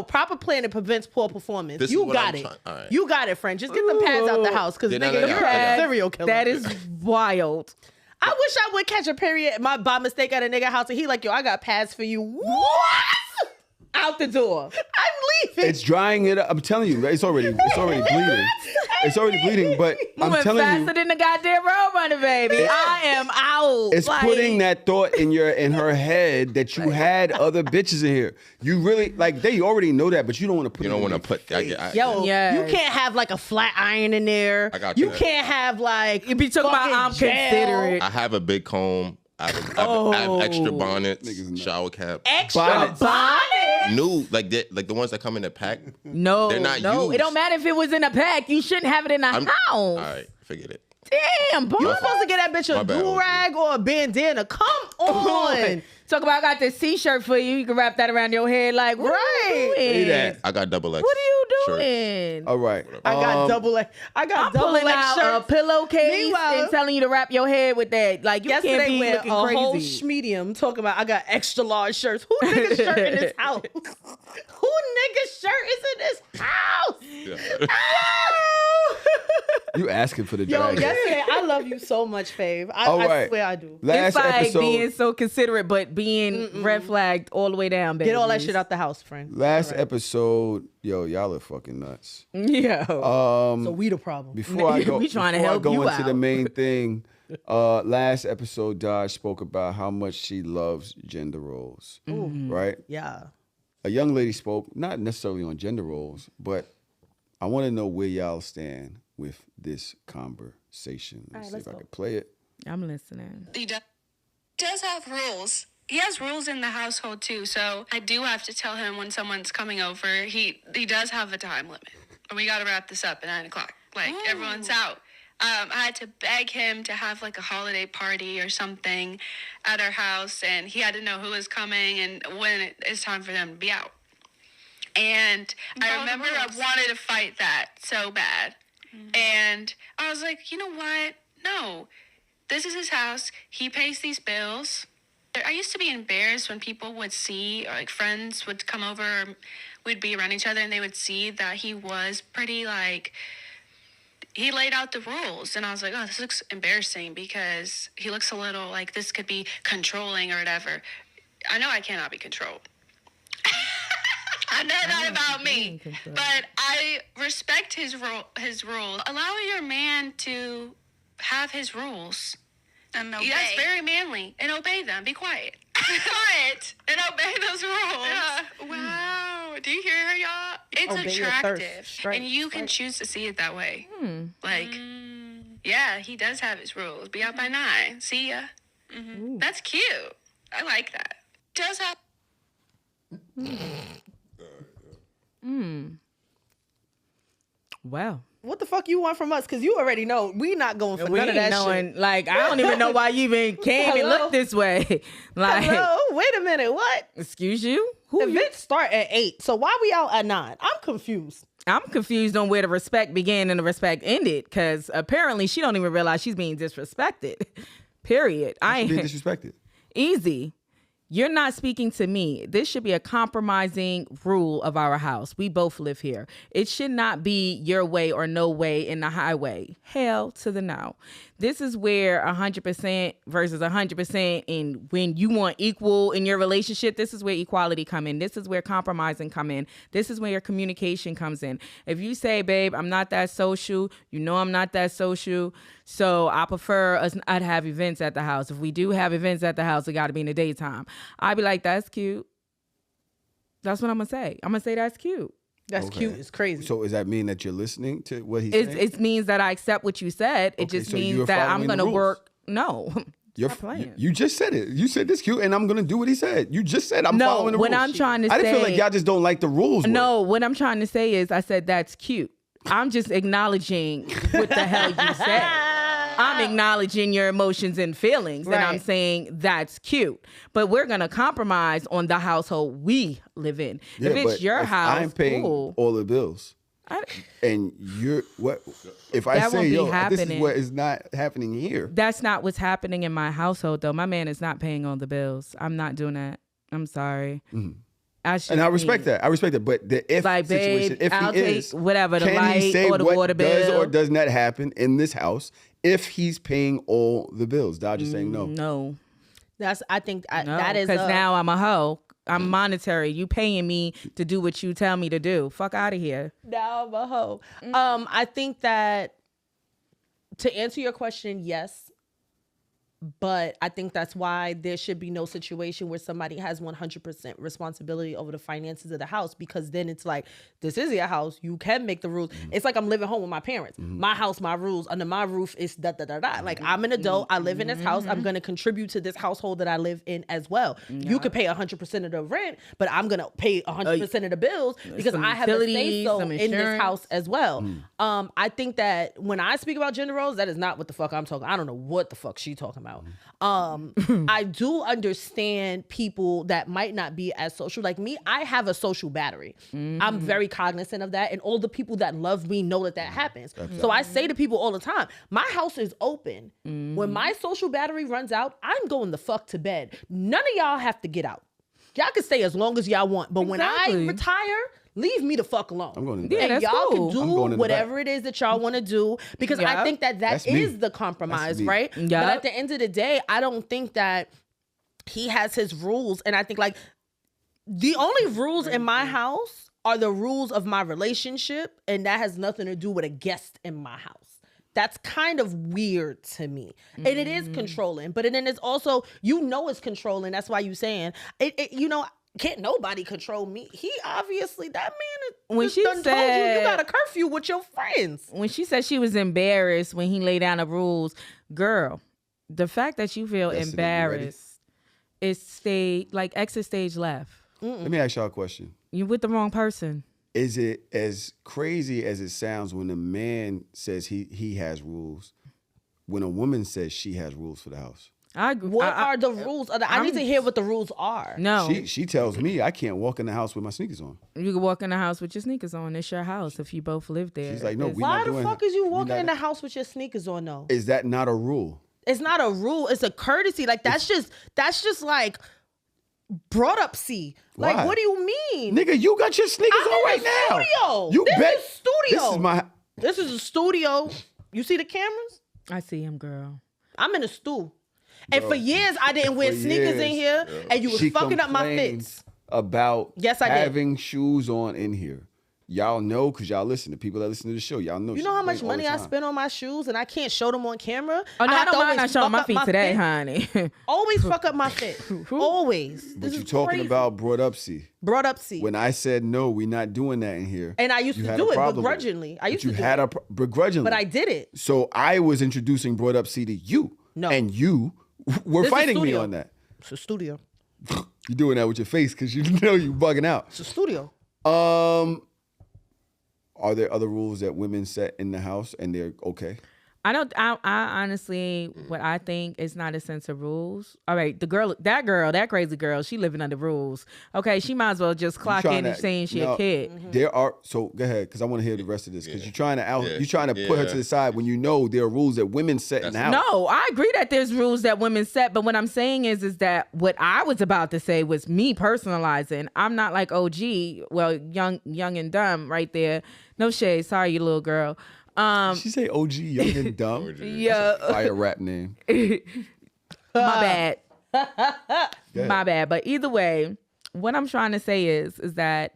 proper planning prevents poor performance. This is You what got I'm it. try- all right. You got it, friend. Just get the pads out the house because Yeah, no, nigga, no, you're no, a no. serial killer. That is wild. I wish I would catch a period by mistake at a nigga house and he like, yo, I got pads for you. What? Out the door. I'm leaving. It's drying it up. I'm telling you, it's already bleeding. It's already bleeding, but I'm Moving telling faster you, than the goddamn road runner, baby. I am out. it's Like, putting that thought in her head that you had other bitches in here. You really they already know that, but you don't want to put. You it don't in want to their put. face. Yo, Yes. you can't have like a flat iron in there. I got You you. can't have like You be talking about fucking I'm gel. considerate. I have a big comb. I have extra bonnets, shower cap. Extra Bonnets. bonnet. New, like the ones that come in a pack. No, They're not no. used. It don't matter if it was in a pack. You shouldn't have it in a house. All right, forget it. Damn, boy. You supposed to get that bitch My a bad, do-rag or a bandana. Come on. Talk about I got this C-shirt for you. You can wrap that around your head. Like, what Right. are you Say doing? that. I got double X. What are you shirts. doing? All right. I got double X. I I'm got double pulling X out shirts. a pillowcase Meanwhile- and telling you to wrap your head with that. Like, you can't Yesterday be with looking a whole crazy. medium talking about I got extra large shirts. Who nigga's shirt in this house? Who nigga's shirt is in this house? Yeah. You asking for the Yo, drag. yesterday I love you so much, Fave. I right. swear I do. Last It's like episode. being so considerate, but being red flagged all the way down, baby. Get all that shit out the house, friend. Last episode, yo, y'all are fucking nuts. Yeah. So we the problem. Before I go, We trying to before help I go you into the out. main thing, last episode, Dodge spoke about how much she loves gender roles. Right? Yeah. A young lady spoke, not necessarily on gender roles, but I want to know where y'all stand with this conversation. Let's see if I can play it. I'm listening. He does have rules. He has rules in the household too, so I do have to tell him when someone's coming over. He does have a time limit. We got to wrap this up at 9:00. Like everyone's out. I had to beg him to have like a holiday party or something at our house, and he had to know who was coming and when it's time for them to be out. And I remember I wanted to fight that so bad. And I was like, you know what? No, this is his house. He pays these bills. I used to be embarrassed when people would see, or like friends would come over, or we'd be around each other, and they would see that he was pretty like, he laid out the rules. And I was like, oh, this looks embarrassing because he looks a little like this could be controlling or whatever. I know I cannot be controlled. I know that about me, but I respect his rules. Allow your man to have his rules. And obey. That's very manly. And obey them. Be quiet. Be quiet. And obey those rules. Yeah. Wow. Do you hear her, y'all? It's Obey your thirst. attractive. Straight. And you can choose to see it that way. Like, yeah, he does have his rules. Be out by 9. See ya. That's cute. I like that. Does have... Wow. What the fuck you want from us? Because you already know we not going for We none of ain't that knowing, shit. like, I don't even know why you even came and Hello? looked this way. Like, Hello? Wait a minute. What? excuse you? Who you? Events start at 8. So why we out at 9? I'm confused. I'm confused on where the respect began and the respect ended, because apparently she don't even realize she's being disrespected. Period. I ain't Being disrespected. easy. You're not speaking to me. This should be a compromising rule of our house. We both live here. It should not be your way or no way in the highway. Hell to the no. This is where 100% versus 100%, and when you want equal in your relationship, this is where equality come in. This is where compromising come in. This is where your communication comes in. If you say, babe, I'm not that social, you know I'm not that social, so I prefer us not to have events at the house. If we do have events at the house, it got to be in the daytime. I'd be like, that's cute. That's what I'm going to say. I'm going to say that's cute. That's Okay. cute. It's crazy. So does that mean that you're listening to what he's saying? It means that I accept what you said. It Okay, just so means you're that I'm following going the to rules. work. No. You're, Stop playing. you just said it. You said this cute, and I'm gonna do what he said. You just said I'm No, following the what rules. I'm trying to I didn't feel say- like y'all just don't like the rules. No, what I'm trying to say is I said that's cute. I'm just acknowledging what the hell you said. I'm acknowledging your emotions and feelings, and I'm saying that's cute. But we're gonna compromise on the household we live in. Yeah, if it's but your if house, I'm paying cool. all the bills. And you're what? If I That say, won't be yo, this is happening. what is not happening here. That's not what's happening in my household, though. My man is not paying all the bills. I'm not doing that. I'm sorry. And I respect that. I respect that. But the if Like, situation, babe, if I'll he take is, whatever, the can he light say or the what water does bill? or does not happen in this house if he's paying all the bills? Dodge is saying no. No. I think No, that is because now I'm a hoe. I'm monetary. You paying me to do what you tell me to do. Fuck out of here. now I'm a hoe. I think that to answer your question, yes. But I think that's why there should be no situation where somebody has 100% responsibility over the finances of the house, because then it's like, this is your house. You can make the rules. It's like I'm living home with my parents. My house, my rules. Under my roof is da da da da. Like, I'm an adult. I live in this house. I'm going to contribute to this household that I live in as well. You could pay 100% of the rent, but I'm going to pay 100% of the bills because I have a say so in this house as well. I think that when I speak about gender roles, that is not what the fuck I'm talking. I don't know what the fuck she talking about. I do understand people that might not be as social. Like me, I have a social battery. I'm very cognizant of that. And all the people that love me know that happens. So I say to people all the time, my house is open. When my social battery runs out, I'm going the fuck to bed. None of y'all have to get out. Y'all can stay as long as y'all want. But when I retire, leave me the fuck alone. I'm going to and that's y'all cool. can do whatever it is that y'all want to do, because I think that That's is me. the compromise, That's me. right? Yep. But at the end of the day, I don't think that he has his rules. And I think like the only rules in my house are the rules of my relationship, and that has nothing to do with a guest in my house. That's kind of weird to me. And it is controlling, but then it's also, it's controlling. That's why you saying it, can't nobody control me. He obviously, that man When she done told said- you got a curfew with your friends. When she said she was embarrassed when he laid down the rules, girl, the fact that you feel Yesterday, you embarrassed is exit stage left. Let me ask y'all a question. You're with the wrong person. Is it as crazy as it sounds when a man says he has rules, when a woman says she has rules for the house? I agree. What are the rules? I need to hear what the rules are. No, She tells me I can't walk in the house with my sneakers on. you can walk in the house with your sneakers on. It's your house if you both live there. She's like, no, we Why not the doing fuck it. is you We walking not- in the house with your sneakers on though? Is that not a rule? It's not a rule. It's a courtesy. Like that's just like brought up C. Like, Why? what do you mean? Nigga, you got your sneakers I'm on in right the now. studio. You This bet. is studio. This is my. This is a studio. You see the cameras? I see him, girl. I'm in a stool. And for years I didn't wear For sneakers in years, here, and you was She fucking up my complained fits. about Yes, I did. having shoes on in here. Y'all know, because y'all listen to people that listen to the show. Y'all know. You she know how much complain all money the I time. spend on my shoes, and I can't show them on camera. Oh no, I have don't to mind always not showing fuck my up feet today, fit. honey. Always fuck up my fit. Always. But This you is talking crazy. about brought up C. Brought up C. When I said no, we not doing that in here. And I used you to had do a it problem with begrudgingly. I But used to you do had it. begrudgingly. But I did it. So I was introducing brought up C to you. No. And you were This is fighting me studio. on that. It's a studio. You're doing that with your face because you know you bugging out. It's a studio. Are there other rules that women set in the house and they're okay? I honestly, what I think is not a sense of rules. All right, that crazy girl, she living under rules. Okay, she might as well just clock in and saying she a kid. There are, so go ahead, because I want to hear the rest of this. Because you're trying to put her to the side when you know there are rules that women set in the house. No, I agree that there's rules that women set, but what I'm saying is that what I was about to say was me personalizing. I'm not like OG, well, young and dumb right there. No shade, sorry, you little girl. She say OG, young and dumb. Yeah, Fire rap name. my bad. Yeah. My bad. But either way, what I'm trying to say is that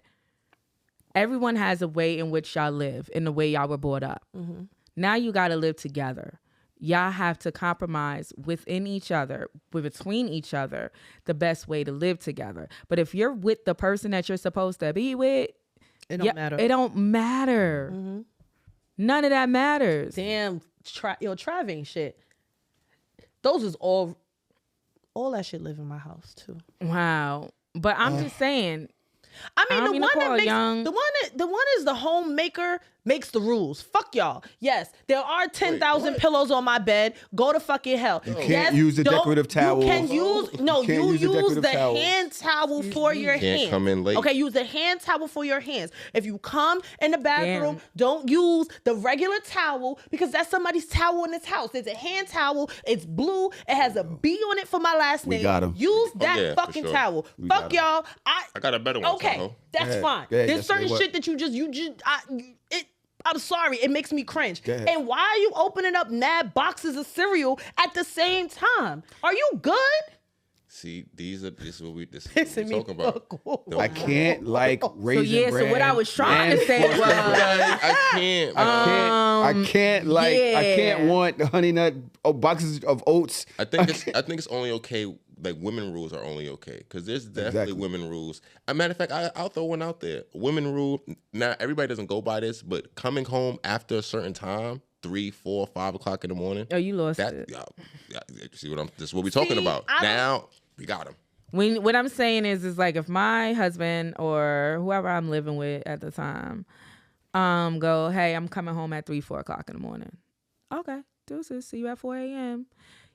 everyone has a way in which y'all live, in the way y'all were brought up. Mm-hmm. Now you got to live together. Y'all have to compromise within each other, between each other, the best way to live together. But if you're with the person that you're supposed to be with, It don't matter. It don't matter. Mm-hmm. None of that matters. Damn, Trav ain't shit. Those is all that shit live in my house too. Wow. But I'm just saying. I mean, I don't the mean one to call that makes young. the one is the homemaker makes the rules. Fuck y'all. Yes, there are 10,000 pillows on my bed. Go to fucking hell. You can't use the decorative towel. You can use you use the hand towel for your hands. Can't come in late. Okay, use the hand towel for your hands. If you come in the bathroom, don't use the regular towel because that's somebody's towel in this house. It's a hand towel. It's blue. It has a B on it for my last name. We got 'em. Use that fucking towel. Fuck y'all. I got a better one. Okay, Tahoe. that's fine. There's certain shit that I'm sorry, it makes me cringe. And why are you opening up mad boxes of cereal at the same time? Are you good? See, this is what we talking about. I can't like Raisin Bran. So what I was trying to say was I can't want the Honey Nut boxes of oats. I think it's only okay. Like women rules are only okay because there's definitely women rules. As a matter of fact, I'll throw one out there. Women rule. Now everybody doesn't go by this, but coming home after a certain time, 3, 4, 5 o'clock in the morning. Oh, you lost it. See this is what we're talking about. Now we got him. What I'm saying is like if my husband or whoever I'm living with at the time, go, hey, I'm coming home at 3, 4 o'clock in the morning. Okay, deuces. See you at 4 a.m.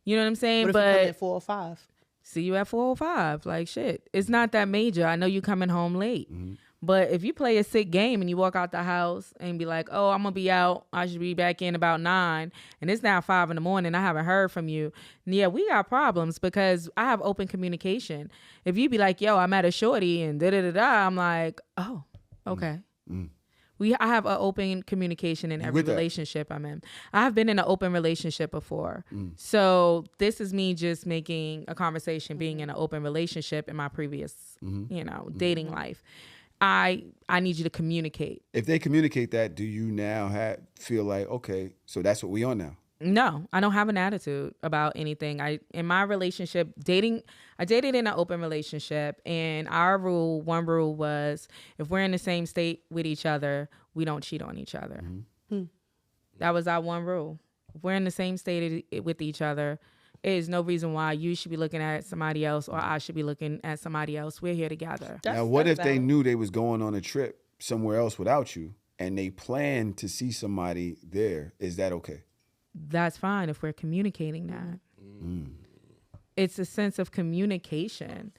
You know what I'm saying? But if you come at 4 or 5. See you at 4 or 5. Like, shit. It's not that major. I know you coming home late. Mm-hmm. But if you play a sick game and you walk out the house and be like, oh, I'm going to be out. I should be back in about 9. And it's now 5 in the morning. I haven't heard from you. Yeah, we got problems because I have open communication. If you be like, yo, I'm at a shorty and da-da-da-da, I'm like, oh, okay. Mm-hmm. I have an open communication in every relationship I'm in. I have been in an open relationship before. So this is me just making a conversation, being in an open relationship in my previous, dating life. I need you to communicate. If they communicate that, do you now feel like, okay, so that's what we on now? No, I don't have an attitude about anything. In my relationship, I dated in an open relationship, and one rule was if we're in the same state with each other, we don't cheat on each other. Mm-hmm. That was our one rule. If we're in the same state with each other, there is no reason why you should be looking at somebody else or I should be looking at somebody else. We're here together. Now, what if they knew they was going on a trip somewhere else without you, and they planned to see somebody there? Is that okay? That's fine if we're communicating that. It's a sense of communication.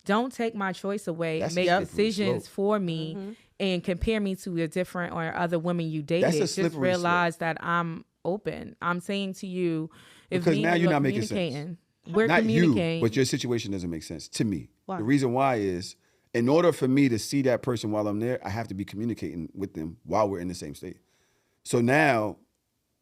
Don't take my choice away. Make decisions for me and compare me to a different or other women you dated. Just realize that I'm open. I'm saying to you, because now you're not making sense. We're not communicating. You, but your situation doesn't make sense to me. Why? The reason why is, in order for me to see that person while I'm there, I have to be communicating with them while we're in the same state. So now,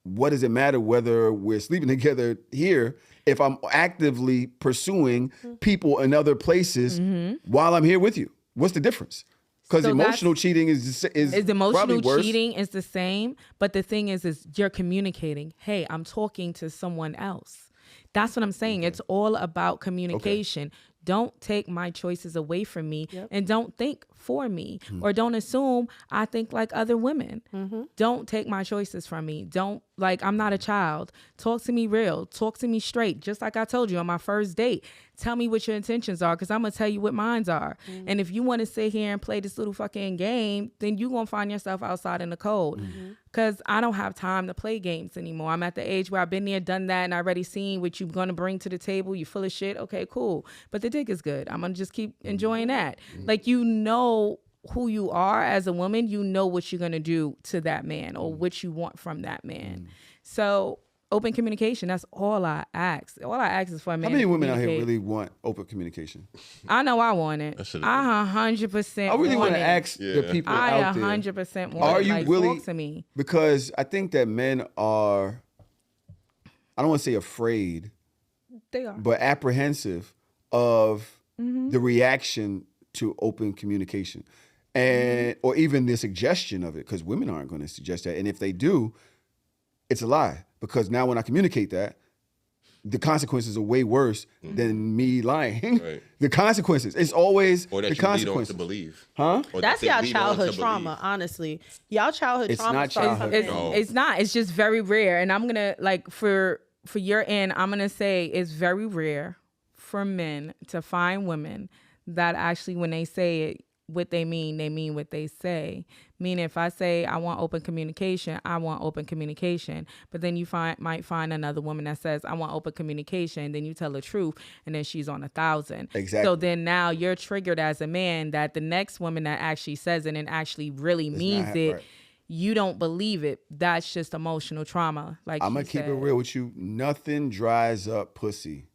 what does it matter whether we're sleeping together here if I'm actively pursuing people in other places while I'm here with you? What's the difference? Because emotional cheating is emotional worse. Cheating is the same, but the thing is you're communicating. Hey, I'm talking to someone else. That's what I'm saying. Okay. It's all about communication. Okay. Don't take my choices away from me and don't think for me or don't assume I think like other women. Don't take my choices from me. I'm not a child. Talk to me real. Talk to me straight. Just like I told you on my first date. Tell me what your intentions are because I'm going to tell you what mine are. And if you want to sit here and play this little fucking game, then you're going to find yourself outside in the cold. Because I don't have time to play games anymore. I'm at the age where I've been there, done that, and I already seen what you're going to bring to the table. You full of shit. Okay, cool. But the dick is good. I'm going to just keep enjoying that. Like, you know who you are as a woman. You know what you're going to do to that man or what you want from that man. So open communication, that's all I ask. All I ask is for a man. How many women out here really want open communication? I know I want it. I 100% I really want to ask the people out there. I 100% want it. Are you really? Talk to me. Because I think that men are, I don't want to say afraid. They are. But apprehensive of the reaction to open communication. And or even the suggestion of it, because women aren't going to suggest that. And if they do, it's a lie. Because now when I communicate that, the consequences are way worse than me lying. Right. The consequences. It's always or that the you consequences. Lead on to believe. Huh? That's y'all childhood trauma, honestly. Y'all childhood trauma. It's not childhood. It's not. It's just very rare. And I'm going to, for your end, I'm going to say it's very rare for men to find women that actually, when they say it, what they mean what they say. Meaning, if I say I want open communication, I want open communication. But then you might find another woman that says I want open communication. Then you tell the truth, and then she's on 1,000. Exactly. So then now you're triggered as a man that the next woman that actually says it and actually really means it. Right. You don't believe it. That's just emotional trauma. Like I'm gonna keep it real with you. Nothing dries up pussy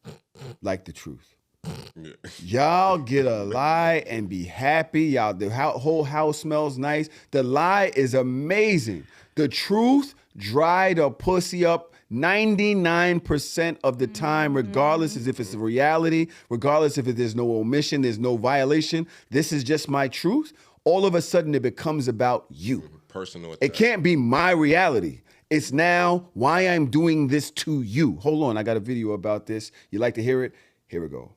like the truth. Yeah. Y'all get a lie and be happy. Y'all, the whole house smells nice. The lie is amazing. The truth dried a pussy up 99% of the time, regardless as if it's a reality, regardless if there's no omission, there's no violation. This is just my truth. All of a sudden, it becomes about you. Personal attack. It can't be my reality. It's now why I'm doing this to you. Hold on, I got a video about this. You like to hear it? Here we go.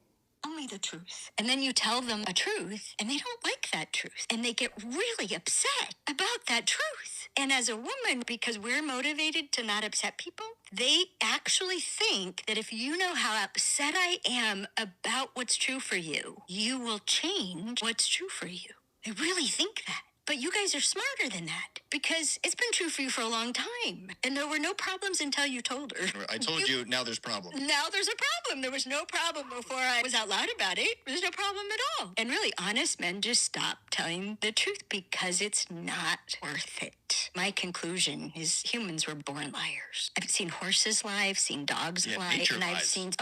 Only the truth. And then you tell them a truth, and they don't like that truth. And they get really upset about that truth. And as a woman, because we're motivated to not upset people, they actually think that if you know how upset I am about what's true for you, you will change what's true for you. They really think that. But you guys are smarter than that, because it's been true for you for a long time. And there were no problems until you told her. I told you, now there's problems. Now there's a problem. There was no problem before I was out loud about it. There's no problem at all. And really, honest men just stop telling the truth because it's not worth it. My conclusion is humans were born liars. I've seen horses lie, I've seen dogs lie, and I've seen,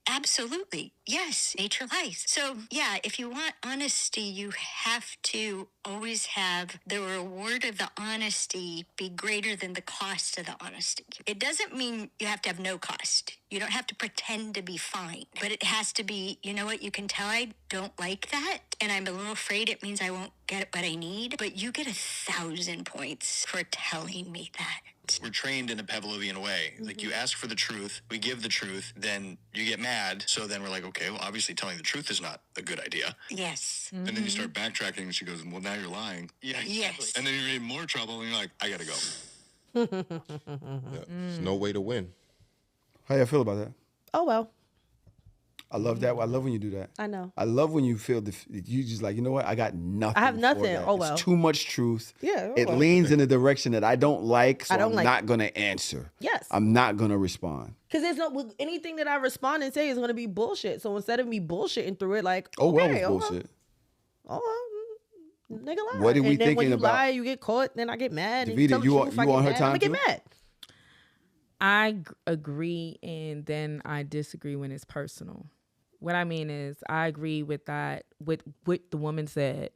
absolutely. Yes, nature lies. So, yeah, if you want honesty, you have to always have the reward of the honesty be greater than the cost of the honesty. It doesn't mean you have to have no cost. You don't have to pretend to be fine, but it has to be, you know what, you can tell I don't like that, and I'm a little afraid it means I won't get what I need, but you get 1,000 points for telling me that. We're trained in a Pavlovian way. Like, you ask for the truth, we give the truth, then you get mad. So then we're like, okay, well, obviously telling the truth is not a good idea. Yes. And then you start backtracking, and she goes, well, now you're lying. Yeah. Yes. And then you're in more trouble, and you're like, I gotta go. There's no way to win. How y'all feel about that? Oh, well. I love that. I love when you do that. I know. I love when you feel you just like, you know what? I got nothing. I have nothing. For that. Oh, well. It's too much truth. Yeah. It leans in a direction that I don't like, so I'm like not going to answer. Yes. I'm not going to respond. Because there's no anything that I respond and say is going to be bullshit. So instead of me bullshitting through it, like, Oh, well, okay, it was bullshit. Nigga lie. What are we and then thinking when you about? Lie, you get caught, then I get mad. Davida, and you tell the you truth, on her time I'm going to too? get mad. I agree, and then I disagree when it's personal. What I mean is, I agree with that. With what the woman said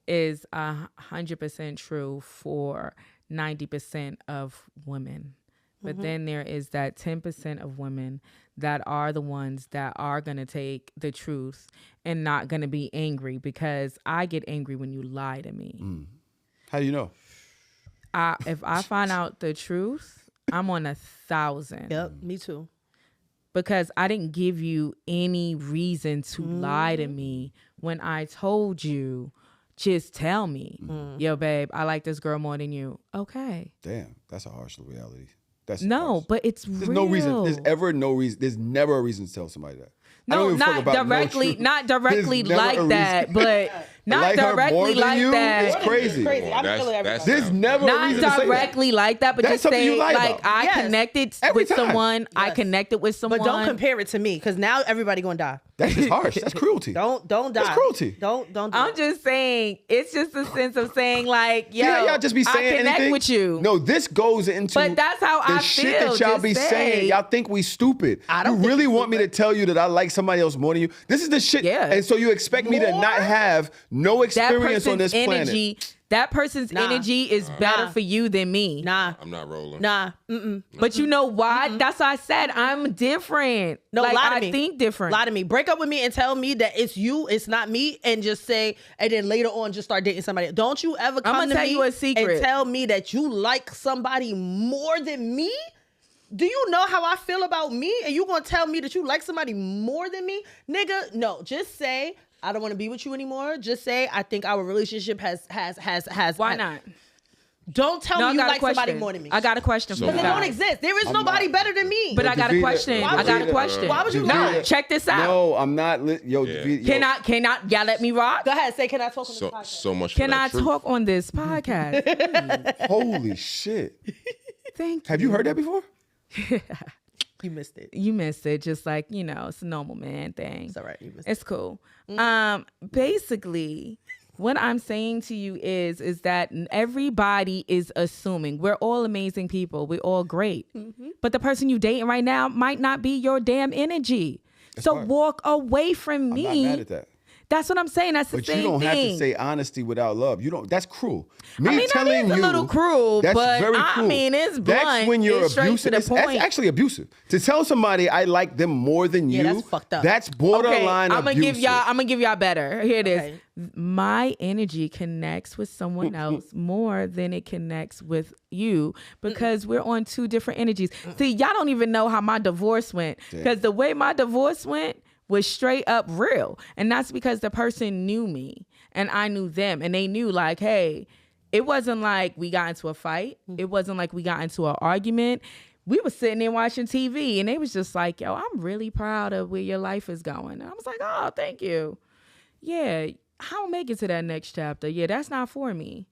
is 100% true for 90% of women. But then there is that 10% of women that are the ones that are going to take the truth and not going to be angry, because I get angry when you lie to me. How do you know? If I find out the truth, I'm on 1,000. Yep, me too. Because I didn't give you any reason to lie to me when I told you, just tell me, yo, babe, I like this girl more than you. Okay. Damn, that's a harsh reality. That's No, harsh. but it's There's real. no reason. There's never a reason to tell somebody that. I don't No, give a fuck not about directly, truth. not directly There's never a like that, reason. but not Like her more directly than like you? that. It's crazy. I'm That's- feeling that's- everybody. There's never a Not reason to say that. directly like that, but That's just something you say, lie like, about. I Yes. connected Every with time. someone. I Yes. connected with someone. But don't compare it to me, because now everybody going to die. That's just harsh. That's cruelty. Don't die. That's cruelty. Don't do I'm that. just saying, it's just a sense of saying, like, yo, See how y'all just be saying I connect anything? with you. No, this goes into But that's how the I shit feel. that y'all Just be say. saying. Y'all think we stupid. I don't You think really we want me to tell you that I like somebody else more than you? This is the shit. Yeah. And so you expect me to More? not have no that experience on person's this planet. energy, that person's Nah. energy is better Nah. for you than me. Nah. I'm not rolling. Nah. Mm-mm. But you know why? That's why I said I'm different. No, like, lie to I me. think different. Lie to me. Break up with me and tell me that it's you, it's not me, and just say, and then later on just start dating somebody else. Don't you ever come I'ma to tell me you a secret. and tell me that you like somebody more than me? Do you know how I feel about me? And you gonna tell me that you like somebody more than me? Nigga, no. Just say, I don't want to be with you anymore. Just say, I think our relationship has Why not? Don't tell me you like somebody more than me. I got a question for you. Because it don't exist. There is nobody better than me. But I got a question. Why would you lie? No, check this out. No, I'm not. Cannot y'all let me rock? Go ahead. Say, can I talk on this podcast? So much Can I talk on this podcast? Holy shit. Thank you. Have you heard that before? You missed it. You missed it. Just like, it's a normal man thing. It's all right. You missed It's cool. Basically, what I'm saying to you is that everybody is assuming we're all amazing people. We're all great. Mm-hmm. But the person you dating right now might not be your damn energy. So walk away from me. I'm not mad at that. That's what I'm saying. That's the same thing. But you don't have to say honesty without love. You don't. That's cruel. That is a little cruel. That's but very cruel. I mean, it's blunt. That's when you're abusive. That's actually abusive. To tell somebody I like them more than you. That's fucked up. That's borderline abusive. I'm gonna give y'all better. Here it is. My energy connects with someone else more than it connects with you because we're on two different energies. See, y'all don't even know how my divorce went because the way my divorce went was straight up real. And that's because the person knew me and I knew them and they knew like, hey, it wasn't like we got into a fight. It wasn't like we got into an argument. We were sitting there watching TV and they was just like, yo, I'm really proud of where your life is going. And I was like, oh, thank you. Yeah, I'll make it to that next chapter. Yeah, that's not for me.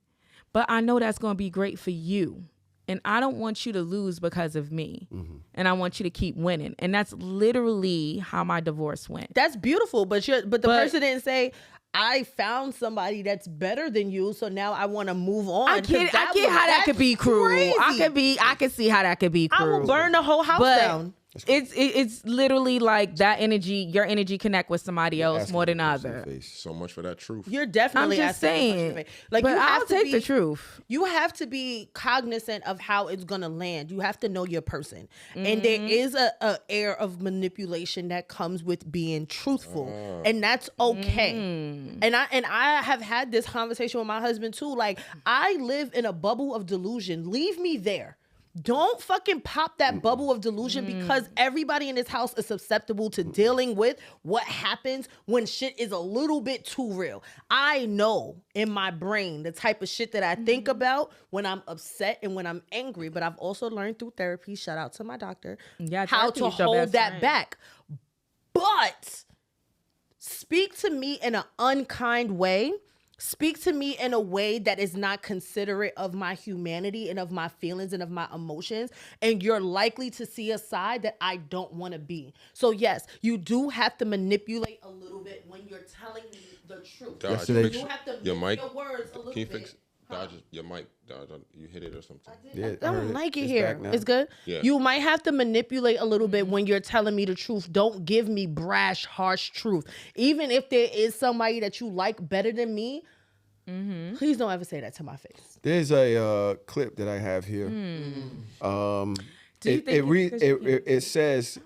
But I know that's going to be great for you. And I don't want you to lose because of me. Mm-hmm. And I want you to keep winning. And that's literally how my divorce went. That's beautiful. But the person didn't say, I found somebody that's better than you, so now I want to move on. I get how that could be cruel. Crazy. I can see how that could be cruel. I will burn the whole house down. It's literally like that energy, your energy connect with somebody else more than other. So much for that truth. You're definitely I'm just saying. Like, but I'll take the truth. You have to be cognizant of how it's gonna land. You have to know your person. And there is a air of manipulation that comes with being truthful. And that's okay. And I have had this conversation with my husband too. Like, I live in a bubble of delusion. Leave me there. Don't fucking pop that bubble of delusion because everybody in this house is susceptible to dealing with what happens when shit is a little bit too real. I know in my brain the type of shit that I think about when I'm upset and when I'm angry, but I've also learned through therapy, shout out to my doctor, how to hold that back. But speak to me in an unkind way. Speak to me in a way that is not considerate of my humanity and of my feelings and of my emotions. And you're likely to see a side that I don't want to be. So yes, you do have to manipulate a little bit when you're telling me the truth. Dodge, you do have to mix your words a little bit. Can you fix Dodge, your mic? Dodge, you hit it or something? I don't like it here. It's good? Yeah. You might have to manipulate a little bit when you're telling me the truth. Don't give me brash, harsh truth. Even if there is somebody that you like better than me, please don't ever say that to my face. There's a clip that I have here. It says,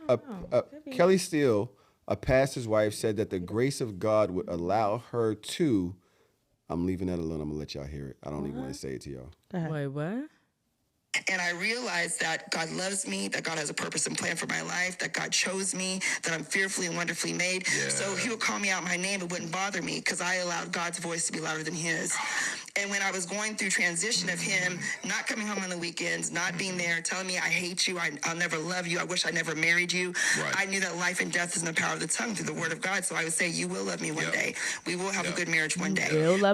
Kelly Steele, a pastor's wife, said that the grace of God would allow her to... I'm leaving that alone. I'm going to let y'all hear it. I don't even want to say it to y'all. Wait, what? And I realized that God loves me, that God has a purpose and plan for my life, that God chose me, that I'm fearfully and wonderfully made. Yeah. So he would call me out my name. It wouldn't bother me because I allowed God's voice to be louder than his. And when I was going through transition of him not coming home on the weekends, not being there, telling me I hate you, I'll never love you, I wish I never married you. Right. I knew that life and death is in the power of the tongue through the word of God. So I would say, you will love me one day. We will have a good marriage one day.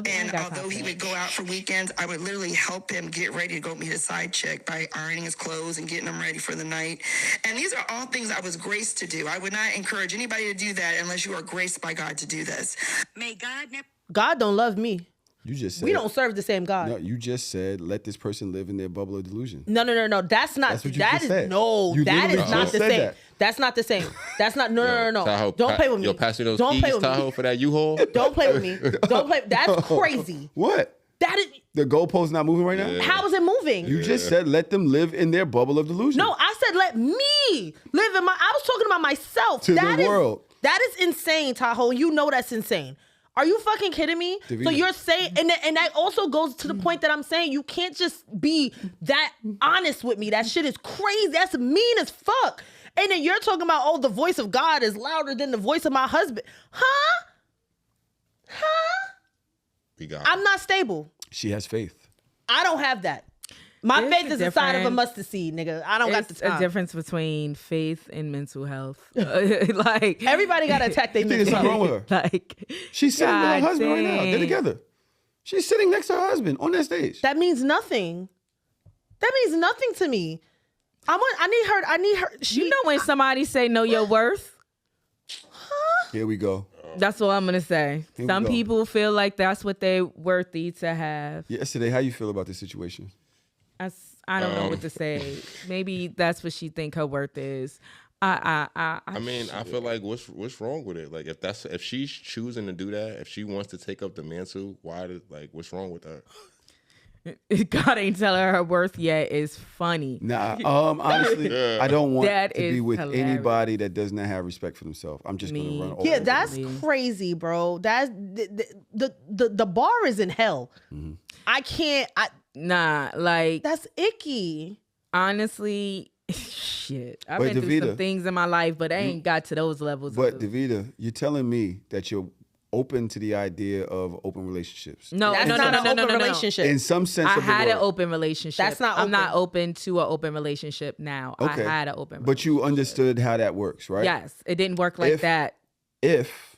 And although he would go out for weekends, I would literally help him get ready to go meet a side chick by ironing his clothes and getting him ready for the night. And these are all things I was graced to do. I would not encourage anybody to do that unless you are graced by God to do this. May God never... God don't love me. You just said, we don't serve the same God. No, you just said let this person live in their bubble of delusion. No. That's not. That's what you that just is said. no. You that is not the same. That. That's not the same. That's not. No. Tahoe, don't play with me. Yo, pass me those don't keys, play with Tahoe, me. for that U-Haul. Don't play with me. Don't play. That's crazy. What? That is. The goalpost not moving right now? Yeah. How is it moving? You just said let them live in their bubble of delusion. No, I said let me live in my. I was talking about myself. To the world. That is insane, Tahoe. You know that's insane. Are you fucking kidding me? Davina. So you're saying, and that also goes to the point that I'm saying, you can't just be that honest with me. That shit is crazy. That's mean as fuck. And then you're talking about, oh, the voice of God is louder than the voice of my husband. Huh? We got I'm not stable. She has faith. I don't have that. My It's faith is the size of a different. mustard seed, nigga. I don't got the It's time. a difference between faith and mental health. Like Everybody got to attack their You think there's mental something health. wrong with her? like She's sitting with her God husband right now. They're dang. together. She's sitting next to her husband on that stage. That means nothing. That means nothing to me. I need her. You know when somebody say know your worth? Here we go. That's what I'm gonna say. Here we Some go. people feel like that's what they worthy to have. Yesterday, how you feel about this situation? I don't know what to say. Maybe that's what she think her worth is. I mean, I feel like what's wrong with it? Like if she's choosing to do that, if she wants to take up the mantle, what's wrong with her? God ain't telling her worth yet is funny. Nah, honestly, I don't want That to be is with hilarious. anybody that does not have respect for themselves. I'm just going to run all Yeah, over that's them. crazy, bro. That's the bar is in hell. Mm-hmm. I can't. Nah, like That's icky. honestly, shit. I've But been through some Davida, things in my life, but I ain't got to those levels. But of, Davida, you're telling me that you're open to the idea of open relationships. no, That's no, not no, an no, no, open no, no. relationship. In some sense I of the had word. an open relationship. That's not I'm not open. open to an open relationship now. Okay. I had an open. But you understood how that works, right? Yes, it didn't work like If- that. If,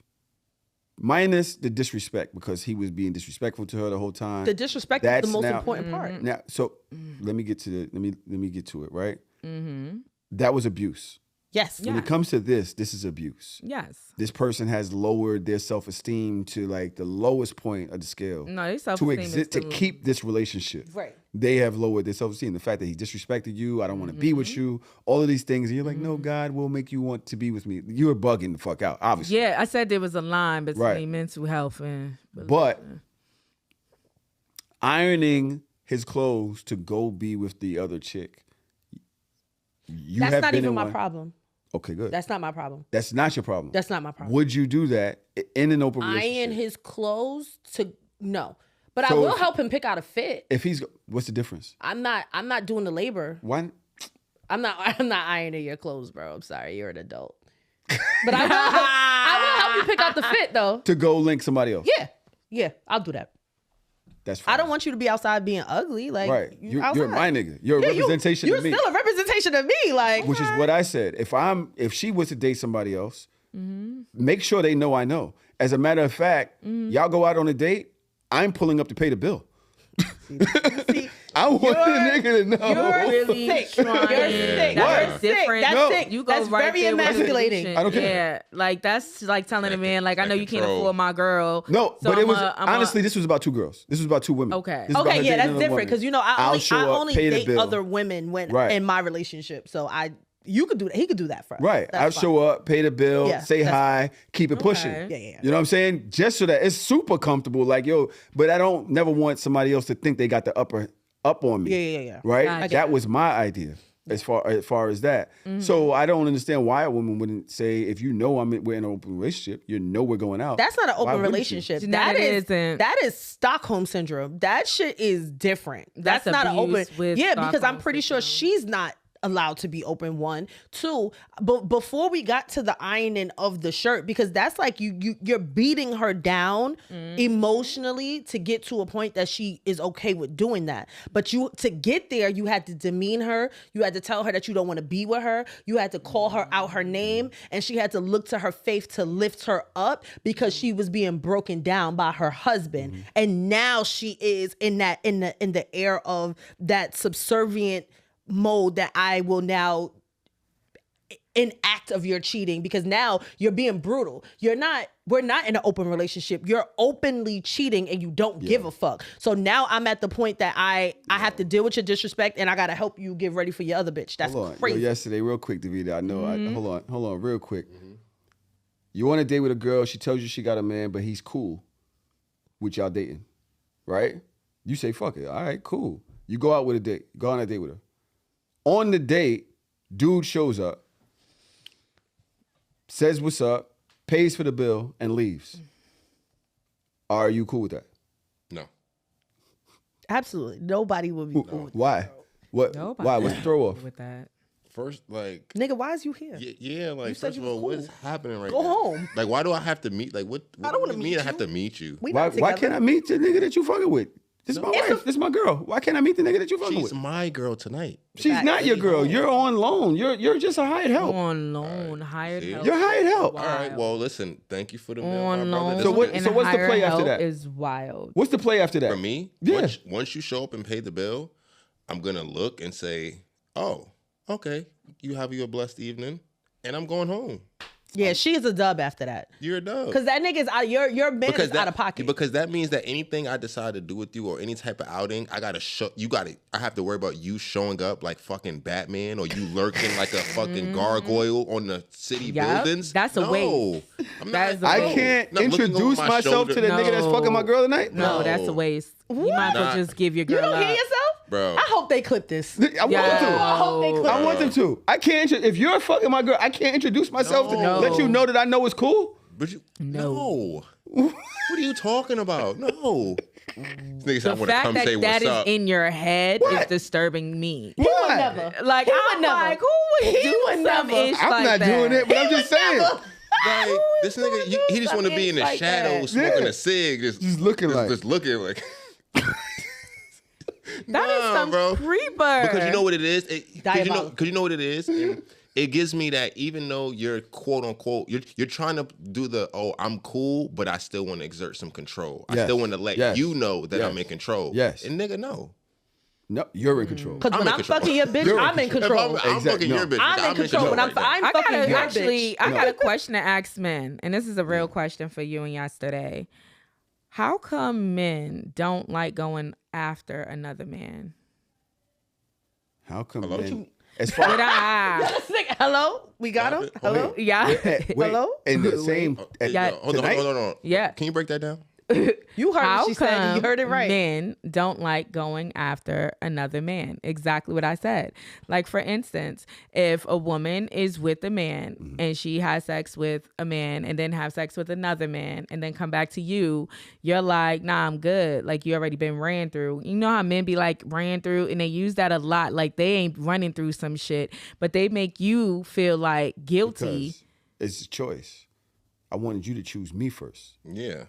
minus the disrespect, because he was being disrespectful to her the whole time. The disrespect is That's the most now- important part. Now, so let me get to let me get to it, right? Mm-hmm. That was abuse. Yes. When it comes to this is abuse. Yes. This person has lowered their self-esteem to like the lowest point of the scale. No, their to self-esteem is exist to still- keep this relationship. Right. They have lowered their self-esteem. The fact that he disrespected you, I don't want to be with you, all of these things, and you're like, no, God will make you want to be with me. You were bugging the fuck out, obviously. Yeah, I said there was a line between Right. mental health and. But ironing his clothes to go be with the other chick. You That's have not been even in my one- problem. Okay, good. That's not my problem. That's not your problem. That's not my problem. Would you do that in an open relationship? Iron his clothes to no, but I So will if- help him pick out a fit. If he's, what's the difference? I'm not doing the labor. Why? I'm not ironing your clothes, bro. I'm sorry, you're an adult. But I will help you pick out the fit though. To go link somebody else. Yeah, I'll do that. That's fine. I don't want you to be outside being ugly. Like Right. You're outside. my nigga. You're a representation you're of me. still a representation of me. Like Which is what I said. If she was to date somebody else, make sure they know I know. As a matter of fact, y'all go out on a date, I'm pulling up to pay the bill. I want the nigga to know. You're really sick. trying. You're sick. That's You're sick. different. That's No. sick. You go That's right very there with the emasculating. solution. I don't care. Yeah, like that's like telling a man, like I know you can't control. afford my girl. No, so but it I'm was I'm honestly this was about two girls. This was about two women. Okay. This is about Okay, her yeah, dating that's another different woman. because you know I I'll only, show I up, only pay the date bill. other women when Right. in my relationship. So you could do that. He could do that for us. Right. That's I'll fine. show up, pay the bill, Yeah, say that's hi, keep it pushing. Yeah. You know what I'm saying? Just so that it's super comfortable. Like, yo, but I don't never want somebody else to think they got the up on me. Yeah. Right? Gotcha. That was my idea as far as that. So I don't understand why a woman wouldn't say, if you know we're in an open relationship, you know we're going out. That's not an why open wouldn't you? relationship. No, That it is isn't. that is Stockholm syndrome. That shit is different. That's That's not an open. abuse with Yeah, because I'm Stockholm pretty sure syndrome. she's not allowed to be open. One, two. But before we got to the ironing of the shirt, because that's like you're beating her down emotionally to get to a point that she is okay with doing that. But to get there, you had to demean her. You had to tell her that you don't want to be with her. You had to call her out her name, and she had to look to her faith to lift her up because she was being broken down by her husband. And now she is in the air of that subservient mode that I will now enact of your cheating, because now you're being brutal. We're not in an open relationship. You're openly cheating and you don't give a fuck. So now I'm at the point that I have to deal with your disrespect and I gotta help you get ready for your other bitch. That's Hold on. crazy. Yo, yesterday, real quick, Davida. I know. Hold on, real quick. You on a date with a girl. She tells you she got a man, but he's cool with y'all dating, right? You say, fuck it. All right, cool. You go out with a date. Go on a date with her. On the date, dude shows up, says what's up, pays for the bill, and leaves. Are you cool with that? No. Absolutely. Nobody will be cool with Why? What? Nobody Why? What's the throw off? with that. First, like, nigga, why is you here? yeah, like, said first you of all, was what is cool. happening right Go now? home. Like, why do I have to meet? Like, what I don't do wanna you meet mean I you. have to meet you? We Why not together. can't I meet the nigga that you fucking with? This is my wife. This is my girl. Why can't I meet the nigga that you fucking She's with? my girl tonight. She's not your girl. You're on loan. You're just a hired help. On loan, hired help. You're hired help. All right. Well, listen. Thank you for the mail, my On brother. loan. This So what- and so what's the hired play after help that? Is wild. What's the play after that? For me, Yeah. once you show up and pay the bill, I'm gonna look and say, "Oh, okay, you have your blessed evening," and I'm going home. Yeah, she is a dub after that. You're a dub. Because that nigga's out. Your man is out of pocket. Because that means that anything I decide to do with you or any type of outing, I have to worry about you showing up like fucking Batman or you lurking like a fucking gargoyle on the city buildings. That's a waste. I'm That is not, a I waste. can't not looking introduce over my myself shoulder. to the nigga that's fucking my girl tonight. No, that's a waste. You might as well just give your girl You don't up. hear yourself? Bro. I hope they clip this. I want them to. I hope they clip I want them to. I can't. If you're fucking my girl, I can't introduce myself to No. let you know that I know it's cool. But you no. What are you talking about? No. Niggas The I want to fact come that say that what's is up. in your head What? is disturbing me. Why? Never. Like, He I'm would never. like, who would He do would some never. ish I'm like not that? doing it, but I'm just saying. Like, this nigga, he just want to be in the like that. shadows smoking Yeah. a cig, Just looking like. just looking like. That is some bro. creeper. Because you know what it is? Diabolical. Because you know what it is? And it gives me that even though you're quote unquote, you're trying to do the, oh, I'm cool, but I still want to exert some control. I Yes. still want to let Yes. you know that Yes. I'm in control. Yes. And nigga, no. No, you're in control. Because when I'm in I'm control. fucking your bitch, You're in I'm in control. control. I'm Exactly. fucking your No. bitch. I'm in control. When I'm right now. I fucking gotta your actually, bitch. I got a question to ask men, and this is a real question for you and yesterday. How come men don't like going after another man? How come? Hello? Men, as far Did I? This nigga- Hello? We got him? Hello? Yeah. wait, Hello? in the same. Yeah. Hold on, Tonight? hold on. Yeah. Can you break that down? You heard How what she said. come You heard it right. men don't like going after another man? Exactly what I said. Like, for instance, if a woman is with a man and she has sex with a man and then have sex with another man and then come back to you, you're like, nah, I'm good. Like, you already been ran through. You know how men be like ran through, and they use that a lot. Like, they ain't running through some shit, but they make you feel like guilty. Because it's a choice. I wanted you to choose me first. Yeah.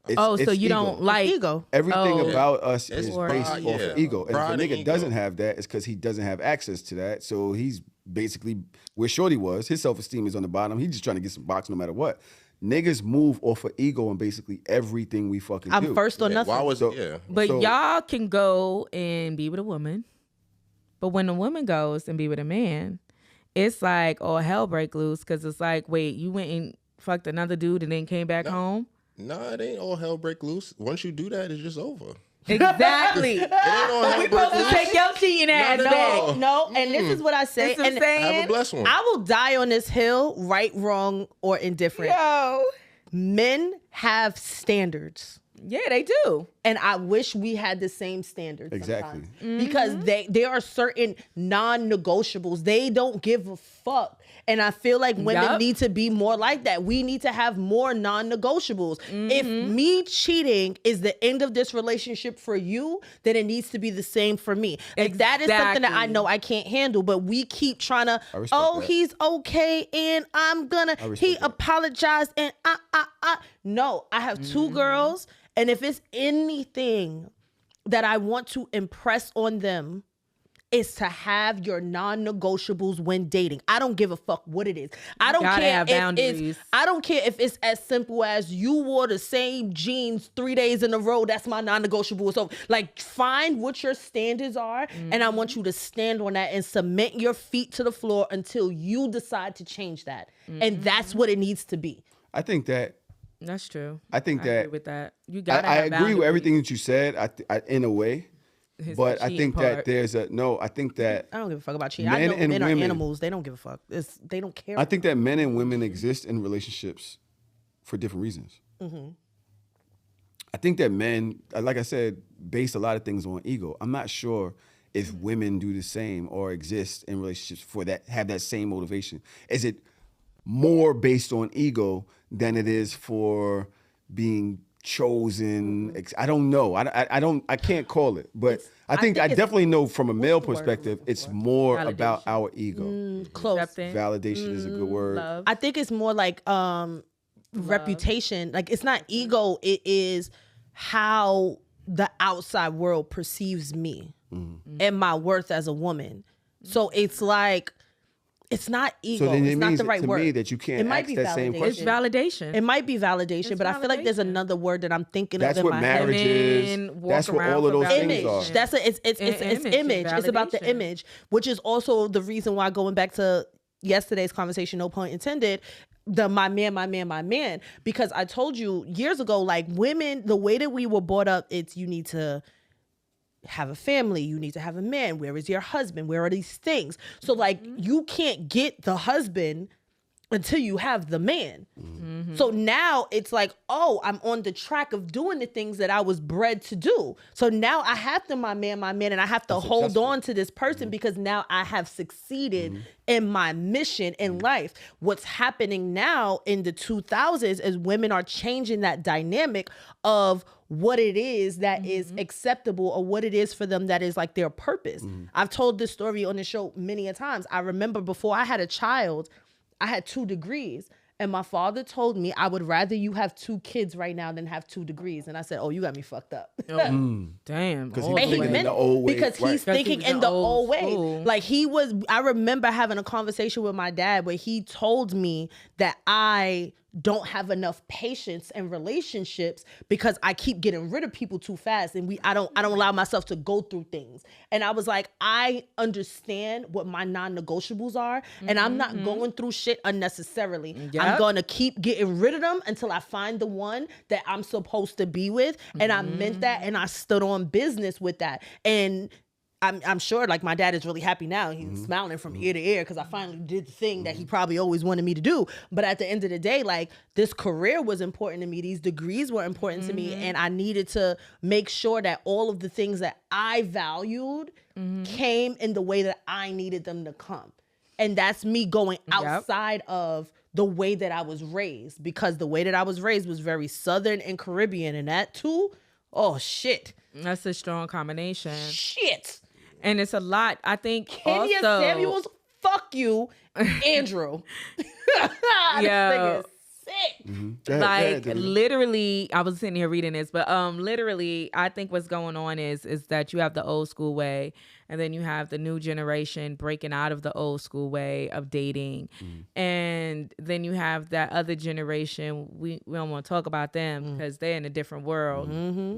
It's So you ego. don't like Ego. Everything Oh. about us It's is pride, based off yeah. of ego. And Pride if a and nigga ego. doesn't have that, it's because he doesn't have access to that. So he's basically where Shorty was. His self-esteem is on the bottom. He's just trying to get some box no matter what. Niggas move off of ego and basically everything we fucking do. I'm first or nothing. Why was So- yeah? But So- y'all can go and be with a woman. But when a woman goes and be with a man, it's like, oh, hell break loose. Because it's like, wait, you went and fucked another dude and then came back home? Nah, it ain't all hell break loose. Once you do that, it's just over. Exactly. It ain't all hell We break supposed to loose. take your cheating ass no, back. No, and this is what I say. That's what I'm And saying. Have a blessed one. I will die on this hill, right, wrong, or indifferent. Yo. Men have standards. Yeah, they do. And I wish we had the same standards. Exactly. sometimes. Because there are certain non-negotiables. They don't give a fuck. And I feel like women Yup. need to be more like that. We need to have more non-negotiables. If me cheating is the end of this relationship for you, then it needs to be the same for me. If that is something that I Exactly. know I can't handle, but we keep trying to, I respect oh, that. he's okay and I'm gonna, respect he that. apologized and No, I have two girls, and if it's anything that I want to impress on them, is to have your non-negotiables when dating. I don't give a fuck what it is. I don't Gotta care have if boundaries. it's I don't care if it's as simple as you wore the same jeans 3 days in a row. That's my non-negotiable. So like find what your standards are, and I want you to stand on that and cement your feet to the floor until you decide to change that. And that's what it needs to be. I think that That's true. I think agree that with that. You got. I agree with everything that you said. I in a way, It's but the I cheating think that part. there's a no. I think that I don't give a fuck about cheating. I Men know and men are women- animals. They don't give a fuck. They don't care. I think that men and women exist in relationships for different reasons. I think that men, like I said, base a lot of things on ego. I'm not sure if women do the same or exist in relationships for that, have that same motivation. Is it more based on ego than it is for being chosen? I don't know. I can't call it, but I think I definitely know from a male perspective, it's more about our ego. Close. Acceptance, Validation is a good word. love. I think it's more like reputation. Like it's not ego. It is how the outside world perceives me and my worth as a woman. So it's like, it's not ego. So then it's not the right word. To me that you can't ask that same question. It's validation. It might be validation, but I feel like there's another word that I'm thinking That's of in what my marriage head. is. That's what all of those things are. That's it's image. It's about the image, which is also the reason why, going back to yesterday's conversation, no pun intended, my man, because I told you years ago, like, women, the way that we were brought up, it's you need to have a family, you need to have a man, where is your husband, where are these things? So like, you can't get the husband until you have the man. So now it's like, oh, I'm on the track of doing the things that I was bred to do. So now I have to my man, and I have to hold on to this person because now I have succeeded in my mission in life. What's happening now in the 2000s is women are changing that dynamic of what it is that is acceptable, or what it is for them that is like their purpose. I've told this story on the show many a times. I remember before I had a child, I had 2 degrees. And my father told me, I would rather you have 2 kids right now than have 2 degrees. And I said, oh, you got me fucked up. Damn. Because he's thinking in the old way. Because he's thinking in the old way. school. Like, I remember having a conversation with my dad where he told me that I don't have enough patience in relationships because I keep getting rid of people too fast, and I don't allow myself to go through things. And I was like, I understand what my non-negotiables are, and I'm not going through shit unnecessarily. I'm gonna keep getting rid of them until I find the one that I'm supposed to be with. And I meant that, and I stood on business with that. And I'm sure, like, my dad is really happy now. He's smiling from ear to ear because I finally did the thing that he probably always wanted me to do. But at the end of the day, like, this career was important to me. These degrees were important to me. And I needed to make sure that all of the things that I valued came in the way that I needed them to come. And that's me going outside of the way that I was raised, because the way that I was raised was very Southern and Caribbean. And that too, oh, shit. That's a strong combination. Shit. And it's a lot. I think Kenya also, Samuels, fuck you, Andrew. Yo. Sick. Like, literally, I was sitting here reading this, but literally, I think what's going on is that you have the old school way, and then you have the new generation breaking out of the old school way of dating, and then you have that other generation. We don't want to talk about them because they're in a different world.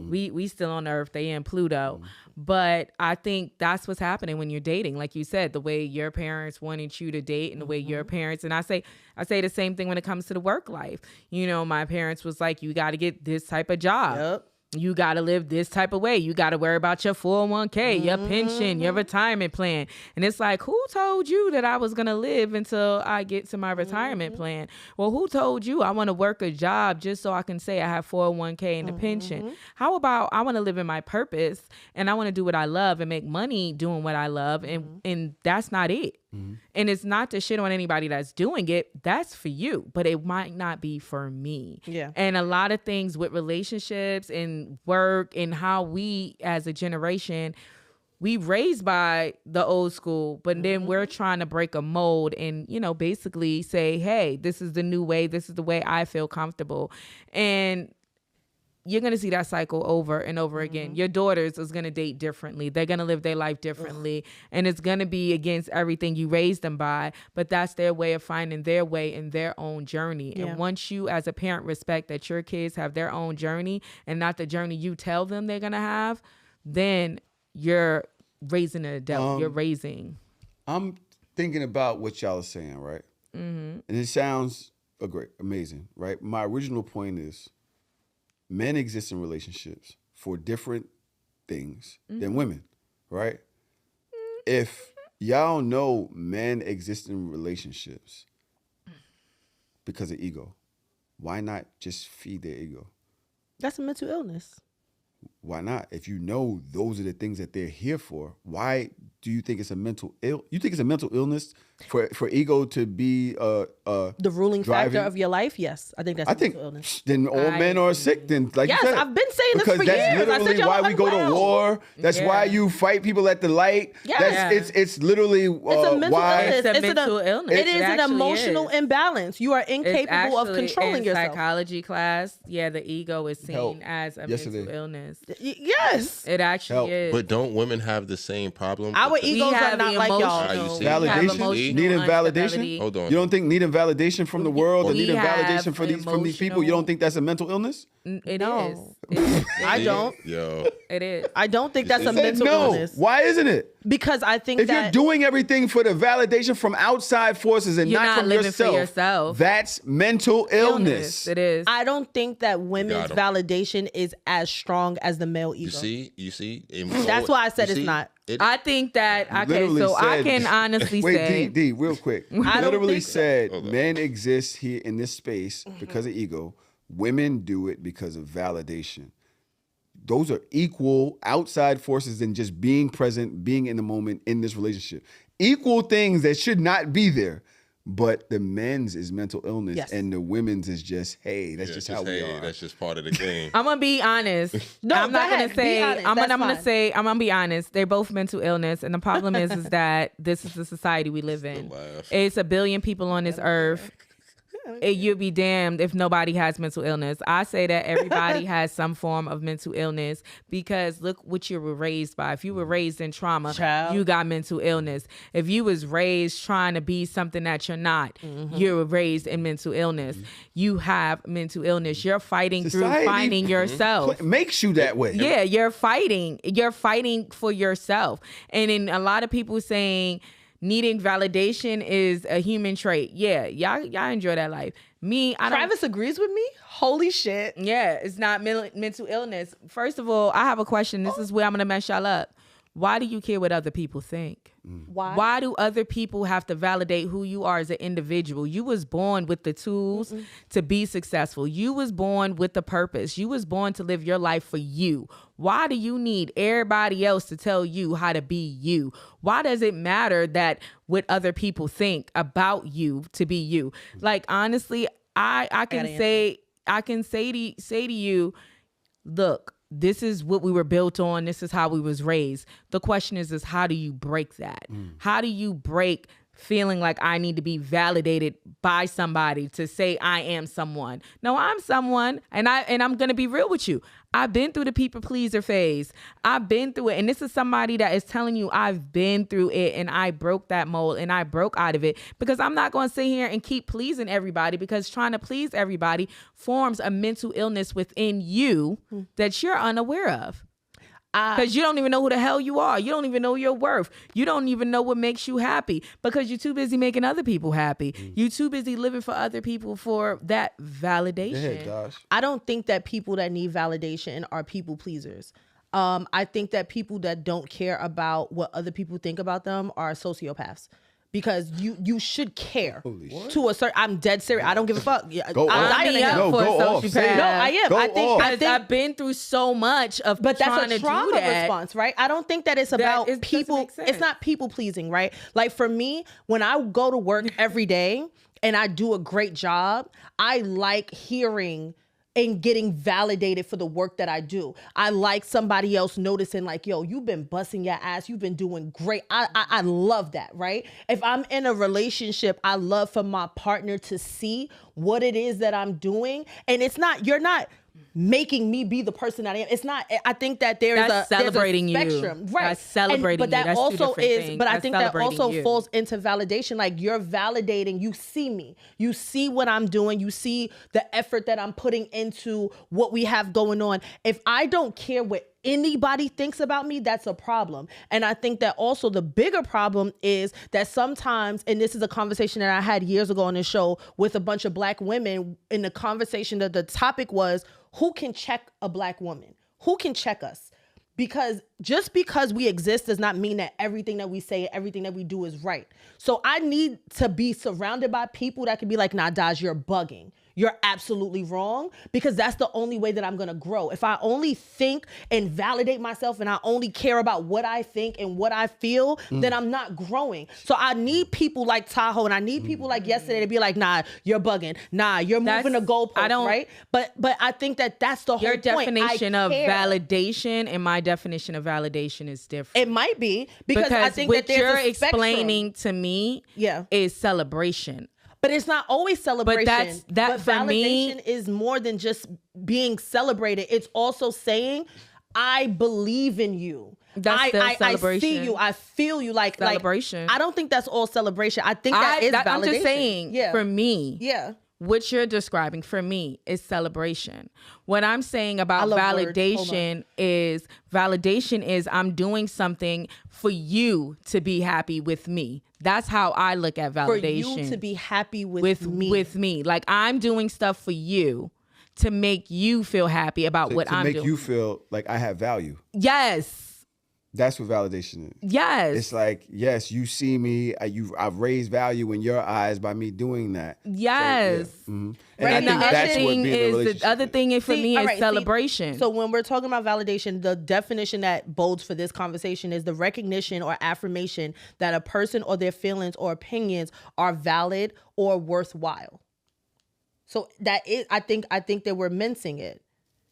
We still on Earth, they in Pluto. But I think that's what's happening when you're dating. Like you said, the way your parents wanted you to date, and the way your parents, and I say the same thing when it comes to the work life. You know, my parents was like, you got to get this type of job. Yep. You got to live this type of way. You got to worry about your 401k, your pension, your retirement plan. And it's like, who told you that I was going to live until I get to my retirement plan? Well, who told you I want to work a job just so I can say I have 401k and a pension? How about I want to live in my purpose, and I want to do what I love and make money doing what I love, and that's not it. And it's not to shit on anybody that's doing it. That's for you, but it might not be for me. Yeah. And a lot of things with relationships and work and how we as a generation, we raised by the old school, but then we're trying to break a mold and, you know, basically say, hey, this is the new way. This is the way I feel comfortable. And you're going to see that cycle over and over again. Your daughters is going to date differently. They're going to live their life differently. And it's going to be against everything you raised them by. But that's their way of finding their way in their own journey. Yeah. And once you, as a parent, respect that your kids have their own journey and not the journey you tell them they're going to have, then you're raising an adult. You're raising. I'm thinking about what y'all are saying, right? And it sounds amazing, right? My original point is, men exist in relationships for different things than women, right? If y'all know men exist in relationships because of ego, why not just feed their ego? That's a mental illness. Why not? If you know those are the things that they're here for, why do you think it's a mental ill? You think it's a mental illness for ego to be the ruling driving? factor of your life? Yes, I think that's a mental illness. Then all men are sick. Then, like yes, you said, I've been saying this because for that's years. literally why we go to war. That's why you fight people at the light. It's literally it's a mental illness. It's a mental illness. It is an emotional imbalance. You are incapable of controlling yourself. Psychology class, the ego is seen as a mental illness. Yes, it actually is. But don't women have the same problem? Our egos are not like y'all. Validation, needing validation. Hold on. You don't think needing validation from the world or needing validation from these people? You don't think that's a mental illness? It is. I don't. Yo, it is. I don't think that's a mental illness. Why isn't it? Because I think if you're doing everything for the validation from outside forces and not from yourself, that's mental illness. It is. I don't think that women's validation is as strong as the male ego. You see. That's why I said it's not. I think that I can honestly say. Wait, D, real quick. I literally said men exist here in this space because of ego. Women do it because of validation. Those are equal outside forces than just being present, being in the moment in this relationship. Equal things that should not be there. But the men's is mental illness and the women's is just, hey, that's just how we are. That's just part of the game. I'm gonna be honest. I'm not gonna say. I'm gonna be honest. They're both mental illness, and the problem is that this is the society we live in. It's 1 billion people on this earth. You'd be damned if nobody has mental illness. I say that everybody has some form of mental illness because look what you were raised by. If you were raised in trauma, you got mental illness. If you was raised trying to be something that you're not, you were raised in mental illness. You have mental illness. You're fighting through finding yourself. Makes you that way. Yeah, you're fighting. You're fighting for yourself. And in a lot of people saying needing validation is a human trait. Yeah, y'all enjoy that life. Me, Travis agrees with me? Holy shit. Yeah, it's not mental illness. First of all, I have a question. This is where I'm going to mess y'all up. Why do you care what other people think? Why? Why do other people have to validate who you are as an individual? You was born with the tools to be successful. You was born with the purpose. You was born to live your life for you. Why do you need everybody else to tell you how to be you? Why does it matter that what other people think about you to be you? Like, honestly, I can say to you, look, this is what we were built on. This is how we was raised. The question is how do you break that? How do you break feeling like I need to be validated by somebody to say I am someone? No, I'm someone, and I'm gonna be real with you. I've been through the people pleaser phase. I've been through it, and this is somebody that is telling you I've been through it, and I broke that mold, and I broke out of it because I'm not going to sit here and keep pleasing everybody because trying to please everybody forms a mental illness within you that you're unaware of. Because you don't even know who the hell you are. You don't even know your worth. You don't even know what makes you happy because you're too busy making other people happy. You're too busy living for other people for that validation. Yeah, I don't think that people that need validation are people pleasers. I think that people that don't care about what other people think about them are sociopaths. Because you should care to a certain. I'm dead serious. I don't give a fuck. Go off. I am. I think I've been through so much of. But that's a trauma response, right? I don't think that it's about people. It's not people pleasing, right? Like for me, when I go to work every day and I do a great job, I like hearing and getting validated for the work that I do. I like somebody else noticing like, yo, you've been busting your ass. You've been doing great. I love that, right? If I'm in a relationship, I love for my partner to see what it is that I'm doing. And you're not making me be the person that I am. It's not, I think that there's a spectrum. You. Right. That's celebrating but that you. That's also is, things. but I That's think that also you. falls into validation. Like you're validating, you see me, you see what I'm doing, you see the effort that I'm putting into what we have going on. If I don't care what anybody thinks about me, that's a problem. And I think that also the bigger problem is that sometimes, and this is a conversation that I had years ago on this show with a bunch of Black women, in the conversation that the topic was, who can check a Black woman? Who can check us? Because just because we exist does not mean that everything that we say, everything that we do is right. So I need to be surrounded by people that can be like, nah, Daj, you're bugging. you're absolutely wrong, because that's the only way that I'm going to grow. If I only think and validate myself and I only care about what I think and what I feel, then I'm not growing. So I need people like Tahoe and I need people like yesterday to be like, nah, you're bugging. Nah, you're moving the goalpost, right? But I think that that's the whole point. Your definition of validation and my definition of validation is different. It might be because I think what that there's you're a spectrum. explaining to me is celebration. But it's not always celebration. But for validation me is more than just being celebrated. It's also saying, I believe in you. That's celebration. I see you. I feel you. Like celebration. I don't think that's all celebration. I think that is validation. I'm just saying, for me, what you're describing for me is celebration. What I'm saying about validation is I'm doing something for you to be happy with me. That's how I look at validation. For you to be happy with me. With me. Like, I'm doing stuff for you to make you feel happy about what I'm doing. To make you feel like I have value. Yes. That's what validation is. Yes. It's like, yes, you see me. I've raised value in your eyes by me doing that. Yes. So, And I think that's what being in a relationship. The other thing for me is celebration. So when we're talking about validation, the definition that bodes for this conversation is the recognition or affirmation that a person or their feelings or opinions are valid or worthwhile. So that is, I think that we're mincing it.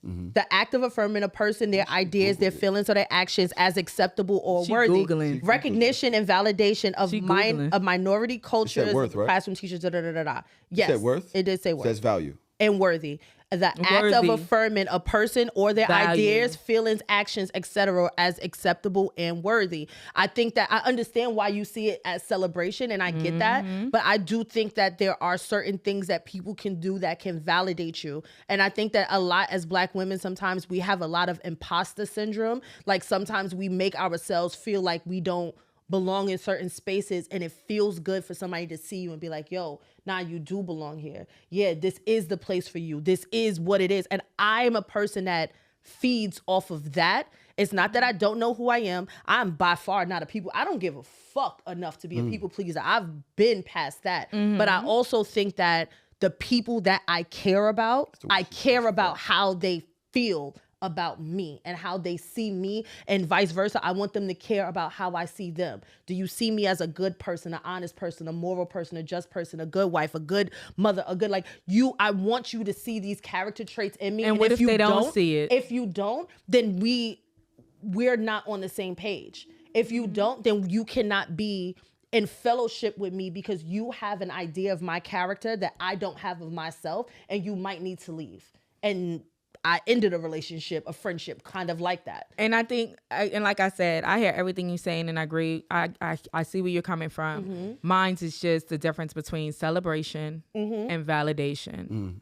The act of affirming a person, their ideas, their feelings, or their actions as acceptable or worthy. Recognition and validation of minority cultures, classroom teachers, Yes, it said worth? It did say worth. It says value. And worthy. The act of affirming a person or their ideas, feelings, actions, etc. as acceptable and worthy. I think that I understand why you see it as celebration, and I get that, but I do think that there are certain things that people can do that can validate you. And I think that a lot as Black women, sometimes we have a lot of imposter syndrome. Like sometimes we make ourselves feel like we don't belong in certain spaces, and it feels good for somebody to see you and be like, yo, nah, you do belong here. Yeah, this is the place for you. This is what it is. And I am a person that feeds off of that. It's not that I don't know who I am. I'm by far not a people. I don't give a fuck enough to be a people pleaser. I've been past that. But I also think that the people that I care about how they feel about me and how they see me, and vice versa. I want them to care about how I see them. Do you see me as a good person, an honest person, a moral person, a just person, a good wife, a good mother, a good, like you, I want you to see these character traits in me. And what if they don't see it? If you don't, then we're not on the same page. If you don't, then you cannot be in fellowship with me because you have an idea of my character that I don't have of myself, and you might need to leave. And I ended a relationship, a friendship, kind of like that. And I think, and like I said, I hear everything you're saying, and I agree. I see where you're coming from. Mine's is just the difference between celebration and validation.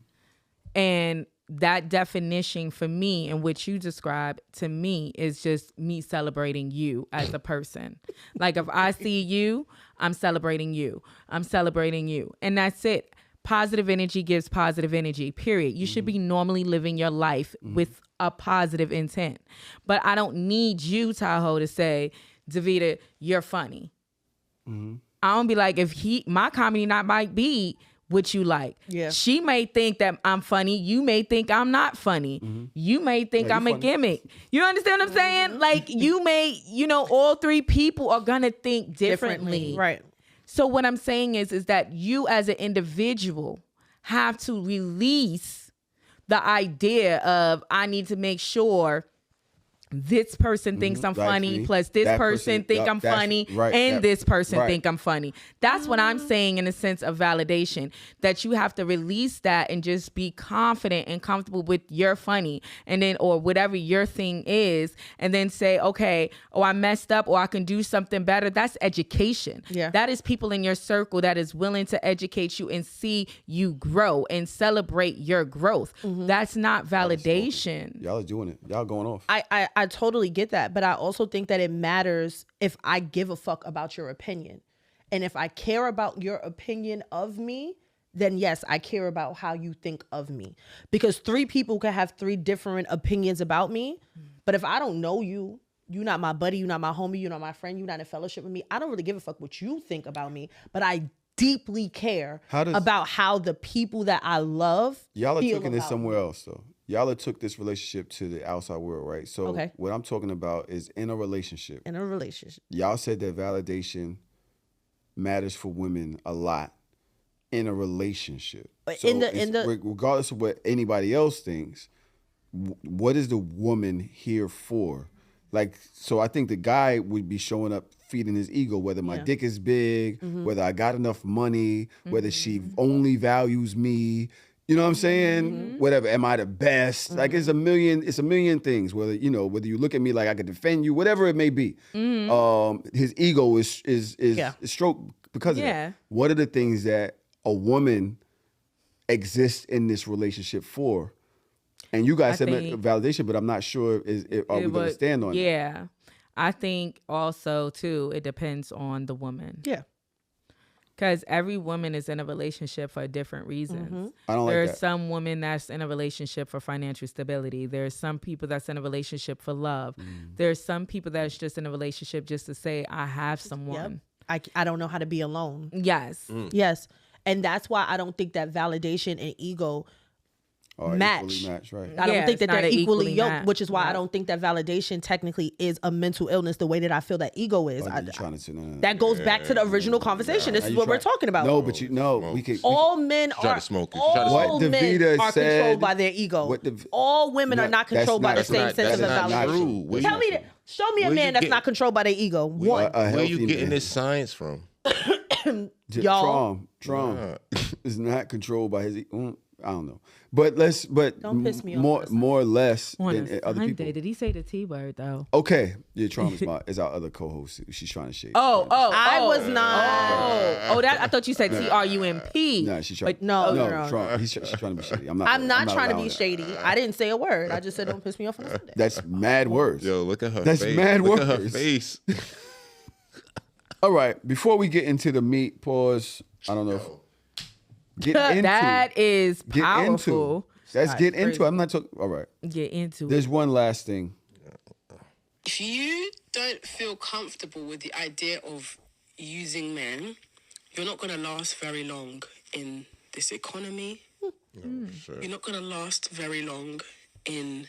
And that definition for me and what you describe to me is just me celebrating you as a person. Like if I see you, I'm celebrating you. I'm celebrating you. And that's it. Positive energy gives positive energy, period. You should be normally living your life with a positive intent. But I don't need you, Tahoe, to say, Davida, you're funny. I don't be like, if my comedy might be what you like. Yeah. She may think that I'm funny. You may think I'm not funny. You may think I'm a gimmick. You understand what I'm saying? Like you may, all three people are going to think differently. Right. So what I'm saying is that you as an individual have to release the idea of I need to make sure this person thinks I'm funny, plus this person think I'm funny, and this person think I'm funny. That's what I'm saying in a sense of validation, that you have to release that and just be confident and comfortable with your funny, and then, or whatever your thing is, and then say, okay, I messed up, or I can do something better. That's education. Yeah. That is people in your circle that is willing to educate you and see you grow and celebrate your growth. That's not validation. Y'all are doing it. Y'all going off. I totally get that, but I also think that it matters if I give a fuck about your opinion. And if I care about your opinion of me, then yes, I care about how you think of me. Because three people can have three different opinions about me, but if I don't know you, you're not my buddy, you're not my homie, you're not my friend, you're not in fellowship with me, I don't really give a fuck what you think about me, but I deeply care about how the people that I love Y'all are feel taking this about somewhere me. else, though. Y'all are took this relationship to the outside world, right? So what I'm talking about is in a relationship. In a relationship. Y'all said that validation matters for women a lot in a relationship. So regardless of what anybody else thinks, what is the woman here for? Like, so I think the guy would be showing up feeding his ego, whether my dick is big, whether I got enough money, whether she only values me. You know what I'm saying? Whatever. Am I the best? Like it's a million things. Whether you look at me like I could defend you, whatever it may be. His ego is stroked because of that. What are the things that a woman exists in this relationship for? And you guys said validation, but I'm not sure are we gonna stand on that? Yeah. I think also too, it depends on the woman. Yeah. Because every woman is in a relationship for different reasons. I don't like There's that. some women that's in a relationship for financial stability. There's some people that's in a relationship for love. There's some people that's just in a relationship just to say, I have someone. I don't know how to be alone. Yes. Yes. And that's why I don't think that validation and ego match. Right. I don't think that they're equally yoked, matched. which is why I don't think that validation technically is a mental illness the way that I feel that ego is. That goes back to the original conversation. This is what we're talking about. No, but we could. All men are controlled by their ego. All women are not controlled by the same sense of validation. Tell me that. Show me a man that's not controlled by their ego. One. Where are you getting this science from? Y'all. Trump is not controlled by his ego. I don't know, but don't piss me off. More or less than other people. Did he say the T word though? Okay, yeah, Trump is our other co-host. She's trying to shade. I was not. That I thought you said TRUMP. No, she's trying. No. Trump. She's trying to be shady. I'm not trying to be shady. I didn't say a word. I just said don't piss me off on a Sunday. That's mad words. Yo, look at her. That's face. mad look words. At her face. All right, before we get into the meat, pause. I don't know. If, that is powerful. Get into. I'm not talking. All right. Get into it. There's one last thing. If you don't feel comfortable with the idea of using men, you're not going to last very long in this economy. Sure. You're not going to last very long in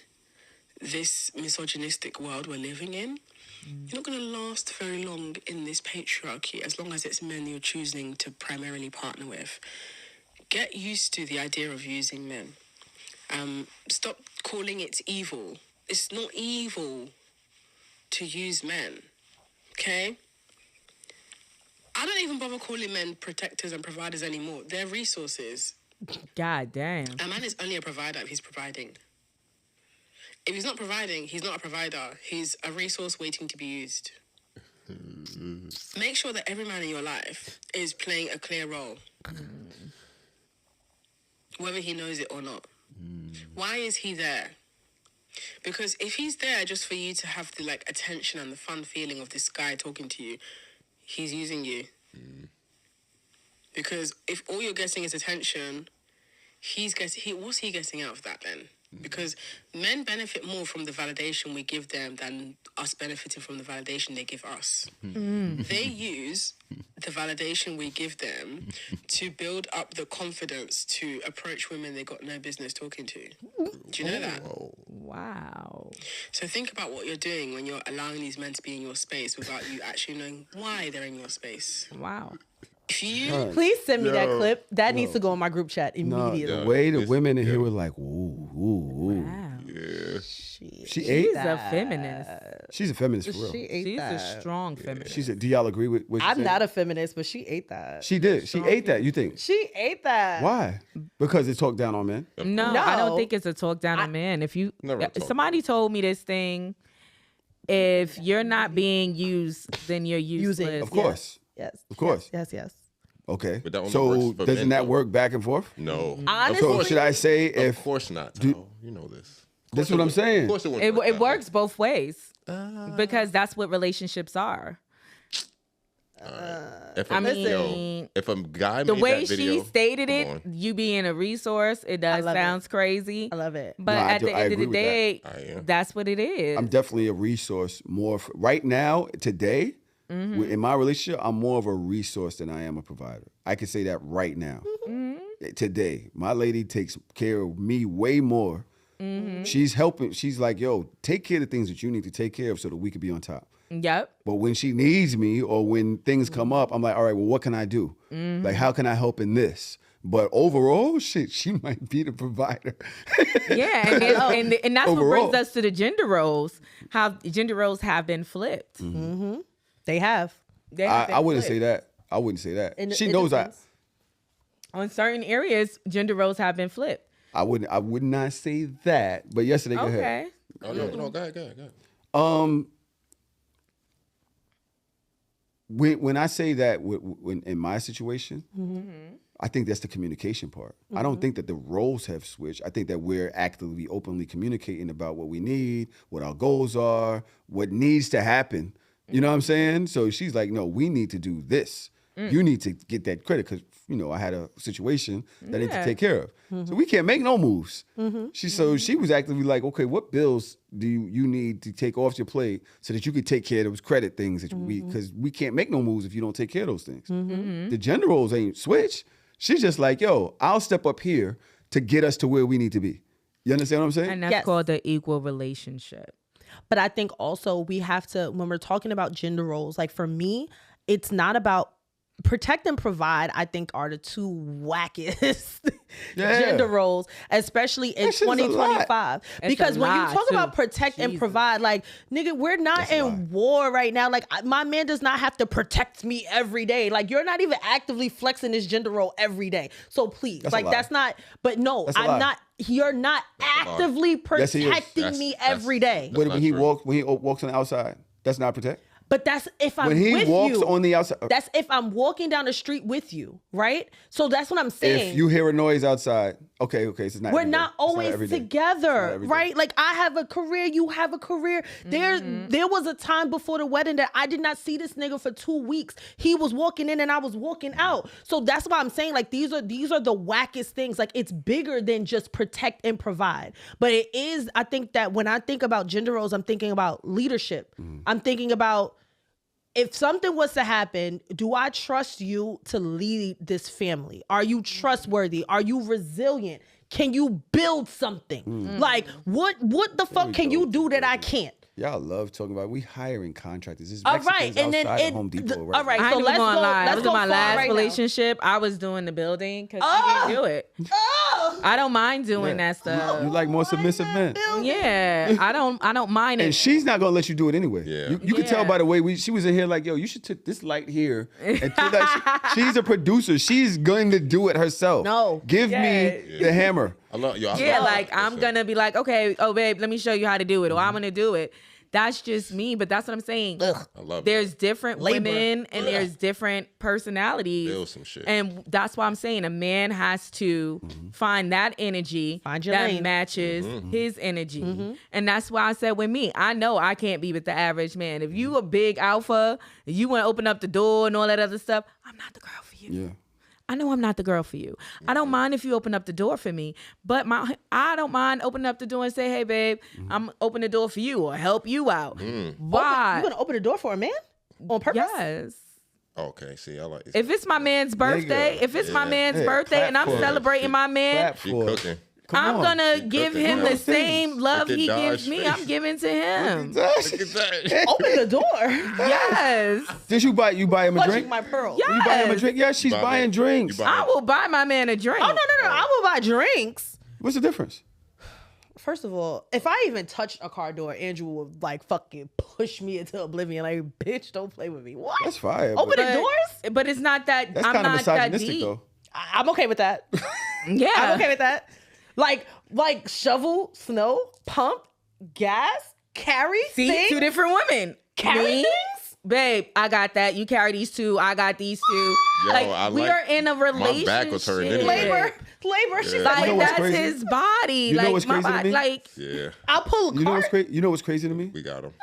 this misogynistic world we're living in. You're not going to last very long in this patriarchy as long as it's men you're choosing to primarily partner with. Get used to the idea of using men. Stop calling it evil. It's not evil to use men, okay? I don't even bother calling men protectors and providers anymore. They're resources. God damn. A man is only a provider if he's providing. If he's not providing, he's not a provider. He's a resource waiting to be used. Make sure that every man in your life is playing a clear role. Whether he knows it or not. Why is he there? Because if he's there just for you to have the attention and the fun feeling of this guy talking to you, he's using you. Because if all you're getting is attention, what's he getting out of that then? Because men benefit more from the validation we give them than us benefiting from the validation they give us. They use the validation we give them to build up the confidence to approach women they got no business talking to. Do you know that? Wow. So think about what you're doing when you're allowing these men to be in your space without you actually knowing why they're in your space. Wow. Please send me that clip. That needs to go in my group chat immediately. The way the women in here were like, ooh. Wow. Yeah. She's a feminist. She's a feminist for real. She's a strong feminist. Do y'all agree with what she's saying? I'm not a feminist, but she ate that. She did. She ate that, you think? She ate that. Why? Because it talked down on men? No, I don't think it's a talk down on men. If somebody told me this thing, if you're not being used, then you're useless. Of course. Yes. Of course. Yes. Okay. But that only so works for doesn't men, that though. work back and forth? No. Honestly, So should I say Of course not, Tahoe. You know this. That's what I'm saying. Of course It works both ways because that's what relationships are. If I mean, if a guy the made way that video, she stated come it, on. you being a resource, it does sounds crazy. I love it. But No, at the I end of agree the with day, that. I am. that's what it is. I'm definitely a resource more right now, today. In my relationship, I'm more of a resource than I am a provider. I can say that right now. Today, my lady takes care of me way more. She's helping. She's like, yo, take care of the things that you need to take care of so that we can be on top. Yep. But when she needs me or when things come up, I'm like, all right, well, what can I do? Like, how can I help in this? But overall, shit, she might be the provider. Yeah, and that's overall. What brings us to the gender roles. How gender roles have been flipped. They have. I wouldn't say that. I wouldn't say that. She knows that. On certain areas, gender roles have been flipped. I would not say that. But yesterday, go ahead. Oh, no, go ahead. When I say that when in my situation, I think that's the communication part. I don't think that the roles have switched. I think that we're actively, openly communicating about what we need, what our goals are, what needs to happen. You know what I'm saying? So she's like, no, we need to do this. You need to get that credit because, I had a situation that I need to take care of. So we can't make no moves. So she was actively like, okay, what bills do you need to take off your plate so that you could take care of those credit things that because we can't make no moves if you don't take care of those things. The gender roles ain't switched. She's just like, yo, I'll step up here to get us to where we need to be. You understand what I'm saying? And that's called the equal relationship. But I think also we have to, when we're talking about gender roles, like for me, it's not about protect and provide, I think, are the two wackest gender roles, especially in 2025. Because when you talk about protect and provide, like, nigga, we're not in war right now. Like, my man does not have to protect me every day. Like, you're not even actively flexing this gender role every day. So please, that's not, but no, I'm not. You're not actively protecting me every day. When he walks on the outside, that's not protect? But that's if I'm with you. When he walks on the outside. That's if I'm walking down the street with you, right? So that's what I'm saying. If you hear a noise outside, okay, so it's not. We're not always together, right? Like I have a career, you have a career. There was a time before the wedding that I did not see this nigga for 2 weeks. He was walking in and I was walking out. So that's why I'm saying like these are the wackest things. Like it's bigger than just protect and provide. But it is, I think that when I think about gender roles, I'm thinking about leadership. I'm thinking about if something was to happen, do I trust you to lead this family? Are you trustworthy? Are you resilient? Can you build something? Like, what the fuck can you do that I can't? Y'all love talking about we hiring contractors. This is all right, and then Home Depot. All right, so let's go. Let's go. My last relationship, I was doing the building because he didn't do it. I don't mind doing that stuff. You like more submissive men? Yeah, I don't mind it. And she's not gonna let you do it anyway. Yeah, you can tell by the way she was in here like, yo, you should take this light here. And she's a producer. She's going to do it herself. No, give me the hammer. I love you. I'm gonna be like, okay, oh babe, let me show you how to do it, or I'm gonna do it. That's just me, but that's what I'm saying. I love there's different women and there's different personalities. Build some shit. And that's why I'm saying a man has to find that energy that matches his energy. And that's why I said with me, I know I can't be with the average man. If you a big alpha, you want to open up the door and all that other stuff, I'm not the girl for you. Yeah. I know I'm not the girl for you. I don't mind if you open up the door for me, but I don't mind opening up the door and say, hey, babe, I'm open the door for you or help you out. Why? You going to open the door for a man on purpose? Yes. Okay, see, I like this. If it's my man's birthday, and I'm celebrating my man, cooking. I'm gonna give him the same love he gives me. I'm giving to him. Look at that. Open the door. Yes. Did you buy him a drink? My pearl. Yes. You buy him a drink? Yeah, she's buying drinks. I will buy my man a drink. Oh no! I will buy drinks. What's the difference? First of all, if I even touched a car door, Andrew would like fucking push me into oblivion. Like, bitch, don't play with me. What? That's fire. Open the doors? But it's not that. That's I'm kind of not that misogynistic, deep. though. I'm okay with that. Yeah, I'm okay with that. Like shovel, snow, pump, gas, carry. See, things? 2 different women. Carry Me? things? Babe, I got that. You carry these 2. I got these 2. Yo, we are in a relationship. My back was hurting anyway. Labor. She's Like, You know what's that's crazy? his body. You know what's crazy to me? Like, Yeah. I'll pull a cart. You know what's crazy to me? We got him.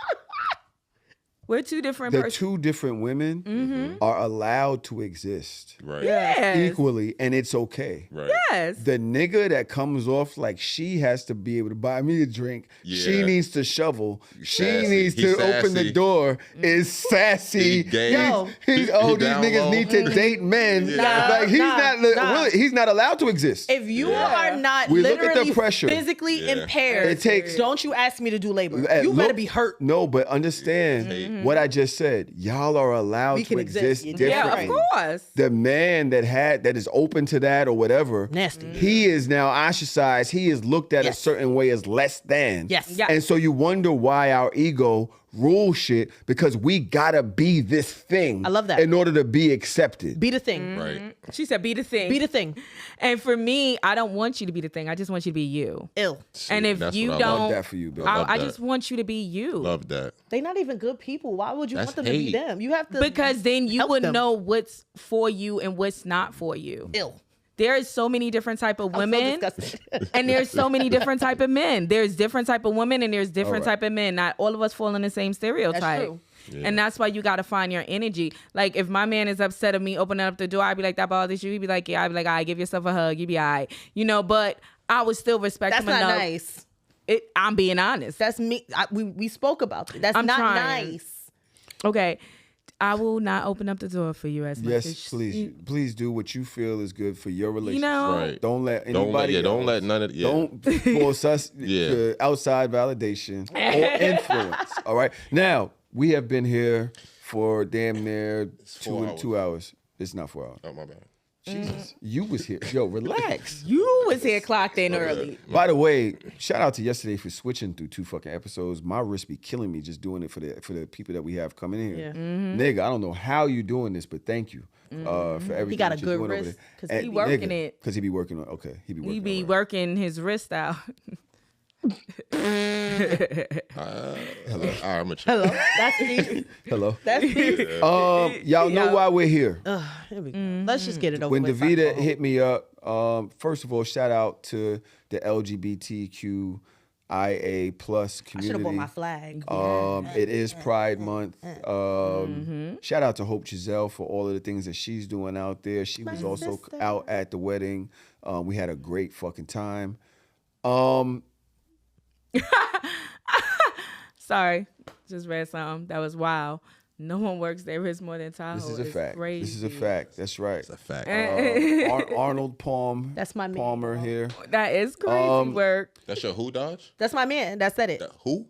We're two different The two different women are allowed to exist Yes. equally, and it's okay. Right. Yes. The nigga that comes off like she has to be able to buy me a drink, she Yeah. needs to shovel, she Sassy. needs He's to open the sassy. door, is sassy. He gay. Yo. He's He these down niggas low. need to date men. Nah, Like he's nah, not nah. really, he's not allowed to exist. If you are not We look at the literally pressure. physically Yeah. impaired, It takes- don't you ask me to do labor. Look- You better be hurt. No, but understand what I just said. Y'all are allowed We to can exist exist. differently. Yeah, of course. The man that is open to that or whatever, Nasty. he is now ostracized. He is looked at a Yes. certain way as less than. Yes. Yeah. And so you wonder why our ego rules shit because we gotta be this thing. I love that. In order to be accepted. Be the thing. Right. She said, "Be the thing." Be the thing. And for me, I don't want you to be the thing. I just want you to be you. Ill. And if That's you what I don't, love. Love that for you, baby. Love I that. just want you to be you. Love that. They not even good people. Why would you That's want them to be hate. them? You have to Because then you help would them. know what's for you and what's not for you. Ill. There is so many different type of I'm so women, disgusted. and there's so many different type of men. There's different type of women, and there's different All right. type of men. Not all of us fall in the same stereotype. true. And that's why you got to find your energy. Like if my man is upset of me opening up the door, I'd be like, "That bothers you?" He'd be like, "Yeah." I'd be like, "All right, give yourself a hug." You'd be all right. You know, but I would still respect That's him not enough. nice. I'm being honest. That's me. We spoke about that. That's I'm not trying. nice. Okay. I will not open up the door for you as much Yes, as please. Please do what you feel is good for your relationship. know, Right. Don't let anybody Don't let else- none of Don't force us Yeah. to outside validation or influence. All right. Now, we have been here for damn near 4 hours. 2 hours. It's not 4 hours. Oh, my bad. Jesus. You was here. Yo, relax. you was here clocked in early. By the way, shout out to yesterday for switching through 2 fucking episodes. My wrist be killing me just doing it for the people that we have coming in here. Yeah. Nigga, I don't know how you doing this, but thank you for everything. got a that you're good doing over wrist, there. 'cause And he working nigga, it. Because he be working on. Okay, he be working. He be all right. working his wrist out. Hello. All right, I'm gonna check. Hello. That's me. Hello. That's me. Y'all know why we're here. Here we go. Let's just get it over When with. Davida hit me up, first of all, shout out to the LGBTQIA plus I should have bought my community. flag. It is Pride Month. Shout out to Hope Giselle for all of the things that she's doing out there. She was also sister. out at the wedding. We had a great fucking time. Sorry, just read something that was wild. No one works there is more than Tahoe. This is a It's fact. Crazy. This is a fact. That's right. It's a fact. Arnold That's my man. Palmer here. That is crazy work. That's your who, Dodge? That's my man. That said it. Who?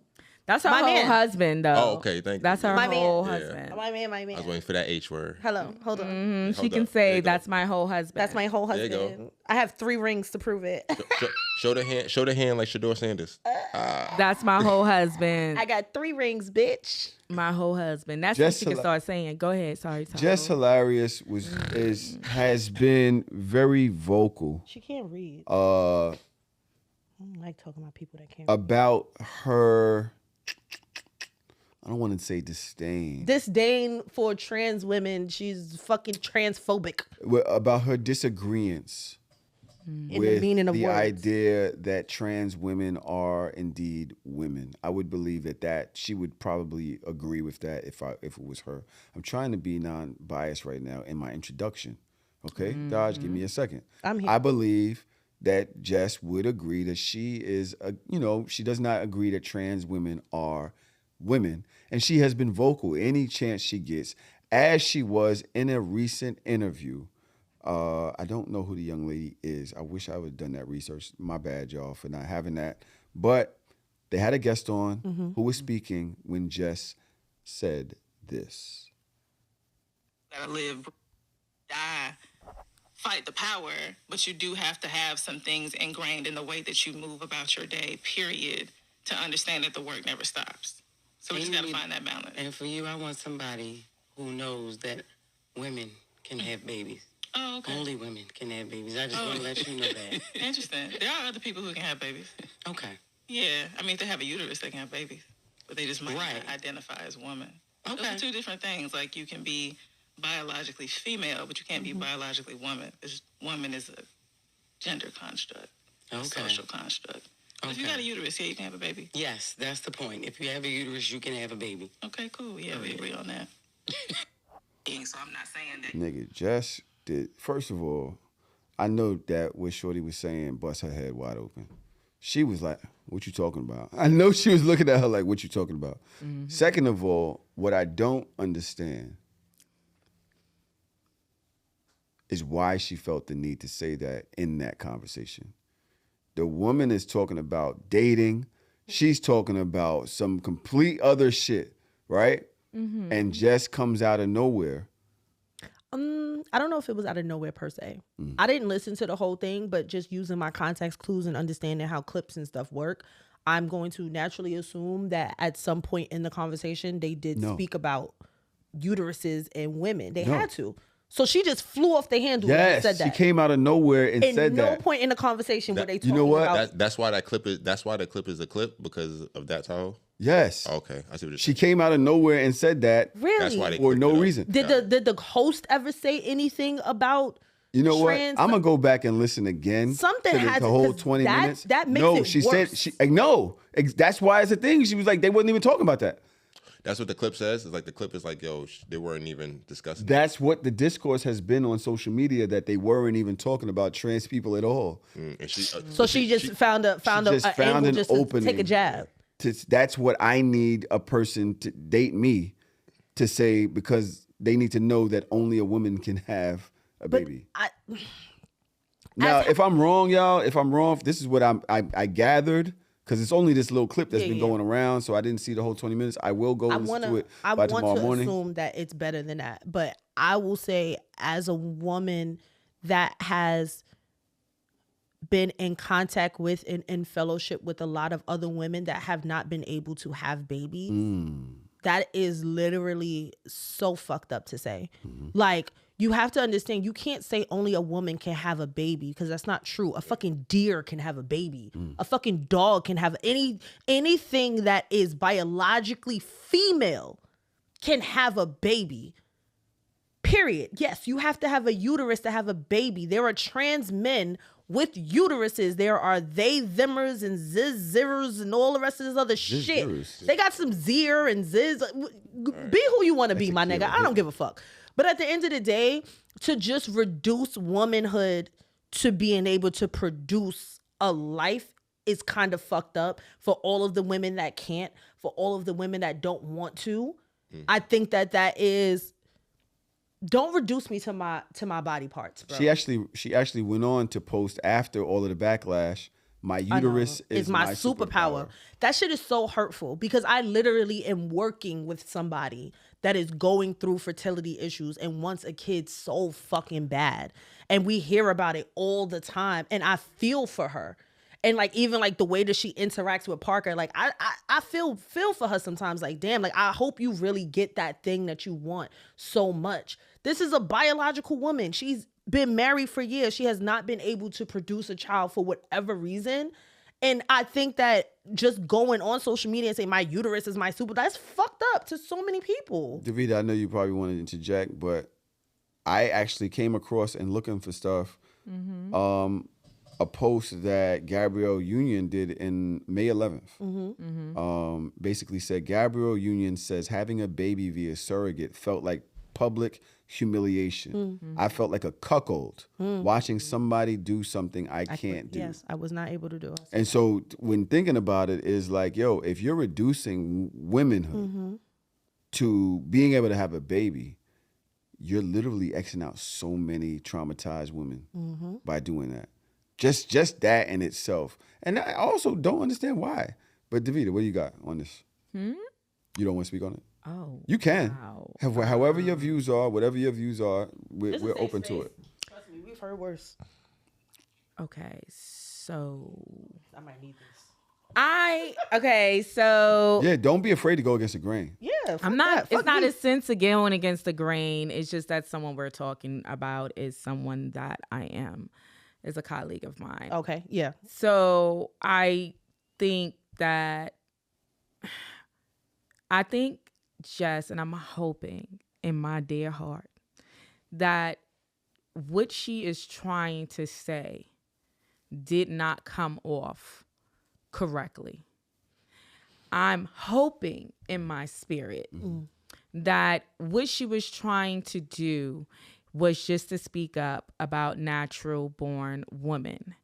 That's her My whole man. husband, though. Oh, okay, thank you. That's her My man. whole Yeah. husband. My man. I was waiting for that H word. Hello. Hold on. She Hold can up. There say you go. that's my whole husband. That's my whole There you go. husband. I have 3 rings to prove it. Show the hand. Show the hand like Shador Sanders. That's my whole husband. I got 3 rings, bitch. My whole husband. That's Just what she can to- start saying. Go ahead. Sorry, Tahoe. Jess Hilarious has been very vocal She can't read. I don't like talking about people that can't read. about her. I don't want to say disdain. Disdain for trans women. She's fucking transphobic. About her disagreements In the with meaning of the words. idea that trans women are indeed women. I would believe that she would probably agree with that if it was her. I'm trying to be non-biased right now in my introduction. Okay, Dodge, give me a second. I'm here. I believe that Jess would agree that she is, she does not agree that trans women are women, and she has been vocal any chance she gets, as she was in a recent interview. I don't know who the young lady is. I wish I would have done that research. My bad, y'all, for not having that. But they had a guest on who was speaking when Jess said this. Gotta live, die, fight the power, but you do have to have some things ingrained in the way that you move about your day, period, to understand that the work never stops. So we just gotta find that balance. And for you, I want somebody who knows that women can have babies. Oh, okay. Only women can have babies. I just want to let you know that. Interesting. There are other people who can have babies. Okay. Yeah, I mean, if they have a uterus, they can have babies, but they just might Right. not identify as woman. Those Okay. are 2 different things. Like you can be biologically female, but you can't be biologically woman. Woman is a gender construct, a Okay. social construct. If you got a uterus, yeah, you can have a baby. Yes, that's the point. If you have a uterus, you can have a baby. Okay, cool. Yeah, we agree on that. So I'm not saying that. Nigga, Jess did. First of all, I know that what Shorty was saying bust her head wide open. She was like, what you talking about? I know she was looking at her like, what you talking about? Mm-hmm. Second of all, what I don't understand is why she felt the need to say that in that conversation. The woman is talking about dating. She's talking about some complete other shit, right? Mm-hmm. And Jess comes out of nowhere. I don't know if it was out of nowhere per se. I didn't listen to the whole thing, but just using my context clues and understanding how clips and stuff work, I'm going to naturally assume that at some point in the conversation, they did speak about uteruses and women. They had to. So she just flew off the handle and said that. She came out of nowhere and said that. At no point in the conversation were they talking you know what? about... That's why that clip is. That's why the clip is a clip, because of that Tahoe. Yes. Okay, I see what you're saying. She came out of nowhere and said that. Really? That's why they for no reason. Did the host ever say anything about? You know what? I'm gonna go back and listen again. Something to had the whole 20 minutes. That makes it she worse. said no. That's why it's a thing. She was like, they wasn't even talking about that. That's what the clip says. It's like the clip is like, yo, they weren't even discussing. That's what the discourse has been on social media, that they weren't even talking about trans people at all. And she just found an angle just to take a jab. That's what I need a person to date me to say, because they need to know that only a woman can have a baby. Now, if I'm wrong, y'all, this is what I gathered. Because it's only this little clip that's been going around, so I didn't see the whole 20 minutes. I will go listen to it by tomorrow morning. I want to assume that it's better than that. But I will say, as a woman that has been in contact with and in fellowship with a lot of other women that have not been able to have babies, that is literally so fucked up to say. Like, you have to understand, you can't say only a woman can have a baby, because that's not true. A fucking deer can have a baby. A fucking dog can have anything that is biologically female can have a baby. Period. Yes, you have to have a uterus to have a baby. There are trans men with uteruses. There are they, themers, and zizzers, and all the rest of this other shit. They got some zir and ziz. Be who you want to be, my nigga. I don't give a fuck. But at the end of the day, to just reduce womanhood to being able to produce a life is kind of fucked up for all of the women that can't, for all of the women that don't want to. I think that is, don't reduce me to my body parts, bro. She actually went on to post after all of the backlash, my uterus is my superpower. That shit is so hurtful, because I literally am working with somebody that is going through fertility issues and wants a kid so fucking bad. And we hear about it all the time. And I feel for her. And like, even like the way that she interacts with Parker, like I feel for her sometimes. Like, damn, like, I hope you really get that thing that you want so much. This is a biological woman. She's been married for years. She has not been able to produce a child for whatever reason. And I think that just going on social media and saying my uterus is my super, that's fucked up to so many people. Davida, I know you probably wanted to interject, but I actually came across, and looking for stuff, a post that Gabrielle Union did in May 11th. Basically said, Gabrielle Union says having a baby via surrogate felt like public humiliation. I felt like a cuckold watching somebody do something I can't do. Yes, I was not able to do it. And so when thinking about it, is like, yo, if you're reducing womanhood to being able to have a baby, you're literally Xing out so many traumatized women by doing that. Just that in itself. And I also don't understand why. But Davida, what do you got on this? You don't want to speak on it? Oh, you can. Wow. However your views are, whatever your views are, we're open to it. Trust me, we've heard worse. Okay, so I might need this. Yeah, don't be afraid to go against the grain. Yeah, I'm not. It's not a sense of going against the grain. It's just that someone we're talking about is someone that I am, is a colleague of mine. Okay, yeah. So I think Jess, and I'm hoping in my dear heart that what she is trying to say did not come off correctly. I'm hoping in my spirit that what she was trying to do was just to speak up about natural born women.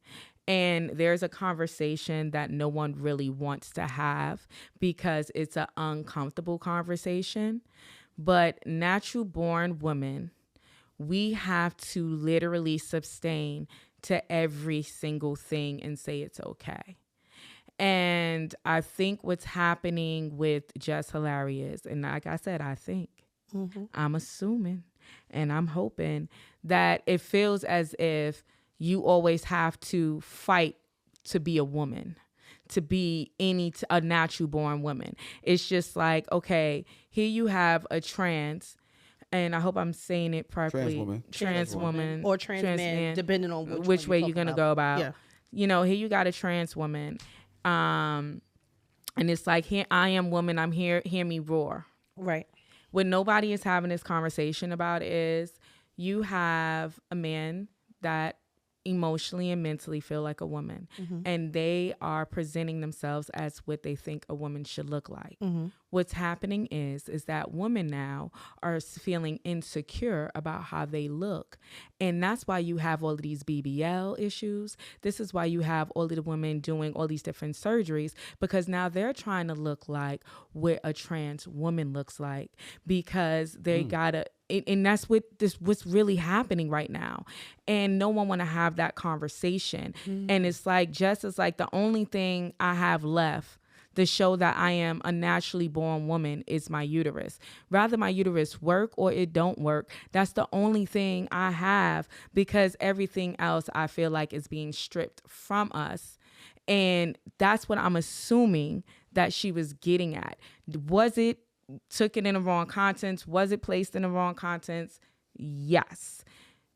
And there's a conversation that no one really wants to have because it's an uncomfortable conversation. But natural born women, we have to literally sustain to every single thing and say it's okay. And I think what's happening with Just Hilarious, and like I said, I think, I'm assuming, and I'm hoping that it feels as if you always have to fight to be a woman, to be a natural born woman. It's just like, okay, here you have a trans, and I hope I'm saying it properly. Trans woman. Or trans man, depending on which way you're going to go about. Yeah. You know, here you got a trans woman. And it's like, here I am woman, I'm here, hear me roar. Right. What nobody is having this conversation about is you have a man that emotionally and mentally feel like a woman, and they are presenting themselves as what they think a woman should look like. What's happening is that women now are feeling insecure about how they look, and that's why you have all of these BBL issues. This is why you have all of the women doing all these different surgeries, because now they're trying to look like what a trans woman looks like, because they gotta. And that's what's really happening right now. And no one want to have that conversation. And it's like, just as like the only thing I have left to show that I am a naturally born woman is my uterus. Rather my uterus work or it don't work, that's the only thing I have, because everything else I feel like is being stripped from us. And that's what I'm assuming that she was getting at. Was it took it in the wrong contents? Was it placed in the wrong contents? Yes.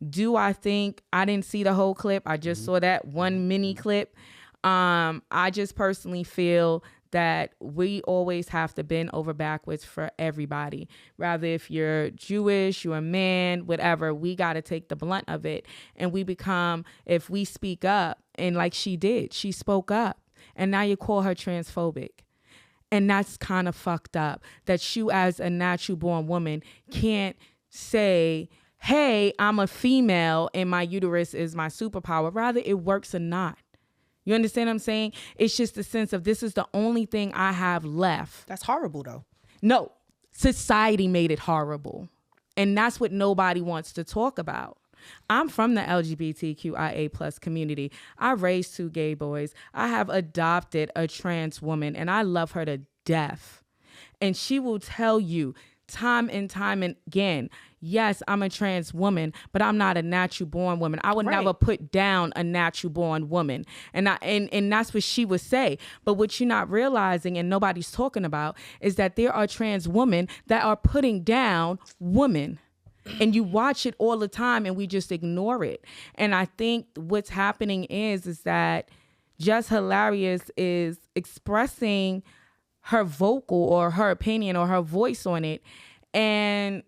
Do I think I didn't see the whole clip? I just saw that one mini clip. I just personally feel that we always have to bend over backwards for everybody. Rather, if you're Jewish, you're a man, whatever, we got to take the blunt of it. And we become, if we speak up, and like she did, she spoke up, and now you call her transphobic. And that's kind of fucked up, that you as a natural born woman can't say, hey, I'm a female and my uterus is my superpower. Rather, it works or not. You understand what I'm saying? It's just the sense of, this is the only thing I have left. That's horrible, though. No, society made it horrible. And that's what nobody wants to talk about. I'm from the LGBTQIA plus community. I raised 2 gay boys. I have adopted a trans woman, and I love her to death. And she will tell you time and time and again, yes, I'm a trans woman, but I'm not a natural born woman. I would never put down a natural born woman. And that's what she would say. But what you're not realizing and nobody's talking about is that there are trans women that are putting down women. And you watch it all the time and we just ignore it. And I think what's happening is that Just Hilarious is expressing her vocal or her opinion or her voice on it. And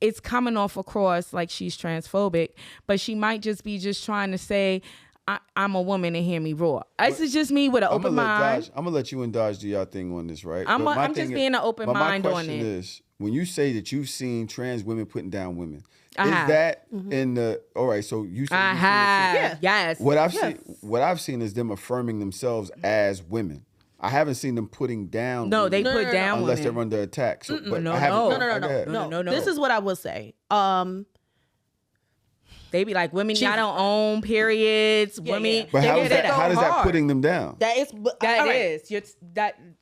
it's coming off across like she's transphobic, but she might just be trying to say, I'm a woman and hear me roar. This is just me with an open mind. I'm going to let you and Dodge do your thing on this, right? I'm just being an open mind on it. My question is, when you say that you've seen trans women putting down women, I have. That in the, all right, so you said I have. Yes. What I've seen is them affirming themselves as women. I haven't seen them putting down. No, they put down unless women. they're under attack. So, but No. This is what I will say. They be like, women, y'all don't own periods. Women, but how is that putting them down? That is.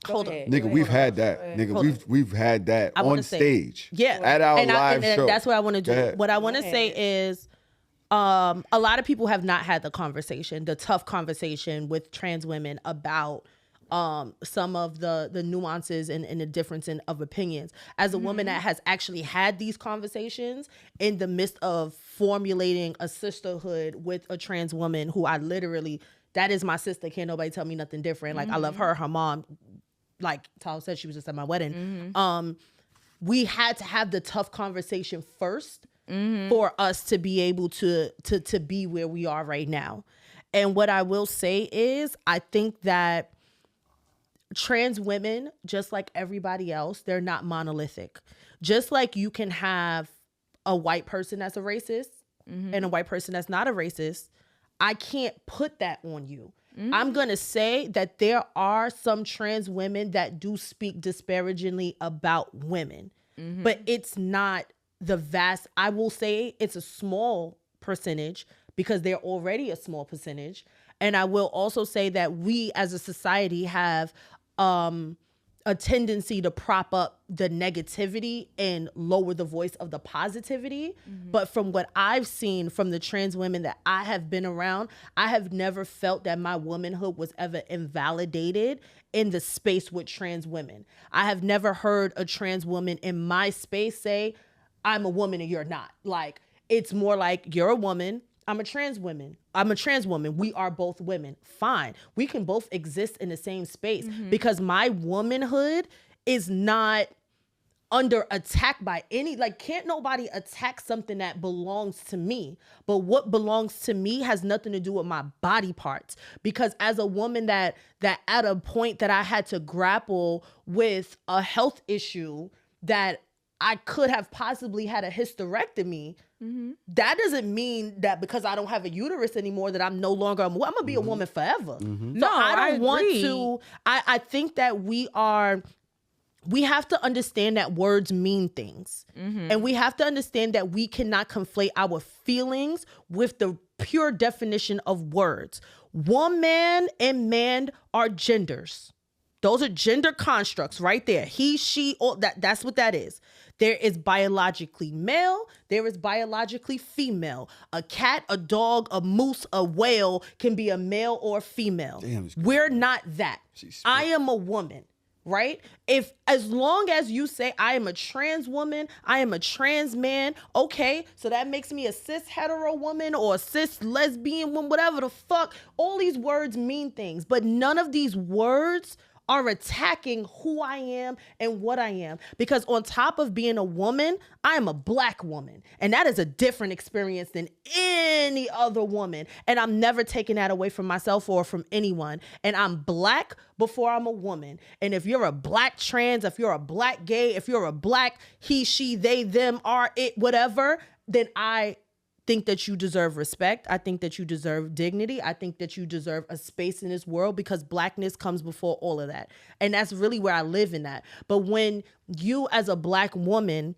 Hold on. Nigga, we've had that. Nigga, we've had that on stage. Yeah. At our live show. That's what I want to do. What I want to say is, a lot of people have not had the tough conversation with trans women about some of the nuances and the difference of opinions. As a woman that has actually had these conversations in the midst of formulating a sisterhood with a trans woman who I literally, that is my sister. Can't nobody tell me nothing different. Like, I love her mom, like Tahoe said, she was just at my wedding. We had to have the tough conversation first for us to be able to be where we are right now. And what I will say is, I think that trans women, just like everybody else, they're not monolithic. Just like you can have a white person that's a racist and a white person that's not a racist, I can't put that on you. I'm going to say that there are some trans women that do speak disparagingly about women, but it's not the vast. I will say it's a small percentage because they're already a small percentage. And I will also say that we as a society have a tendency to prop up the negativity and lower the voice of the positivity. But from what I've seen from the trans women that I have been around, I have never felt that my womanhood was ever invalidated in the space with trans women. I have never heard a trans woman in my space say, I'm a woman and you're not. Like, it's more like, you're a woman, I'm a trans woman. I'm a trans woman. We are both women. Fine. We can both exist in the same space because my womanhood is not under attack by any, like, can't nobody attack something that belongs to me. But what belongs to me has nothing to do with my body parts. Because as a woman that at a point that I had to grapple with a health issue that I could have possibly had a hysterectomy, that doesn't mean that because I don't have a uterus anymore that I'm no longer, I'm going to be a woman forever. So No, I don't want agree. to, I think that we have to understand that words mean things. And we have to understand that we cannot conflate our feelings with the pure definition of words. Woman and man are genders. Those are gender constructs right there. He, she, all that's what that is. There is biologically male. There is biologically female. A cat, a dog, a moose, a whale can be a male or female. Damn, we're not that. I am a woman, right? As long as you say I am a trans woman, I am a trans man, okay, so that makes me a cis hetero woman or a cis lesbian woman, whatever the fuck. All these words mean things, but none of these words are attacking who I am and what I am. Because on top of being a woman, I am a Black woman. And that is a different experience than any other woman. And I'm never taking that away from myself or from anyone. And I'm Black before I'm a woman. And if you're a Black trans, if you're a Black gay, if you're a Black he, she, they, them, are, it, whatever, then I think that you deserve respect. I think that you deserve dignity. I think that you deserve a space in this world because Blackness comes before all of that. And that's really where I live in that. But when you as a Black woman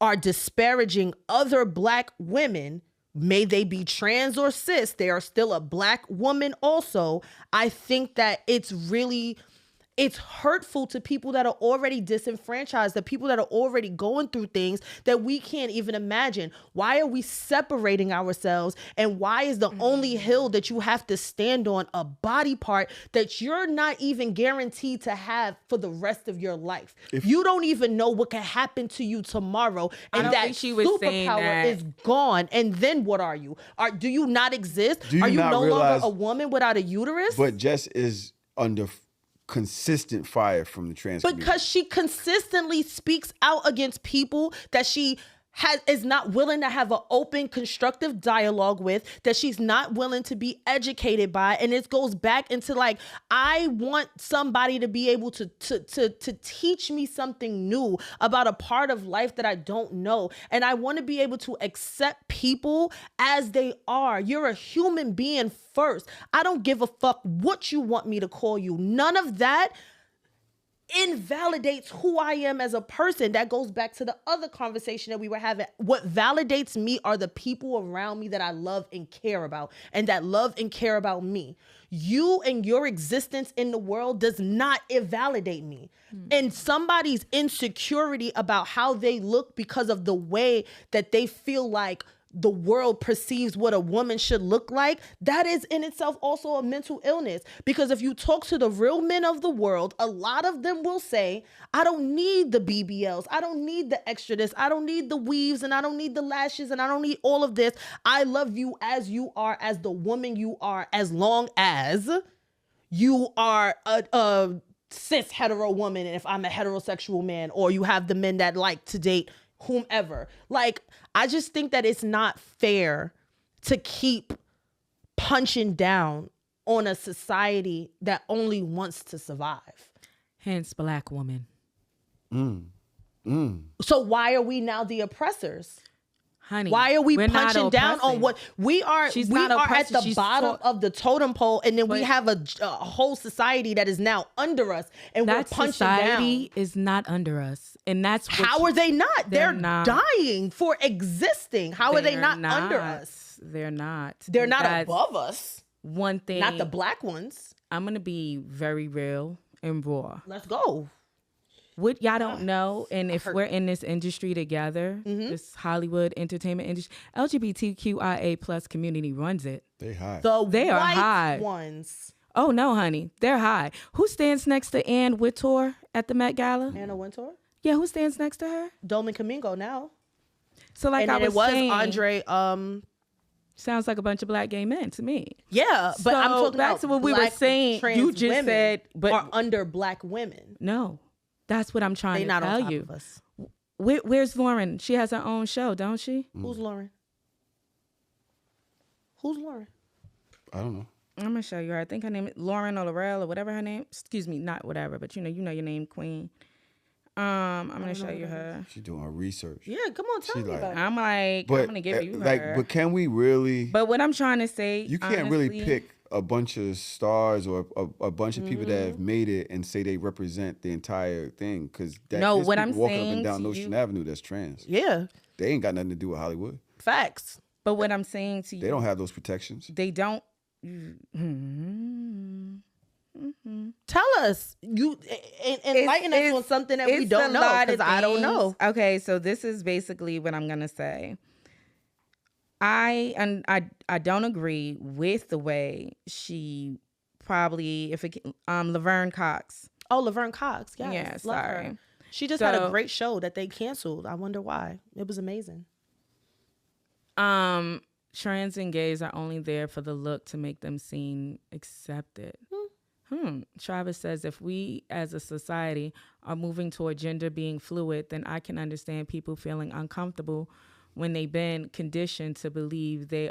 are disparaging other Black women, may they be trans or cis, they are still a Black woman also. I think that it's hurtful to people that are already disenfranchised, the people that are already going through things that we can't even imagine. Why are we separating ourselves? And why is the only hill that you have to stand on a body part that you're not even guaranteed to have for the rest of your life? You don't even know what can happen to you tomorrow. And that superpower is gone. And then what are you? Do you not exist? Are you no longer a woman without a uterus? But Jess is under consistent fire from the trans community. Because she consistently speaks out against people that she is not willing to have an open, constructive dialogue with, that she's not willing to be educated by. And it goes back into like, I want somebody to be able to teach me something new about a part of life that I don't know. And I want to be able to accept people as they are. You're a human being first. I don't give a fuck what you want me to call you. None of that invalidates who I am as a person. That goes back to the other conversation that we were having. What validates me are the people around me that I love and care about, and that love and care about me. You and your existence in the world does not invalidate me. And somebody's insecurity about how they look because of the way that they feel like the world perceives what a woman should look like, that is in itself also a mental illness. Because if you talk to the real men of the world, a lot of them will say, I don't need the BBLs. I don't need the extra this. I don't need the weaves, and I don't need the lashes, and I don't need all of this. I love you as you are, as the woman you are, as long as you are a cis hetero woman. And if I'm a heterosexual man, or you have the men that like to date whomever. Like, I just think that it's not fair to keep punching down on a society that only wants to survive. Hence, black woman. So why are we now the oppressors? Honey, why are we we're punching down on what we are? She's we not are oppressing. at the bottom of the totem pole, and then we But- have a whole society that is now under us, and we're That punching society down. is not under us, and that's what How are they not? They're not. dying for existing. How are they They're not under us? They're not. They're not That's above us. One thing. Not the black ones. I'm gonna be very real and raw. Let's go. What y'all don't know, and if we're in this industry together, this Hollywood entertainment industry, LGBTQIA plus community runs it. They high. They are white high. ones. Oh no, honey, they're high. Who stands next to Ann Wintour at the Met Gala? Anna Wintour. Yeah, who stands next to her? Dolman Kamingo now. So like And I then was it was saying, Andre. sounds like a bunch of black gay men to me. Yeah, but I'm So, talking back about to what we were black saying. trans You just women said, but are under black women. no, that's what I'm trying They to not on tell top you. of us. Where's Lauren? She has her own show, don't she? Who's Lauren? Who's Lauren? I don't know. I'm gonna show you her. I think her name is Lauren or Laurel or whatever her name. Excuse me, not whatever, but you know your name, Queen. I'm gonna show you her. She's doing her research. Yeah, come on, tell me about it. I'm like, But I'm gonna give you like, her. but can we really? But what I'm trying to say, You can't honestly, really pick a bunch of stars or a bunch of people that Mm-hmm. have made it and say they represent the entire thing, because No, there's what people I'm walking up saying and down to Ocean you- Avenue that's trans. Yeah, They ain't got nothing to do with Hollywood. facts. But what I'm saying to you, They don't have those protections. They don't. Tell us. You enlighten us on something that we it's don't a know, lot of because I don't know. things. Okay, so this is basically what I'm gonna say. I don't agree with the way she probably Laverne Cox. Oh, Laverne Cox. Yes, Yeah, love sorry. her. She just had a So- great show that they canceled. I wonder why. It was amazing. Trans and gays are only there for the look to make them seem accepted. Travis says, if we as a society are moving toward gender being fluid, then I can understand people feeling uncomfortable when they've been conditioned to believe they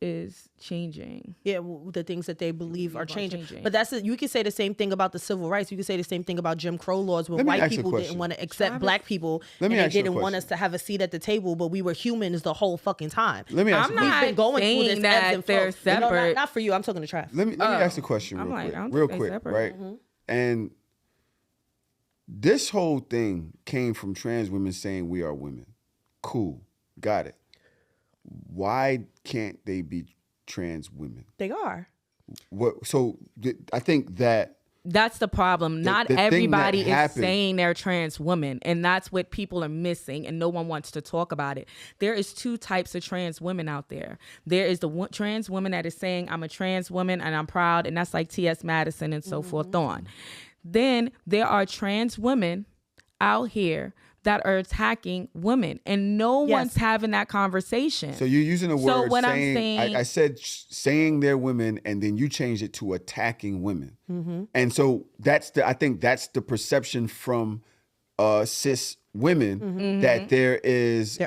is changing. Yeah, the things that they believe are are changing. changing. But that's it. You can say the same thing about the civil rights. You can say the same thing about Jim Crow laws, when Let me white ask you a people didn't question. want to accept black people, Let me and they ask you a didn't want question. us to have a seat at the table, but we were humans the whole fucking time. Let me ask I'm you a not question. We've been going through this saying that ebbs and they're flows. No, separate. not for you. I'm talking to Trav. Let me ask a question I'm real like, quick. I don't Real think quick, they separate. right? And this whole thing came from trans women saying we are women. Cool. Got it. Why can't they be trans women? They are. I think that That's the problem. Not the thing that everybody is happened- saying they're trans women, and that's what people are missing, and no one wants to talk about it. There is two types of trans women out there. There is the trans woman that is saying, I'm a trans woman and I'm proud, and that's like T.S. Madison and so forth on. Then there are trans women out here that are attacking women, and no one's having that conversation. So you're using the word what I'm saying, saying- I said saying they're women, and then you changed it to attacking women. Mm-hmm. And so I think that's the perception from cis women that there is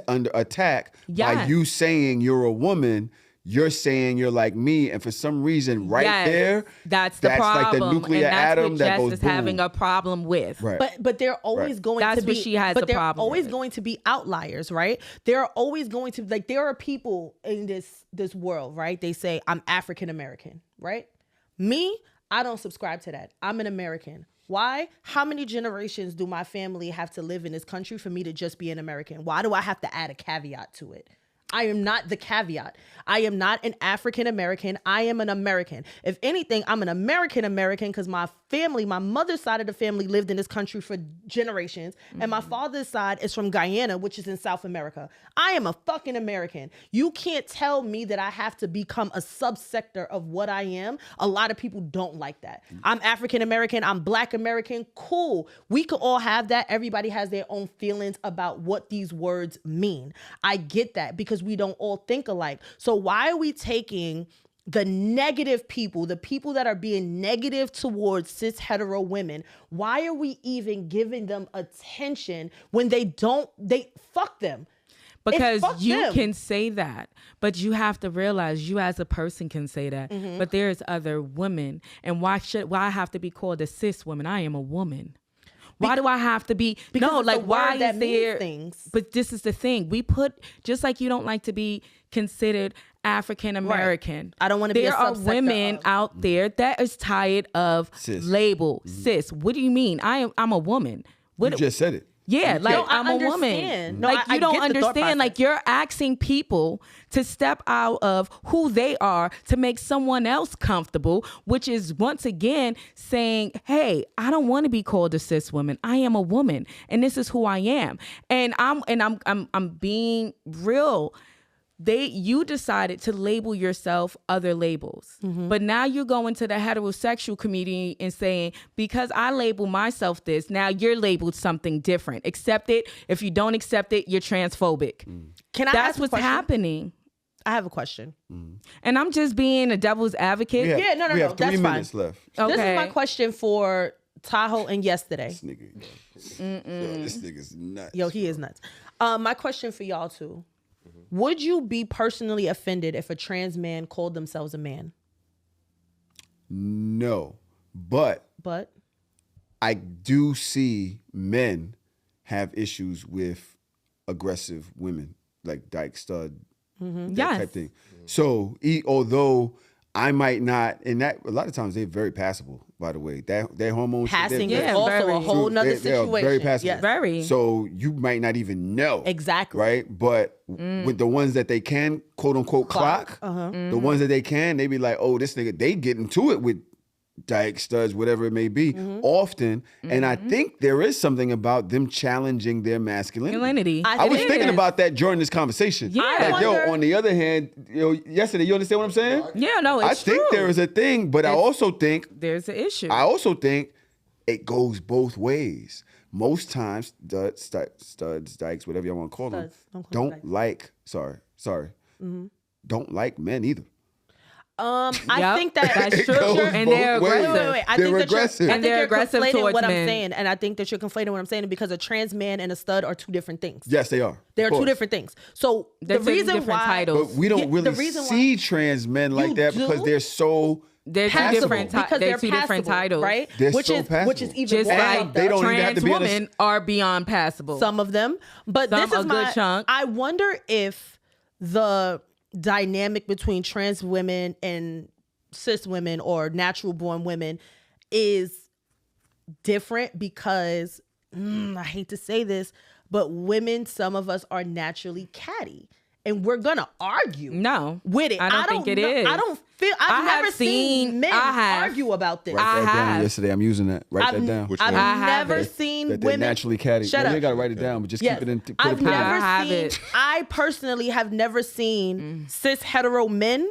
under attack by Yes. you saying you're a woman. You're saying you're like me, and for some reason, Yes, there, that's the problem. like the nuclear and that's atom what that Jess goes is boom. having a problem with. Right. But they're always going That's to be. what she has but a they're problem always with. going to be outliers, right? There are always going to there are people in this world, right? They say I'm African American, right? Me, I don't subscribe to that. I'm an American. Why? How many generations do my family have to live in this country for me to just be an American? Why do I have to add a caveat to it? I am not the caveat. I am not an African American. I am an American. If anything, I'm an American American because my family, my mother's side of the family lived in this country for generations. And my father's side is from Guyana, which is in South America. I am a fucking American. You can't tell me that I have to become a subsector of what I am. A lot of people don't like that. I'm African American. I'm Black American. Cool. We could all have that. Everybody has their own feelings about what these words mean. I get that because we don't all think alike. So why are we taking the negative people, the people that are being negative towards cis hetero women, why are we even giving them attention when they fuck them? Because fuck you them. can say that, but you have to realize you as a person can say that. But there's other women, and why I have to be called a cis woman? I am a woman. Why do I have to be? Because No, it's like a word why that is means there things. But this is the thing. We put, just like you don't like to be considered African American. I don't want to be a There are subsector women of. out there that is tired of Cis. label cis. What do you mean? I'm a woman. What You just said it. Yeah, like No, I I'm a woman. understand. No, Like I you don't get the thought understand. Like process. you're asking people to step out of who they are to make someone else comfortable, which is once again saying, "Hey, I don't want to be called a cis woman. I am a woman, and this is who I am." And I'm being real. You decided to label yourself other labels. But now you're going to the heterosexual community and saying, because I label myself this, now you're labeled something different. Accept it. If you don't accept it, you're transphobic. Can I That's ask a what's question? happening. I have a question. And I'm just being a devil's advocate. We have, Yeah, no, we have 3 that's fine. minutes left. Okay. This is my question for Tahoe and yesterday. This nigga, yo, this nigga's nuts. Yo, he is nuts. My question for y'all too. Would you be personally offended if a trans man called themselves a man? No, but I do see men have issues with aggressive women, like dyke, stud, that type thing. So although I might not, and that a lot of times they're very passable, by the way. Their hormones. Passing Yeah, is also very. a whole nother They are situation. very passable. Yes. Very. So you might not even know. Exactly. Right? But with the ones that they can, quote unquote, clock, the ones that they can, they be like, oh, this nigga, they get into it with dyke, studs, whatever it may be, often. And I think there is something about them challenging their masculinity. I was thinking about that during this conversation. Yeah. Like, yo, on the other hand, yesterday, you understand what I'm saying? Yeah, no, it's I think true. there is a thing, but I also think There's an issue. I also think it goes both ways. Most times, studs, dykes, whatever y'all want to call them, don't like, don't like men either. I think that's It true. goes And both they're ways. aggressive. Wait. I They're think aggressive. that And they're you're aggressive conflating towards what I'm men. saying, and I think that you're conflating what I'm saying because a trans man and a stud are two different things. Yes, they are. They're Of two course. different things. So They're the two reason different why, titles. But we don't Yeah, the really reason why- see trans men like You that do? because they're so They're two passable. different because they're two different passable, titles. right? They're which so is passable. even Just more like fucked they up. don't even have trans to be on a- women are beyond passable. Some of them, but Some this a is good my. chunk. I wonder if the dynamic between trans women and cis women or natural born women is different because I hate to say this, but women, some of us are naturally catty. And we're gonna argue with it. I don't think it know- is. I don't feel. I've never seen men argue about this. Write that down yesterday. I'm using that. Write that down. I've never seen that they're women naturally catty. Shut No, up. You gotta write it down, but just Yes. keep it in. Put I've a pin in it. never seen. I personally have never seen cis hetero men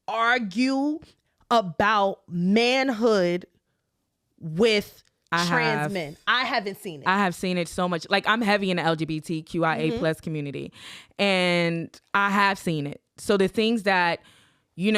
argue about manhood with trans men. I haven't seen it. I have seen it so much. Like I'm heavy in the LGBTQIA plus community, and I have seen it. So the things that we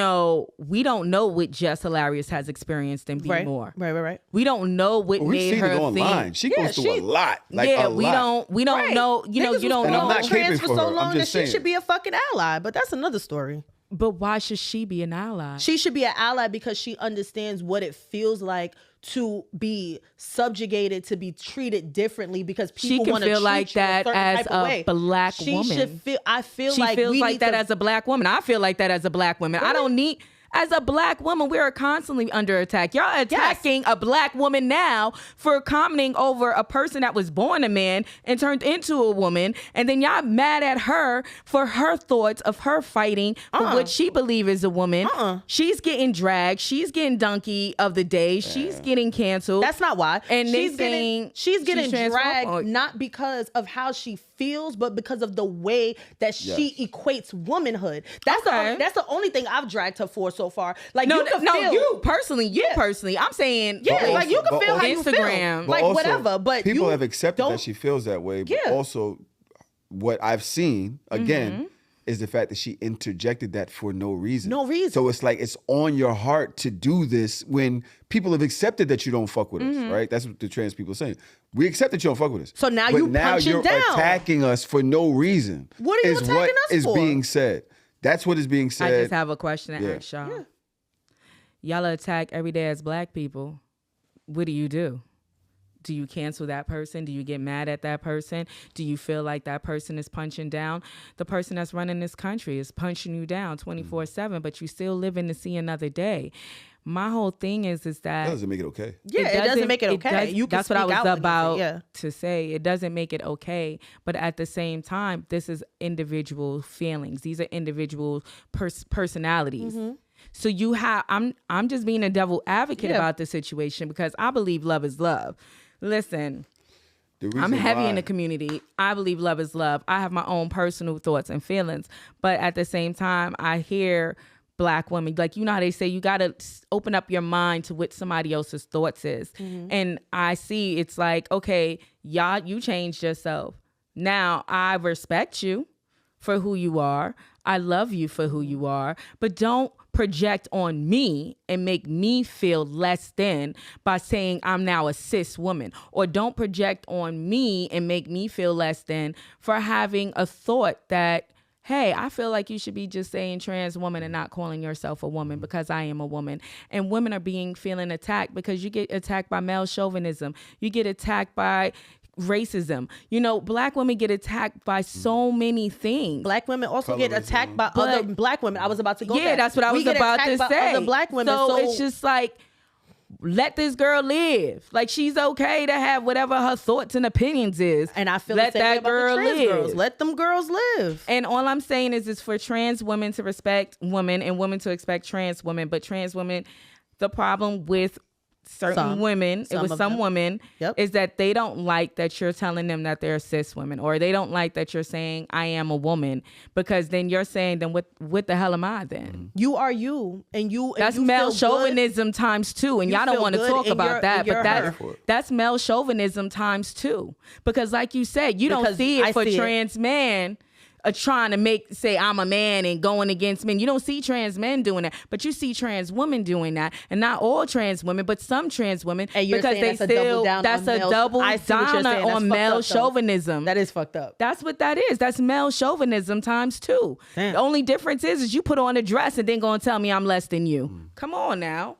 don't know what Jess Hilarious has experienced and be more. Right. We don't know what We've made seen her it online. think. She goes through a lot. Like a we lot. don't know. You Niggas don't was And I'm know. not caping trans for for so her. I'm long that just she saying. should be a fucking ally, but that's another story. But why should she be an ally? She should be an ally because she understands what it feels like to be subjugated, to be treated differently because people can want to feel treat like you that a certain as type of a way. black She woman. should feel. I feel She like feels we like need that to, as a black woman. I feel like that as a black woman. I don't need. As a black woman, we are constantly under attack. Y'all attacking a black woman now for commenting over a person that was born a man and turned into a woman. And then y'all mad at her for her thoughts of her fighting for what she believes is a woman. She's getting dragged. She's getting donkey of the day. She's getting canceled. That's not why. And she's getting dragged transphobic. not because of how she feels, but because of the way that she equates womanhood. That's the only thing I've dragged her for so far. Like you personally. I'm saying like you can feel how you feel, Instagram, like also, whatever. But people you have accepted that she feels that way. But also, what I've seen again, is the fact that she interjected that for no reason. No reason. So it's like it's on your heart to do this when people have accepted that you don't fuck with us, right? That's what the trans people are saying. We accept that you don't fuck with us. So now but you now punching you're down. attacking us for no reason. What are you attacking what us is for? being said. That's what is being said. I just have a question to ask y'all. Y'all attack every day as black people. What do? Do you cancel that person? Do you get mad at that person? Do you feel like that person is punching down? The person that's running this country is punching you down 24/7, but you still living to see another day. My whole thing is that That doesn't make it okay. Yeah, it doesn't make it okay. That's what I was about yeah. to say. It doesn't make it okay, but at the same time, this is individual feelings. These are individual personalities. So you have. I'm just being a devil advocate about this situation because I believe love is love. Listen, I'm heavy in the community. I believe love is love. I have my own personal thoughts and feelings, but at the same time, I hear black women, like, you know how they say you got to open up your mind to what somebody else's thoughts is. And I see it's like, okay, y'all, you changed yourself. Now I respect you for who you are. I love you for who you are, but don't project on me and make me feel less than by saying I'm now a cis woman, or don't project on me and make me feel less than for having a thought that, hey, I feel like you should be just saying trans woman and not calling yourself a woman because I am a woman. And women are feeling attacked because you get attacked by male chauvinism. You get attacked by racism. You know, black women get attacked by so many things. Black women also get attacked by other black women. I was about to go there. That's what I was about to say. Other black women. So it's just like, let this girl live. Like, she's okay to have whatever her thoughts and opinions is. And I feel let the same that about girl the trans live. girls. Let them girls live. And all I'm saying is it's for trans women to respect women and women to respect trans women. But trans women, the problem with certain women, women, is that they don't like that you're telling them that they're cis women, or they don't like that you're saying I am a woman, because then you're saying, then what the hell am I then? You are you, and you. That's male chauvinism times 2, and y'all don't want to talk about that, but that's male chauvinism times 2, because like you said, you don't see it for trans men. Trying to say I'm a man and going against men. You don't see trans men doing that, but you see trans women doing that, and not all trans women, but some trans women, and you're because saying that's a double downer on male chauvinism. That is fucked up. That's what that is. That's male chauvinism times 2. Damn. The only difference is you put on a dress and then gonna tell me I'm less than you. Come on now.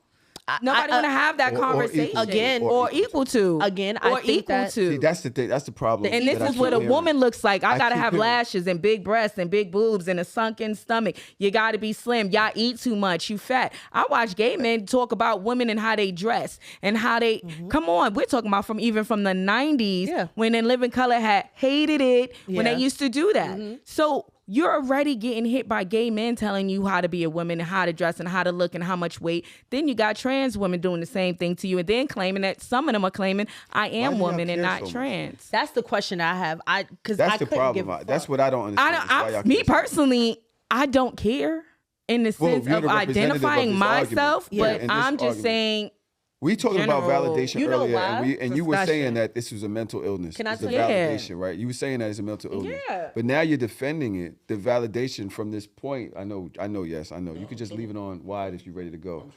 Nobody want to have that conversation again, or equal to again. Or equal to. See, that's the thing. That's the problem. And this is what a woman looks like. I gotta have lashes and big breasts and big boobs and a sunken stomach. You gotta be slim. Y'all eat too much. You fat. I watch gay men talk about women and how they dress and how they. Come on, we're talking about from the 90s when In Living Color had hated it when they used to do that. So you're already getting hit by gay men telling you how to be a woman and how to dress and how to look and how much weight. Then you got trans women doing the same thing to you, and then claiming that some of them are claiming I am woman and not trans. That's the question I have. Because that's the problem. That's what I don't understand. Me personally, I don't care in the sense of identifying myself, but I'm just saying. We talking about validation earlier, and you were saying that this was a mental illness. Can I tell you? Validation, right? You were saying that it's a mental illness. Yeah. But now you're defending it. The validation from this point, I know. Yes, I know. You could just leave it on wide if you're ready to go.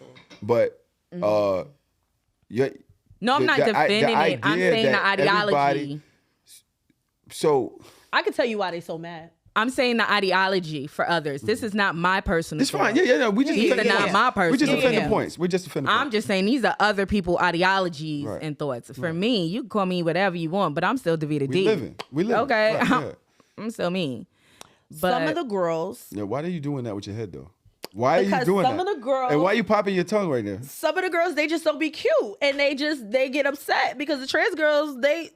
But No, I'm not defending it. I'm saying the ideology. So I can tell you why they so mad. I'm saying the ideology for others. This is not my personal. It's fine. Yeah. We just these are not my personal. We just defend the points. We just defend the points. I'm just saying these are other people's ideologies and thoughts. For me, you can call me whatever you want, but I'm still Davita D. We live. Okay, right, I'm still me. But some of the girls. Yeah. Why are you doing that with your head though? Why are you doing some that? Of the girls, and why are you popping your tongue right now? Some of the girls, they just don't be cute, and they get upset because the trans girls, they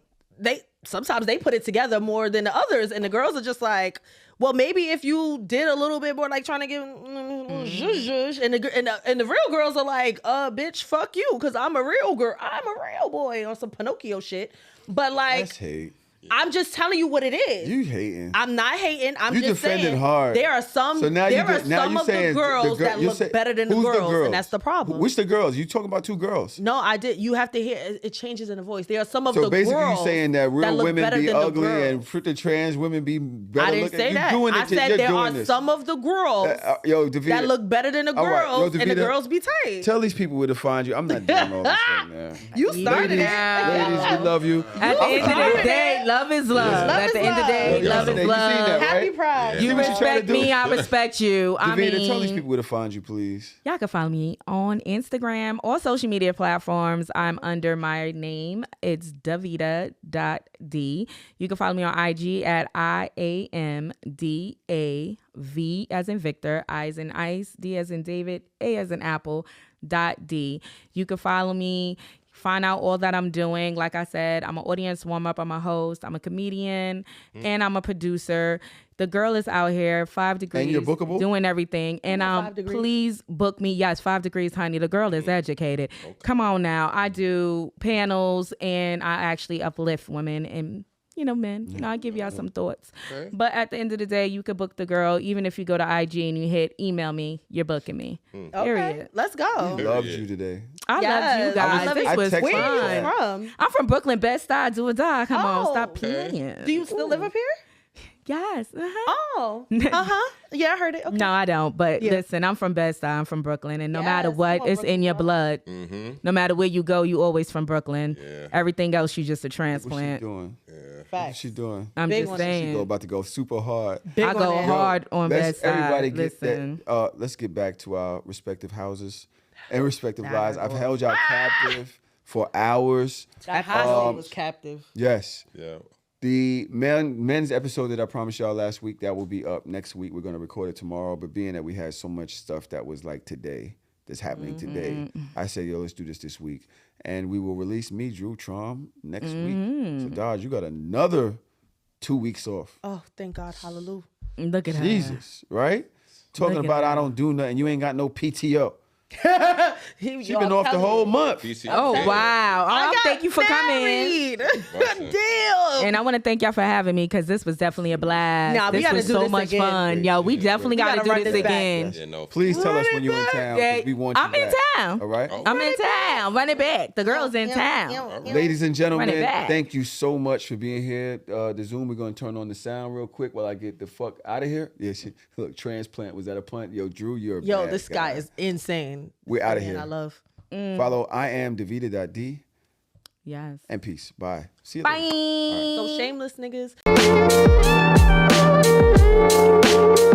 sometimes they put it together more than the others, and the girls are just like, well, maybe if you did a little bit more, like trying to give zhuzh, and the real girls are like, bitch, fuck you, because I'm a real girl, I'm a real boy, on some Pinocchio shit. But like, that's hate. I'm just telling you what it is. You hating. I'm not hating. I'm you just defending saying hard. there are some. So now there are now some you of the girls that look better than the girls, and that's the problem. Which the girls? You talking about two girls? No, I did. You have to hear it changes in the voice. There are some of so the girls. basically, you saying that real look women better be than the ugly girls. and the trans women be better I didn't looking? say You that. doing it. I said there are this. some of the girls yo, Davida, that look better than the all right. Yo, girls, and the Davida, girls be tight. Tell these people where to find you. I'm not doing all this right now. You started it. Ladies, we love you. At the end of the day, love is love. At the end of the day, love is love. Happy Pride. You respect me, I respect you. I Davida, mean, tell these people where to find you, please. y'all can follow me on Instagram or social media platforms. I'm under my name. It's davida.d. You can follow me on IG at IAMDAV as in Victor, I as in Ice, D as in David, A as in Apple, .D. You can follow me. Find out all that I'm doing. Like I said, I'm an audience warm-up. I'm a host. I'm a comedian. And I'm a producer. The girl is out here, 5 degrees. And you're bookable? Doing everything. And please book me. Yes, 5 degrees, honey. The girl is educated. Okay. Come on now. I do panels and I actually uplift women and men. I give y'all some thoughts. Okay. But at the end of the day, you could book the girl. Even if you go to IG and you hit email me, you're booking me. Okay, let's go. We loved you today. I love you guys. This was fun. Where you from? I'm from Brooklyn, Bed-Stuy, do or die. Come on, stop playing. Do you still live up here? Yes. Oh. Yeah, I heard it. Okay. No, I don't. But listen, I'm from Bed-Stuy. I'm from Brooklyn. And no matter what, it's in your blood. Mm-hmm. No matter where you go, you always from Brooklyn. Yeah. Everything else, you just a transplant. What's she doing? Yeah. What's she doing? I'm Big just saying. She about to go super hard. I go hard on Bed-Stuy. Everybody listen. Get that. Let's get back to our respective houses and respective lives. I've held y'all captive for hours. That house was captive. Yes. Yeah. The men's episode that I promised y'all last week, that will be up next week. We're going to record it tomorrow. But being that we had so much stuff that was like today, that's happening today, I said, yo, let's do this week. And we will release me, Drew Trom, next week. So, Dodge, you got another 2 weeks off. Oh, thank God. Hallelujah. Look at Jesus, right? Talking about I don't do nothing. You ain't got no PTO. She been off the whole month. Oh, wow. Thank you for coming. Damn. And I want to thank y'all for having me because this was definitely a blast. Nah, this was so much fun. Yo, we definitely got to do this again. Yeah, please tell us when you're in town. We want you I'm in town. All right? I'm in town. Run it back. The girl's in town. Ladies and gentlemen, thank you so much for being here. The Zoom, we're going to turn on the sound real quick while I get the fuck out of here. Yeah, look, transplant. Was that a punt? Yo, Drew, you're a bad this guy is insane. We're out of here. I love. Follow I am Davida.D. Yes. And peace. Bye. See you Bye. later. So shameless niggas.